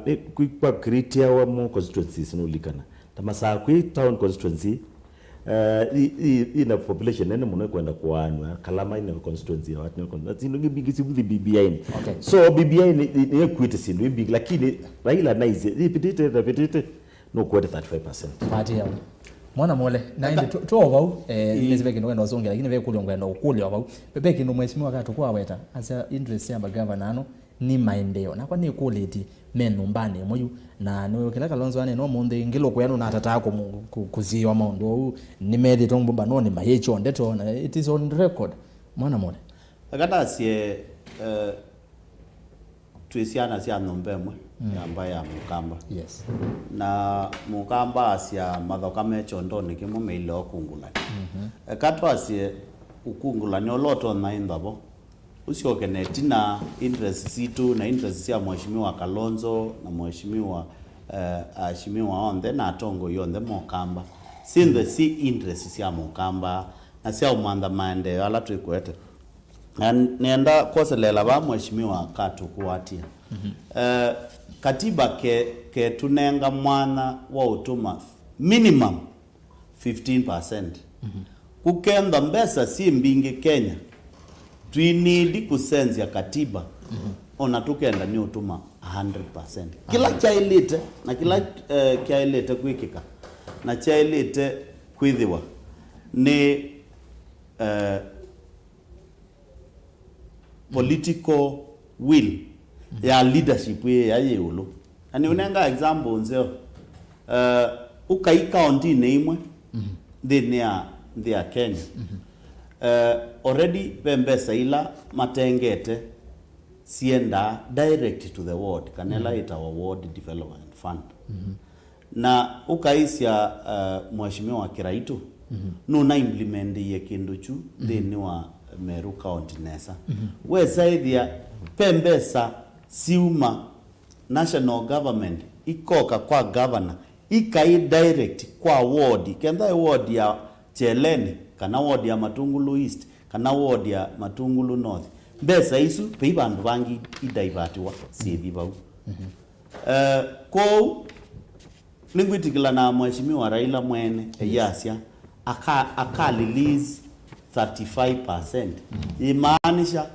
ni kwa kritia wa mo constituencies no likana tamasa kwa town constituency ina population nene muno kwenda kuanwa kalama ina constituency ya watu that's ino bigisi with BBI. Okay. So BBI ni equity sindu big lakini Raila nice repetite no kwete 35%. Party ya mwana mole na indi tuovau nizibeki ndo zonge lakini vile kuli ngwenda ukuli ovau bebeki ndo mheshimiwa wakati kwa weta asa interest ya governor ano ni maendeleo na kwa ni kuliti menu mbani moyu na no kila Kalonzo ane no monde ngilo kwenu na tata yako kuziwa maondo ni medi tombomba no ni mayecho ndeto na it is on record mwana mole akata sie tuisiana sia nombemwe ambaye amukamba yes na mukamba asia mathoka mecho ndoni kimo meile okungulani katwa asie ukungulani oloto na indabo usio kenetina interest situ na interest sia mheshimiwa Kalonzo na mheshimiwa ashimiwa onde na tongo yonde mukamba sinde si interest sia mukamba na sia umanda maende ala tuikwete nenda koselela ba mheshimiwa katu kuatia katiba ke tunenga mwana wa utuma minimum 15%. Kukenda mbesa si mbingi Kenya tuinidi kusenzia katiba ona tukenda ni utuma 100%. Kila chailite na kila chailite kwikika na chailite kwithiwa ni political will ya leadership ya yulu ani unenga example nzeo ukai county neimwe thia Kenya already pembesa ila matengete sienda direct to the ward kanela ita ward development fund na ukaisia mheshimiwa Kiraitu no implement ye kinduchu thini wa Meru County nesa we saidia pembesa siuma national government ikoka kwa governor ikai direct kwa ward kenda ward ya Cheleni kana ward ya Matungulu East kana ward ya Matungulu North mbesa isu pe bandu bangi idivatiwa sivi bau ko ningwitikila na mheshimiwa Raila mwene yasia aka release 35%. Imaanisha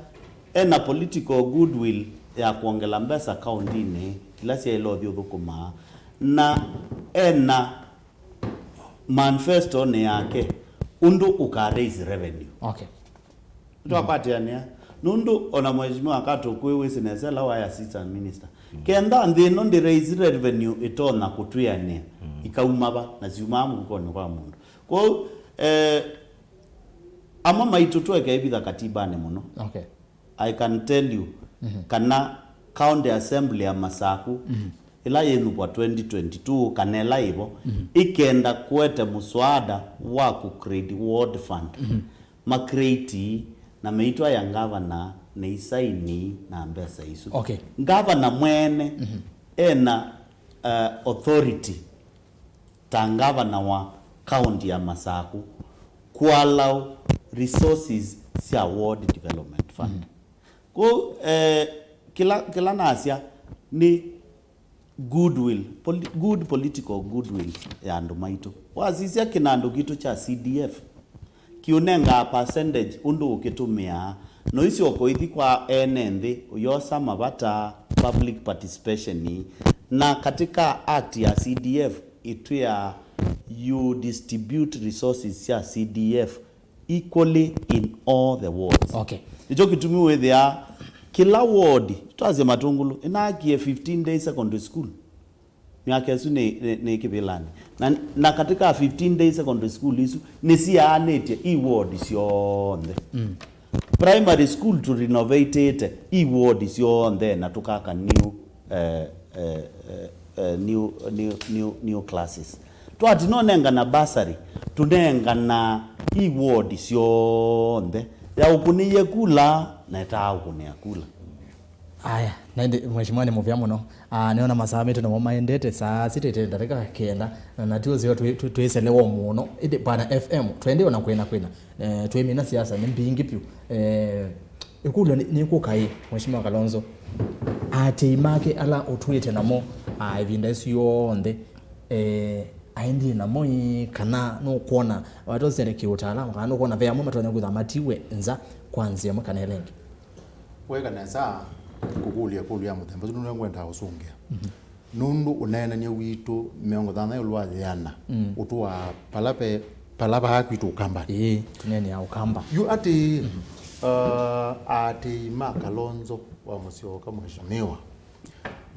ena political goodwill ya kuongela mbesa county ni kila sia ilo thukuma na ena manifesto ni yake undu uka raise revenue. Okay. Tuwapatiania nundu ona mheshimiwa Kato kwewe sinesela wa assistant minister kenda ndino ndi raise revenue itona kutuyania ikaumaba na ziumamu kukoni kwa mundu kwa ama maitutu ekaibitha katiba ne muno. Okay. I can tell you kana county assembly ya Masaku ila yenu kwa 2022 kanela hivyo ikenda kuete muswada wa kucreate ward fund makreti na meitwa ya governor na isaini na mbesa isu. Okay. Governor mwene ena authority ta governor wa county ya Masaku kualau resources sia ward development fund. Ko kila nasia ni goodwill good political goodwill ya ndo maito wazisia kinando kitu cha CDF kiunenga percentage undu ukitumia no isi okoithi kwa NND uyosa mabata public participation na katika act ya CDF itwa you distribute resources ya CDF equally in all the wards. Okay. Icho kitumiwe there kila ward twaze Matungulu inakie 15 days secondary school miaka yesu ni kibilani na katika 15 days secondary school isu ni sianetie e ward sionde primary school to renovate it e ward sionde na tukaka new classes twati nonenga na basari tunenga na e ward sionde ya ukuniye kula na itakunia kula. Aya, naende mheshimiwa ni muvya muno. Neona masaa metu na maendete saa 6 dakika kenda na tuo zio tueselewa muno. Ide bana FM twende ona kwena. Tuemina siasa ni mbingi pyu. Ikulo ni kukai mheshimiwa Kalonzo. Ate imake ala otwete namo evinda sio onde aindi na moi kana no kuona watu sereki utaalamu kana no kuona vya mama tone kuthamatiwe nza kwanzia makana elengi wega neza kukulia kulia mutembo nundu ngwenda usungia nundu unena ni witu miongo thana yulwa yana utwa palapa hakwitu ukamba tunene ya ukamba yu ati ati Kalonzo wa Musyoka mheshimiwa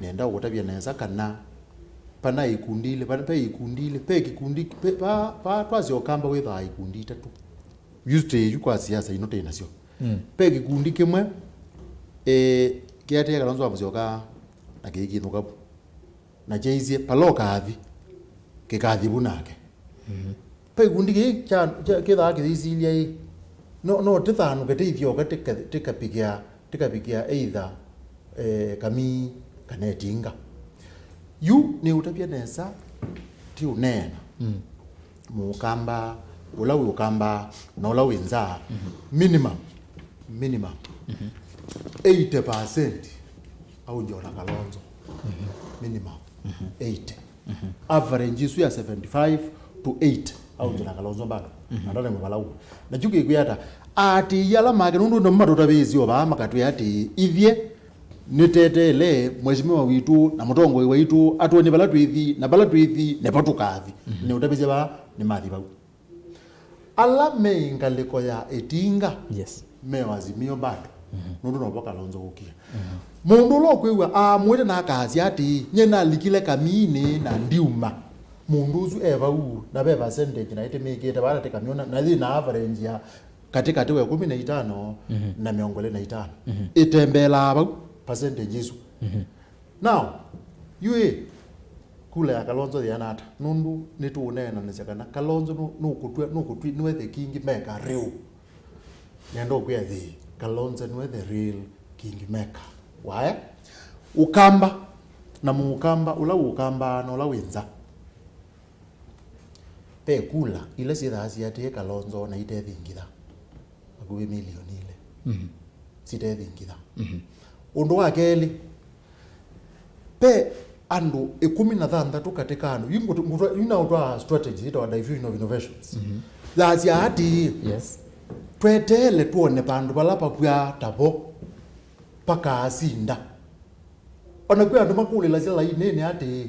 nenda utabia neza kana pana ikundile pe kikundi pa twazi okamba wetha ikundi tatu yuste yukwa siasa inote nasio pe kikundi kimwe kiate Kalonzo wa Musyoka na kiki thuka na jeizie paloka athi kikathi bunake pe kikundi ki kitha kithisilia no tithanu geteithio tikapigia either kami kanetinga yu ni utapia nesa ti unena mukamba ulawi ukamba na ulawi nza minimum 80% au jona Kalonzo minimum 80 average isu ya 75 to 8 au jona Kalonzo bado ndale mbalau na juke kuyata ati yala make nundu ndo mmadota bezi oba makatu yati ithie nitetele mheshimiwa witu na mutongo witu atone balatu ithi na balatu ithi ne patukathi ne utabeze ba ni mathi bau ala mengaliko ya etinga me Azimio bado nundu no Kalonzo ukia mundu lo kwewa mwete na kazi ati nyena likile kamine na ndiuma mundu zu eva na beba percentage na ite mekete bala te kamiona na na average ya katika tewe 15 na miongole na 5 itembela ba percentage isu now yue kula ya Kalonzo yanata nundu nitu unena nsekana Kalonzo no kutwe no the king maker real nendo kwa the Kalonzo no the real king maker why ukamba na mukamba ula ukamba no la wenza pe kula ile sithasi ate Kalonzo na ite thingitha akuwe milioni ile site thingitha undu wa keli pe andu 16 katika andu yuna utwa strategy ito diffusion of innovations that's ya ati twetele tuone pandu balapa kwa tabo paka asinda ona kwa andu makule la zila inene ati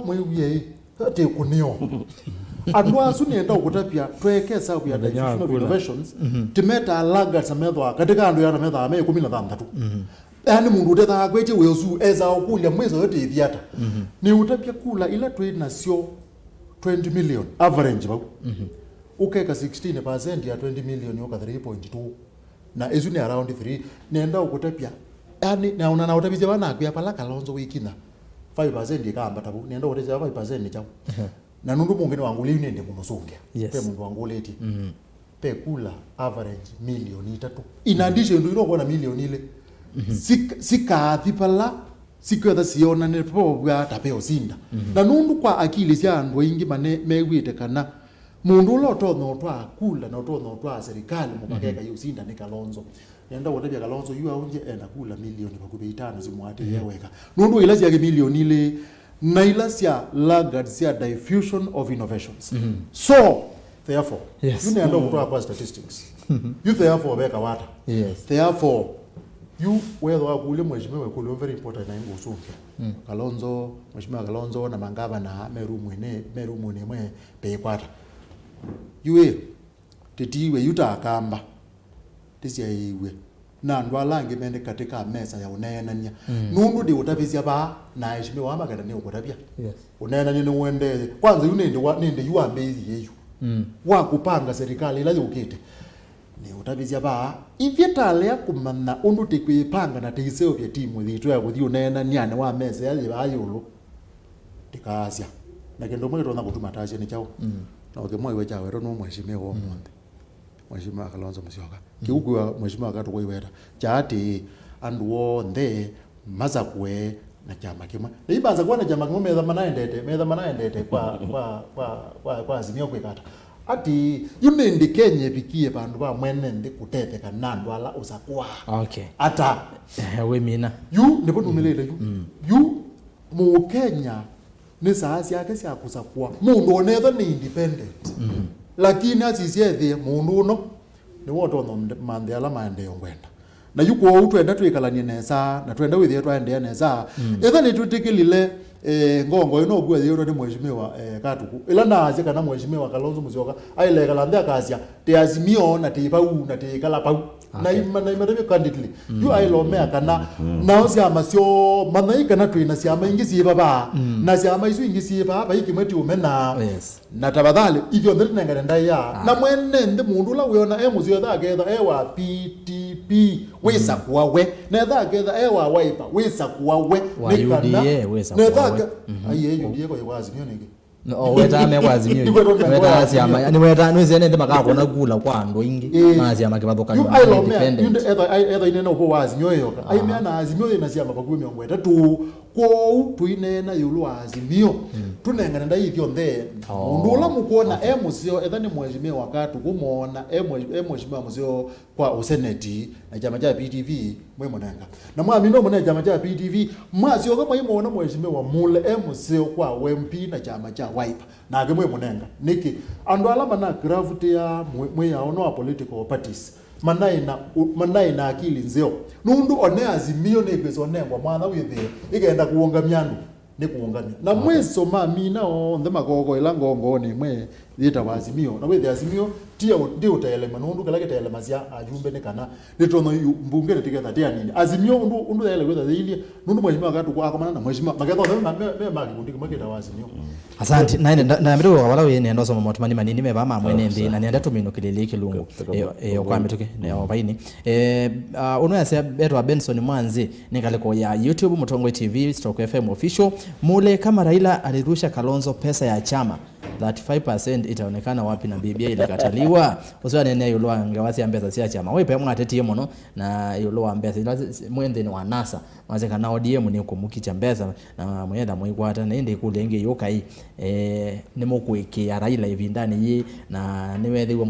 mwiye ati kunio andu asu nenda ukutapia tweke sabu ya diffusion of innovations timeta laga samedwa katika andu yana medha ame 16 yani mundu utetha kwete wezu eza okulia mwezi yote ithiata ni utapia kula ila trade na sio 20 million average ba ukeka 16% ya 20 million yoka 3.2 na ezu ni around 3 nenda ukutapia yani na una utapia bana kwa pala Kalonzo wikina 5% ikamba tabu nenda utapia 5% ni chao na nundu mungine wangu lini ndi munusungia pe mundu wangu leti pe kula average milioni 3 in addition ndio kuona milioni ile sikathi pala sikwetha siona ne pobwa tapeo sinda na nundu kwa akili cia andu ingi mane megwite kana mundu lo tono twa kula na tono twa serikali mubakeka yu sinda ni Kalonzo nenda wotabia Kalonzo yu aunje enda kula milioni bakube 5 zimwate yeweka nundu ila cia milioni ile na ila cia lagard cia diffusion of innovations so therefore you nenda kutoa kwa statistics you therefore beka wata therefore you whether wakule mheshimiwa kule very important na ingo usunke Kalonzo mheshimiwa Kalonzo na mangaba na meru mwene mwe pekwata yue tetiwe yuta akamba tisia iwe na ndwalange mende katika mesa ya unenanya nundu ndi utapisia ba na mheshimiwa amagana ni ukutabia unenanya ni uende kwanza ninde yuambezi yeyu wakupanga serikali ila ukite ni utapisia ba ivyetale kumana undu tikwipanga na teiseo vya timu thitu ya kuthi unenanya ne wa mesa ya bayulu tikaasya na kendo mwe tona kutuma tasha ni chao na ukimwa iwe chao ero no mheshimiwa wo monde mheshimiwa Kalonzo Musyoka kiugwa mheshimiwa katu kwa iweta chati andu wonde mazakwe na chama kimwe na ibanza kuona chama kimwe metha manaendete kwa Azimio kwikata ati yunende Kenya bikie bandu ba mwene ndi kutete kanandu ala usakwa ata we mina yu ndipo numelele yu mu Kenya ni saa ciake cia kusakwa mundu onetho ni independent lakini asisiethie mundu no ni woto no mande ala mande ngwenda na yuko utwenda twikalanie nesa na twenda withie twaendea nesa etha ni tutikilile ngongo ino gwe yero ni mheshimiwa Katuku ila naze kana mheshimiwa Kalonzo Musyoka ailega lande akasia te Azimio na te pau na te kala pau na imadebe candidly you ailomea kana na osia masio manai kana twina sia maingi si baba na sia maisu ingi si baba ikimeti umena na tabadhali ivyo ndiri nengenda ya na mwene ndi mundu la uyona emuzio tha getha ewa PTP wisa kuwawe na tha getha ewa waipa wisa kuwawe nikana ne tha aye UDA kwa Azimio nige no weta me kwa Azimio weta asiama yani weta no zene ndi makako na gula kwa ndo ingi mazi ama kibathoka independent either inena uko Azimio yoka aimea na Azimio ina siama kwa 13 ko tuinena yulu Azimio tunengana ndaithio nthe mundu ula mukuona emusio etha ni mheshimiwa Katuku kumona mheshimiwa musio kwa useneti na chama cha PTV mwemonanga na mwami ndo mwana chama cha PTV mwasio kama imona mheshimiwa mule emusio kwa WMP na chama cha Wiper na ke mwemonanga niki andu ala mana craft ya mweyaono wa political parties manai na akili nzeo nundu one Azimio ne kwezo nengwa mwana withe igenda kuonga myandu ni kuungamia na mweso mami na onthe magogo ila ngongo ni mwe thita wa Azimio na withe Azimio tia ndio utaelema nundu kala kitaelema cia ajumbe ni kana nitono mbunge tigetha tia nini Azimio undu ele withe thilie nundu mheshimiwa Katuku akomana na mheshimiwa magetho me magi kundi kumagita wa Azimio asante na mbere wala we nendo so motumani manini me ba mamwe ndi na nenda tumino kilele kilungu kwa mituke ne obaini uno ya betwa Benson Mwanzi ningaliko ya YouTube Mutongwe TV /FM official mule kama Raila alirusha Kalonzo pesa ya chama 35% itaonekana wapi na BBI ilikataliwa uswa nene yulo ngawasi ambeza sia chama wewe pemwa atetie mono na yulo ambeza mwende ni wanasa maze kana ODM ni kumukicha mbeza na mwenda mwikwata na inde kulenge yokai ni mukwiki Raila hivi ndani yi na niwethiwe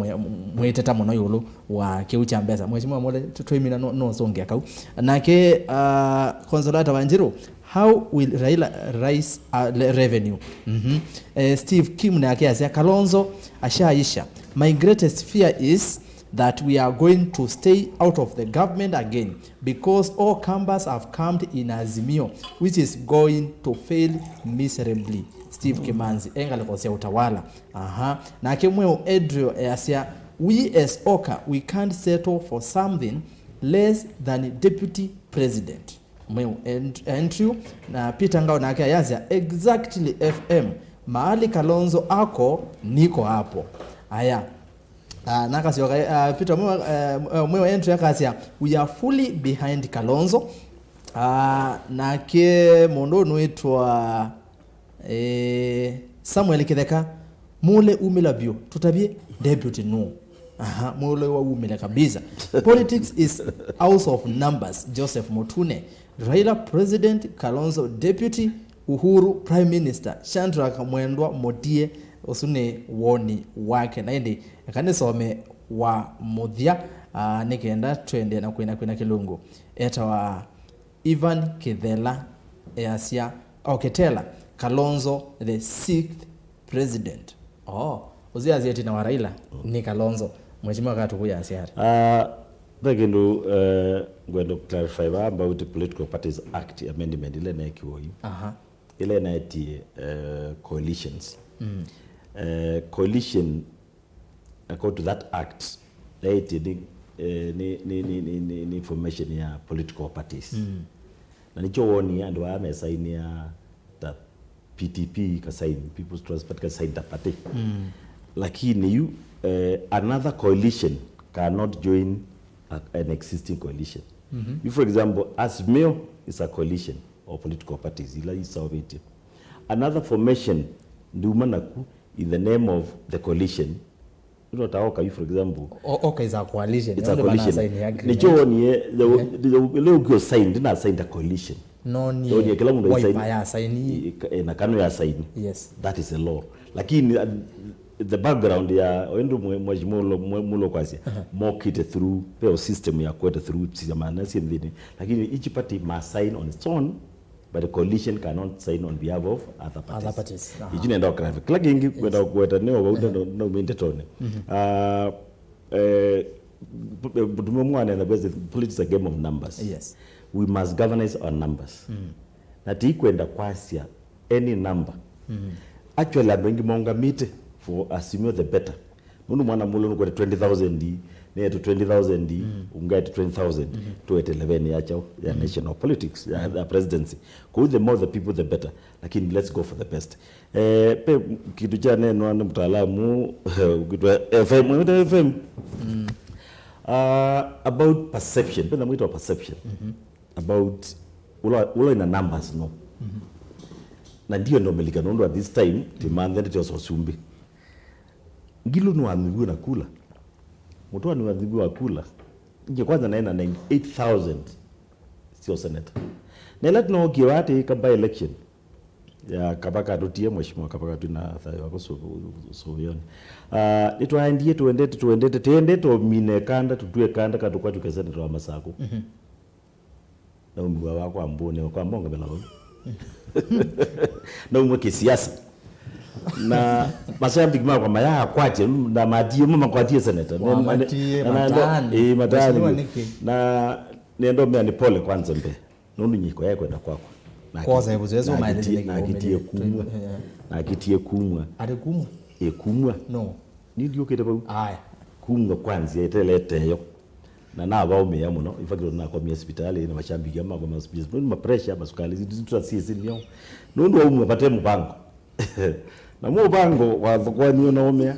mweteta mono yulo wa kiucha mbeza mheshimiwa mole twimina no songe akau nake Consolata Wanjiru how will Raila raise revenue Steve Kim na yake Kalonzo ashaisha my greatest fear is that we are going to stay out of the government again because all canvas have come in Azimio which is going to fail miserably Steve Kimanzi engale kwa utawala na kemwe Edrio asia we as Oka we can't settle for something less than deputy president mweo entry na Peter Ngao na yake yazia exactly FM mahali Kalonzo ako niko hapo haya nakasio Peter mweo entry akasia we are fully behind Kalonzo na ke mondo noitwa Samuel Kitheka mule umela vyo tutabie deputy no mule wa umela kabisa politics is house of numbers Joseph Motune Raila president Kalonzo deputy Uhuru prime minister Chandra Kamwendwa Modie usune woni wake na ndi kanisome wa muthia nikenda twende na kwina kilungu eta wa Ivan Kithela Asia Oketela Kalonzo the 6th president uziazieti na wa Raila ni Kalonzo mheshimiwa Katuku ya asiari Begendo gwendo clarify about the Political Parties Act amendment ile na ikiwa ile na eti coalitions coalition according to that act eti ni information ya political parties na nicho woni ando amesign ya that PTP ka sign People's Trust Party ka sign that party lakini you another coalition cannot join an existing coalition. If, for example, Azimio is a coalition of political parties, another formation, Ndumanaku, in the name of the coalition, for example. Okay, it's a coalition. It's a coalition. Nicho ni the sign, didn't sign the coalition. No, ni na kanu ya sign. Yes. That is a law. Lakini the background ya oendo mulo kwasi mocked through the system ya kwenda through siamana sindini lakini each party must sign on its own but the coalition cannot sign on behalf of other parties. Ijine ndo graphic. Kila kingi kwenda kuweta neo wauda no mintetone. Tumemwana na base politics is a game of numbers. Yes. We must galvanize our numbers. Na tikwenda kwasia any number. Actually wengi monga meet for Azimio the better. Mundu mwana mulo kwa 20,000 ne to 20,000 unga to 20,000 to 11 ya national politics ya presidency. Kwa the more the people the better. Lakini let's go for the best. Pe kitu cha neno na mtaalamu FM about perception. Penda mwito perception. About ulo ina numbers no. Na ndio ndo melika nondo at this time timande ndio sosumbi. Ngilo no amibu na kula. Mtu ni amibu wa kula. Nje kwanza naenda 98,000 sio senator. Na let no kiwate kamba election ya kabaka tutie mheshimiwa kabaka tuna thayo wako sovioni. Nitwaendie tuende to mine kanda tutue kanda katukwa tukesana to amasako. Na umwa wako ambone kwa mbonga bela ho. Na umwe kisiasa. Na mashabiki kwa maya kwaje na madie mama kwaje senator. Matani. Na nendo mimi ni pole kwanza mbe. Nundu nyiko yako kwenda kwako. Koza ebuzezo maeleze na kitie kumwa. Ade kumwa? Kumwa. No. Ndio kete ba. Aya. Kumwa kwanza yetelete yo. Na naba umeya muno ifakiro na kwa hospitali na mashambiki ama kwa hospitali. Ndio pressure masukali zitu sisi nyo. Ndio umwe pate mpango. Na mpango wa kwa niyo na umeya.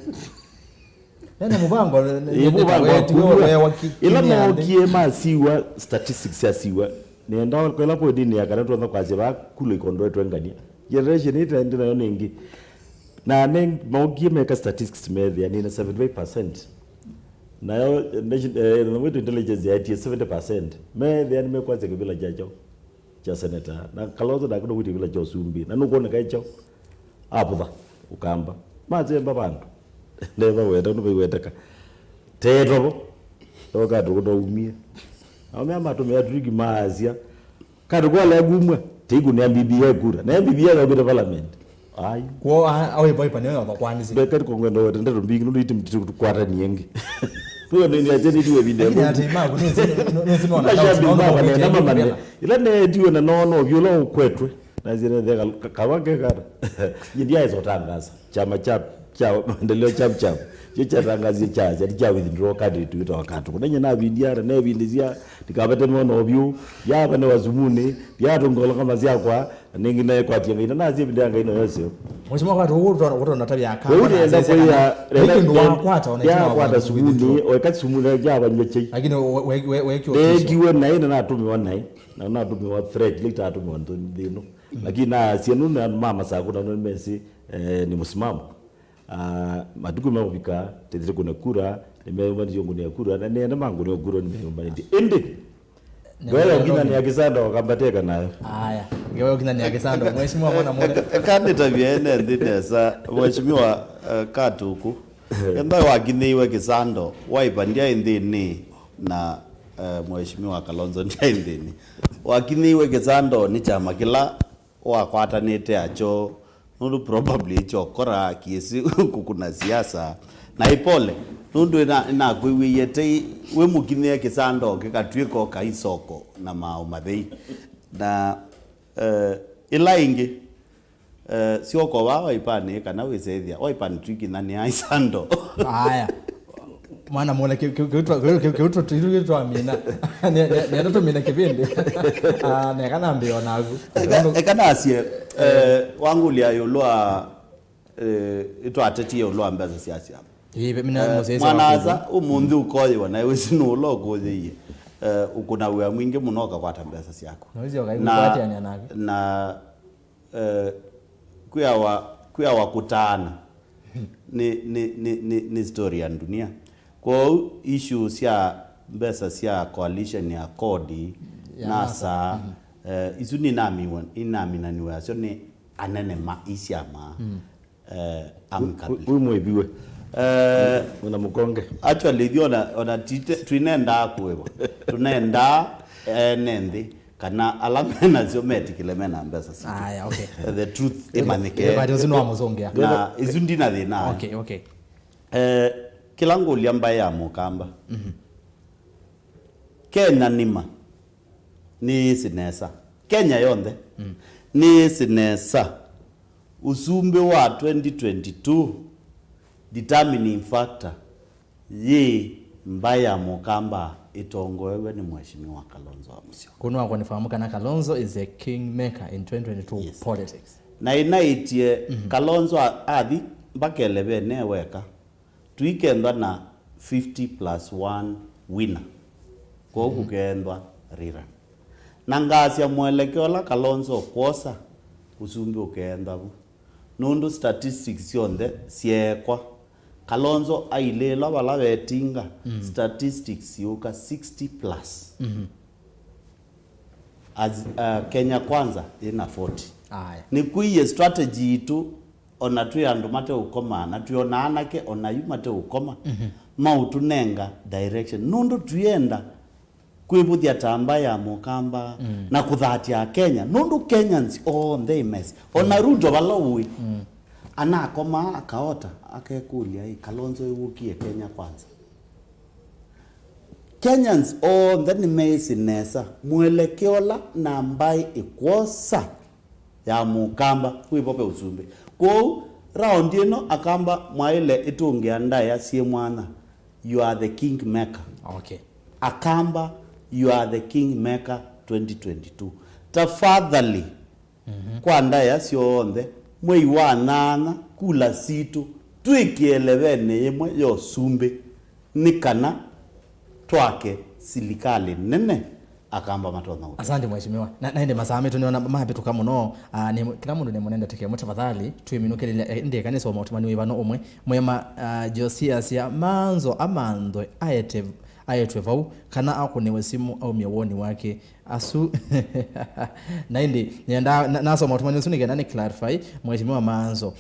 Nene mpango ila no kiema siwa statistics ya siwa. Nenda kwela po dini ya kana tuanza kwaje ba kulo ikondo twengania generation ita ndina yo ningi na neng mogie make statistics methia ni 75% na yo na mwetu intelligence ya 70% methia ni mekwaze kibila jajo cha senator na Kalonzo da kudo kibila jo sumbi na nuko ne kaicho apuda ukamba maze babantu neva weta no wetaka teto toka tukudo umie Ame amato ya drigi maazia. Kado kwa la gumwa. Teigu ni mbibia kura. Na mbibia na kwa parliament. Ai. Kwa awe boy pane wa kwanizi. Bekati ko ngendo wete ndo mbingi ndo iti mtitu kwata nienge. Tuwe ni ajeni diwe video. Ni ati ma ko ni ila ne diwe na nono vyolo kwetwe. Na zile ndeka kawake kara. Ndia hizo tangaza. Chama cha maendeleo chap. Chicha tangazi cha withdraw card tuita wakati kunenye na bindiara na bindizia tikabete nono obyu ya bane wazumuni ya tongola kama zia kwa ningi na kwa tinga ina nazi bindanga ino yose mheshimiwa kwa wote natabia aka wote enda kwa ya ndo wakwata ya kwata sumuni wakati sumuni ya banyeche lakini kiwe na ina na tumi wanai na tumi wa threat lita tumi wanto ndino lakini na sienu na mama sako na Messi ni msimamo matuku mabika tetete kuna kura nimeomba ndio ngune kura na nenda mangu ni kura nimeomba ndi Gwewe ukina ni akisando wakabateka nayo. Haya, gwewe ukina ni akisando mheshimiwa mwana mmoja. Kandi tabiene ndinesa mheshimiwa katuku. Kenda wakineiwe kisando waipandia indini na mheshimiwa Kalonzo ndia indini. Wakineiwe kisando ni chama kila wakwatanite acho nundu probably chokora kiesi kukuna siasa na ipole nundu ina kwiyete we mukinia kisando kikatwiko kaisoko na maumathei na ila ingi sio kwa wao ipane kana wesethia waipani twiki nani aisando haya mwana mwana kitu amina ni ndo mina kipindi na kana mbio nagu kana asie wangu lia yolwa ito ateti yolwa mbaza siasa hivi mina mosesa mwanaza umundu ukoyo na wesinu logo ye ukuna we mwingi munoka kwa tambesa siako na kuya wakutana ni historia dunia kwa issue sia mbesa sia coalition ya kodi nasa isuni inamina niwe sio ni anene ma isiama amkabili umwebiwe una mukonge actually diona ona tunaenda kuwewa tunaenda nende kana alamena ziometi kile mena mbesa situ. Aya, okay. The truth imanike. Eba ndio zino amuzongea. Na izundi na thina. Okay. Kila ngoli ambaye ya mukamba. Kenya nima ni sinesa. Kenya yonde ni sinesa. Usumbe wa 2022 determining factor ye mbaya mukamba itongoewe ni mheshimiwa Kalonzo Musyoka. Kunwa kwa nifahamu kana Kalonzo is a kingmaker in 2022 politics. Na inaitie Kalonzo athi mbakelebe neweka tuikendwa na 50+1 winner. Kwa kukendwa rira. Na ngasi ya mwelekeo la Kalonzo kwosa usumbi ukenda bu. Nundu statistics yonde siekwa. Kalonzo ailela wala wetinga statistics yuka 60+. As Kenya kwanza ina 40. Aya. Ni kuiye strategy itu ona tu yandu mate ukoma na tuona anake ona yumate ukoma mautunenga direction nundu tuyenda kwibuthia tamba ya mukamba na kuthatia Kenya nundu Kenyans on they mess ona rundo balawi anakoma akaota akekulia hii Kalonzo yukie Kenya kwanza. Kenyans on the mess nesa mwelekeo la nambai ikwosa ya mukamba kwibope usumbe ko round ino akamba mwaile itungia ndaya sie mwana you are the king maker. Okay. Akamba you are the king maker 2022 tafadhali kwa ndaya sionde mwei wa nana kula situ tuikielewene yemwe yo sumbe nikana twake silikali nene akamba matona uta. Asante mheshimiwa. Naende masame tuniona mabe tukamuno ni kila mundu nemonenda teke mutafadhali tuiminuke ndiye kanisa wa mutumani wivano omwe mwema Siasa manzo amando ayetwevau kana akunewe simu au miewoni wake asu naindi nyenda naso mutumani usunike nani clarify mheshimiwa manzo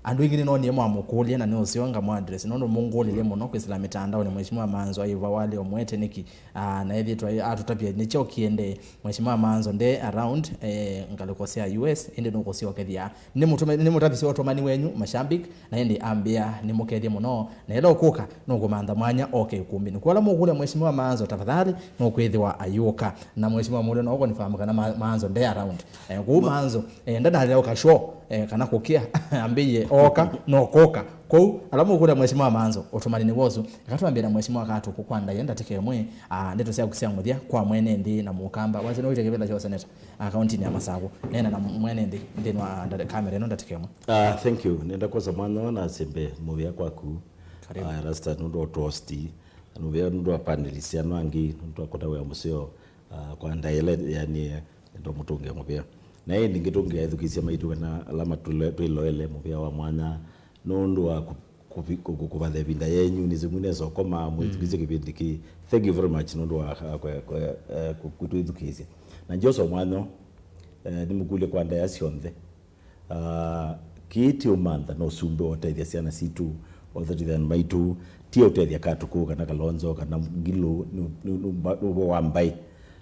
andu ingine no niemo amukulia na no sionga mu address nondo mungolile muno kwisila mitandao ni mheshimiwa manzo aiva wale omwete niki na hivi tu atutapia nicho kiende mheshimiwa manzo nde around ngalikosea US ende no kosio kethia ni mutapisi otomani wenyu mashambik na ende ambia ni mukethia muno na elo kuka no kumanda mwanya okay Ikumbi ni kwala mugule mheshimiwa manzo tafadhali no kwethiwa ayuka na mheshimiwa mule no uko nifahamu kana manzo nde around ku manzo ndana leo ka show kana kukia ambiye oka no koka ko alamu kula mheshimiwa manzo otomani ni wozu akatwambira mheshimiwa katu kukwanda yenda tekemwe ndeto sia kusia muthia kwa mwene ndi na mukamba wazi no itekebela cho seneta akaunti ya Masago nena na mwene ndi no under camera no ndatekemwe. Thank you nenda kwa zamano na sembe movia kwaku rasta ndo tosti nuvea ndo apanelisia no angi ndo akota wa museo kwa ndaile yani ndo mutunge movia na yeye ndingitunge edukisia maitu kana alama tuiloele movia wa mwana nondo wa kukubatha vinda yenyu nizimune zo koma mwizikize kibindiki. Thank you very much nondo wa kutuidukisia na joso mwano nimugule kwa ndaya sionthe kiti umantha no sumbe oteithia ciana situ othe maitu ti oteithia katuku kana Kalonzo kana Ngilu no wambai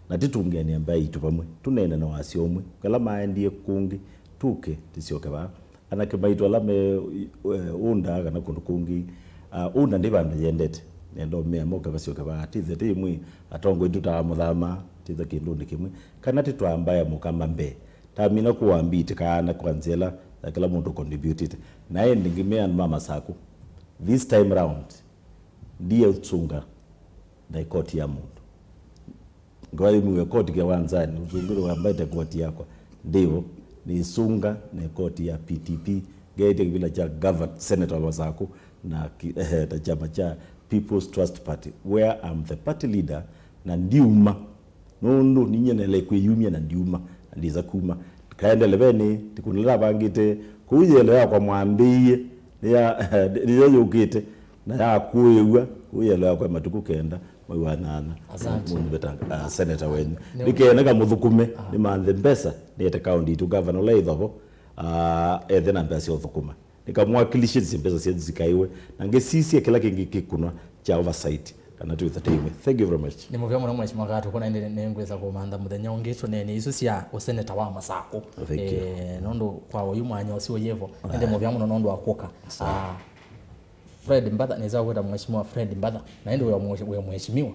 na titungenia mbai itu pamwe tunene na wasio omwe kala maendie kungi tuke tisioke ba anake baitu alame unda kana kundu kungi unda ndibanda yendete nendo me moka basioke ba tize timwe atongo ituta muthama tize kindu ndikimwe kana titwambaya mukamba mbe tamina kuambite kana kwanzela kila mundu contributed na yeye ndingimea mama sako this time round ndiye utsunga na koti ya mundu ngwali mwe koti kwa wanzani uzunguru ambaye koti yako ndio ni sunga na koti ya PTP gate bila cha government senator wazako na chama cha People's Trust Party where I'm the party leader na ndiuma nondo ninyenele kwiyumya na ndiuma ndiza kuma kaenda lebeni tikunela bangite kuyelewa kwa mwambie ya niyo yukite na ya kuyelewa kwa matuku kenda mwanana mundu betanga senator wenyu likene ka muthukume ni manthe mbesa ni ete county to governor leitho ethena mbesa othukuma nikamwakilishe zimbesa cia zikaiwe na ngesisie kila kingi kikunwa cha oversight kana twithateime. Thank you very much. Ni muvya muno mheshimiwa gatu kuna ende nengweza kumanda muthenya ungicho nene isu cia useneta wa Masako nondo kwa uyu mwanya ucio yevo ende muvya muno nondo akuka Fred Mbadha neza kwenda mheshimiwa Fred Mbadha na ende we mheshimiwa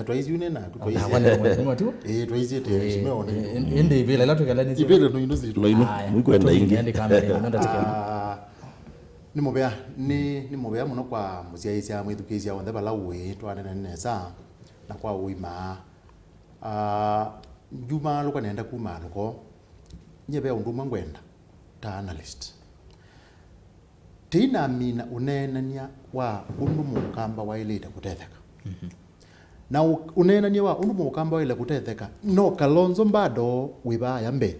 twaizi unena twaizi kwenda mheshimiwa tu twaizi mheshimiwa ende ibele la tukala ni ibele no ino zitu Mwikwenda ingi ende kamera nonda tikema ni mubea muno kwa musiaisia mwithukisia wonde bala we twanene nesa na kwa uima juma luka nenda kuma luko nyebe unduma ngwenda ta analyst tina mina unenania wa undu mukamba wa ile kutetheka na unenania wa undu mukamba wa ile kutetheka no Kalonzo bado wiba yambe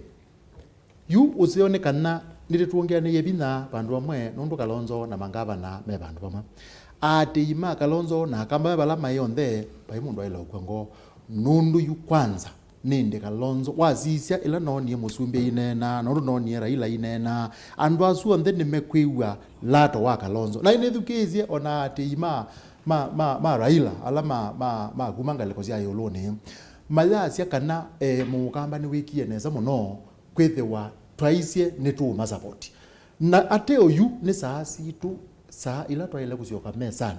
yu usionekana nire tuongeane yebina bandu bamwe nundu Kalonzo na mangavana me bandu bamwe ati ima Kalonzo na kamba bala mayonde bai mundu aila ukwango nundu yu kwanza ninde Kalonzo wazisia ila noni musumbe inena nundu noni Raila inena andu asu onde ni mekwiwa lato wa Kalonzo na ine thukizie ona ati ima ma Raila ala ma gumanga lekozia yolone malasia kana mukamba ni wiki neza muno kwethewa twaisie netuma support na ateo yu ni saa situ saa ila twaile kusioka mesane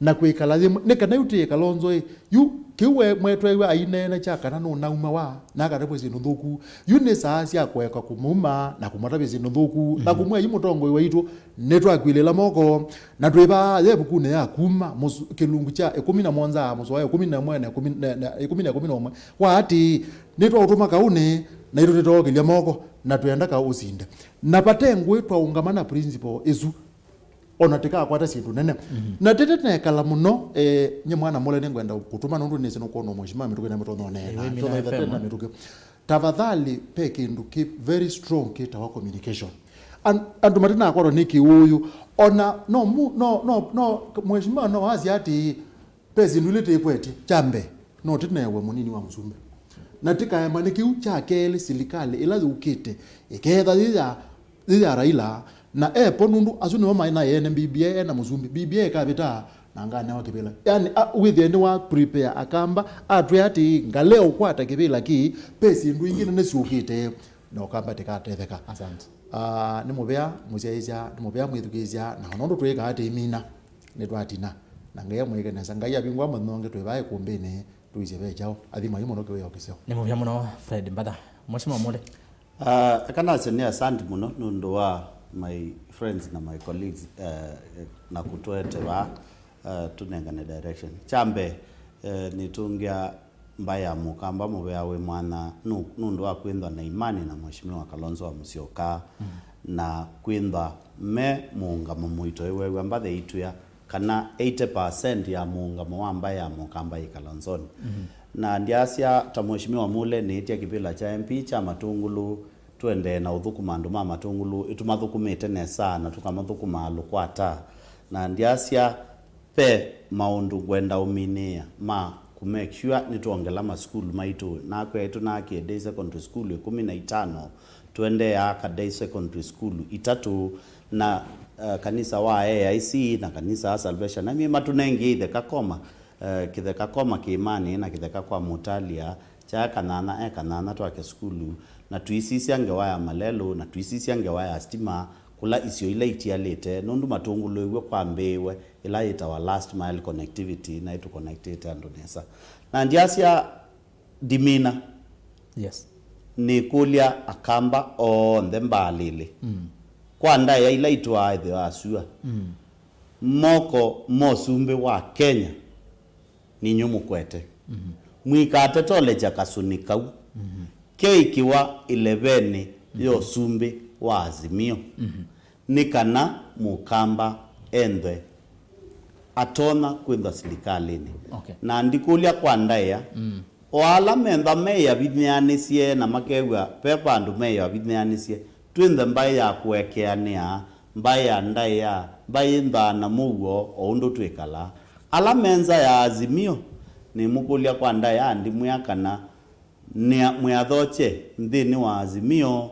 na kwikala ne kana yutie Kalonzo yu kiwe mwetwe ainene cha kana no nauma wa na kana bwezi ndhuku yu ni saa cia kweka kumuma na kumata bwezi ndhuku na kumwe yimutongo waitu netwa kwilela moko na twiba yebuku ne yakuma kilungu cha 11 musoya 11 11 wa ati netwa utuma kaune na iro tetokelia moko na twenda ka usinde na patengwe twaungamana principle ezu ona tika kwata sindu nene na tete ne kala muno nye mwana mole nengwenda kutuma nundu nese no kono mheshimiwa mituke na mitono nene na mituke tafadhali peke ndu keep very strong kita wa communication and matina akoro niki huyu ona no mheshimiwa no hazi ati pezi ndulete ikwete chambe no titenewe munini wa msumbe natika maniki uchakele silikale ilazi ukite iketha thia Raila na ponundu azuni mama ina yene BBA na muzumbi BBA kabita na ngane wa kibela yani with the wa prepare akamba atwati ngaleo kwata kibela ki pesi ndu ingine nesukite no kamba tekatetheka asante ni mubea musiaisia ni mubea mwithukisia na nondo tweka ati imina ne twatina na ngaya mweke na sangaya bingwa manonge twebaye kumbene tuizebe chao adhima yumo noke wewe okiseo ni muvya muno Fred Mbadha mheshimiwa mule kana senia asante muno nundo wa my friends na my colleagues na kutwete wa tunengane direction chambe nitungia mbaya mukamba mubea we mwana nundo wa kwenda na imani na mheshimiwa Kalonzo wa Musyoka na kwenda me muungamo muito wewe Mbadha ituya kana 80% ya muungamo wa mbaya mukamba Kalonzoni na ndiasia ta mheshimiwa mule ni itia kipila cha MP cha Matungulu twende na uthukuma andu ma Matungulu itumathukumite nesa na tukamuthukuma lukwata na ndiasia pe maundu gwenda uminia ma ku make sure nituongela ma school maitu na kwetu na ki day secondary school 15 twende ya ka day secondary school itatu na kanisa wa AIC na kanisa Salvation na mimi matunengi the kakoma kitheka koma kiimani na kitheka kwa mutalia cha kanana twake skulu na tuisisi angewaya malelo na tuisisi angewaya stima kula isio ile itialete nundu Matungulu iwe kwa mbewe ila ita wa last mile connectivity na itu connected andonesa na ndiasia dimina yes ni kulia akamba on the mbalile kwa ndaya ila itwa the asua moko mosumbe wa Kenya ni nyumu kwete mwikate tole cha kasunikau keikiwa 11 yo sumbe wa Azimio nikana mukamba endwe atona kwenda silikalini na ndikulia kwa ndaya wala menda meya bidnianisie na makewa pepa andu meya bidnianisie twende mbaya kuekeania mbaya ndaya mbaya na mugo oundo twekala ala menza ya Azimio ni mukulia kwa ndaya ndi mwakana ni mwathoche ndini wa Azimio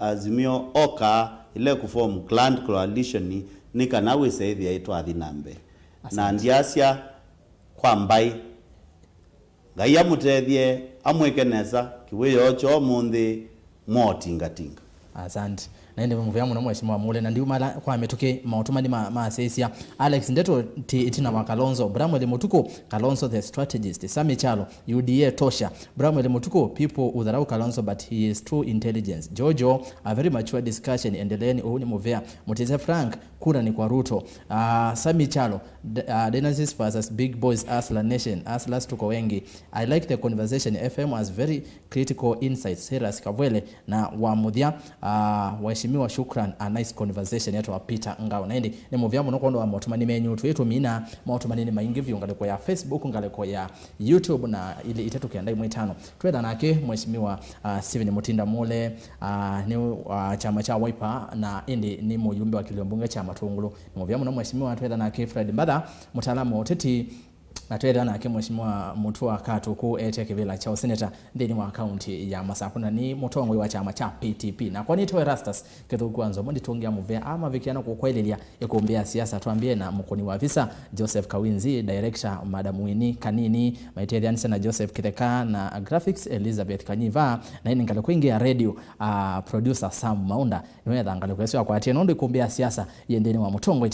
Azimio oka ile kuform Grand Coalition ni kana we say the aitwa thinambe na ndiasia kwa mbai ngai amutethie amwekeneza kiwiyo cho mundi motingatinga. Asante. Naende muvya muno mheshimiwa mule na ndiumala kwa metuke mautumani maasesia Alex Ndeto itina wa Kalonzo Bramwele Mutuko Kalonzo the strategist Sami Chalo UDA Tosha Bramwele Mutuko people udharau Kalonzo but he is true intelligence Jojo a very mature discussion endeleeni uhuni muvya Muteze Frank kura ni kwa Ruto Sami Chalo Dynasties versus Big Boys Asla Nation Aslas tuko wengi. I like the conversation. FM has very critical insights. Heras Kavwele na Wamudhia waheshimiwa shukran. A nice conversation yetu wa Peter Ngao naindi ni muvya muno kondo wa mautumani menyu twetu mina mautumani ni maingi vyo ngaleko ya Facebook ngaleko ya YouTube na ili itetu kiandai mwitano tweda nake mheshimiwa Steven Mutinda Mule ni chama cha Wiper na indi ni muyumbe wa Kiliombunge cha Matungulu ni muvya muno mheshimiwa tweda nake Fred Mbada mutaalamu oteti na tweda nake mheshimiwa Mutua Katuku kivila cha senator ndeni wa county ya Masakuna ni mutongwe wa chama cha PTP na kwani toe Rastas ketho kwanza mundi tungia muvea ama vikiana kukwelelia ikumbia siasa tuambie na mkoni wa visa Joseph Kawinzi director Madam Winnie Kanini Maitelian na Joseph Kitheka na graphics Elizabeth Kanyiva na ini ngale kuingia radio producer Sam Maunda niwe ngale kweswa kwa ati nondo ikumbia siasa yendeni wa mutongwe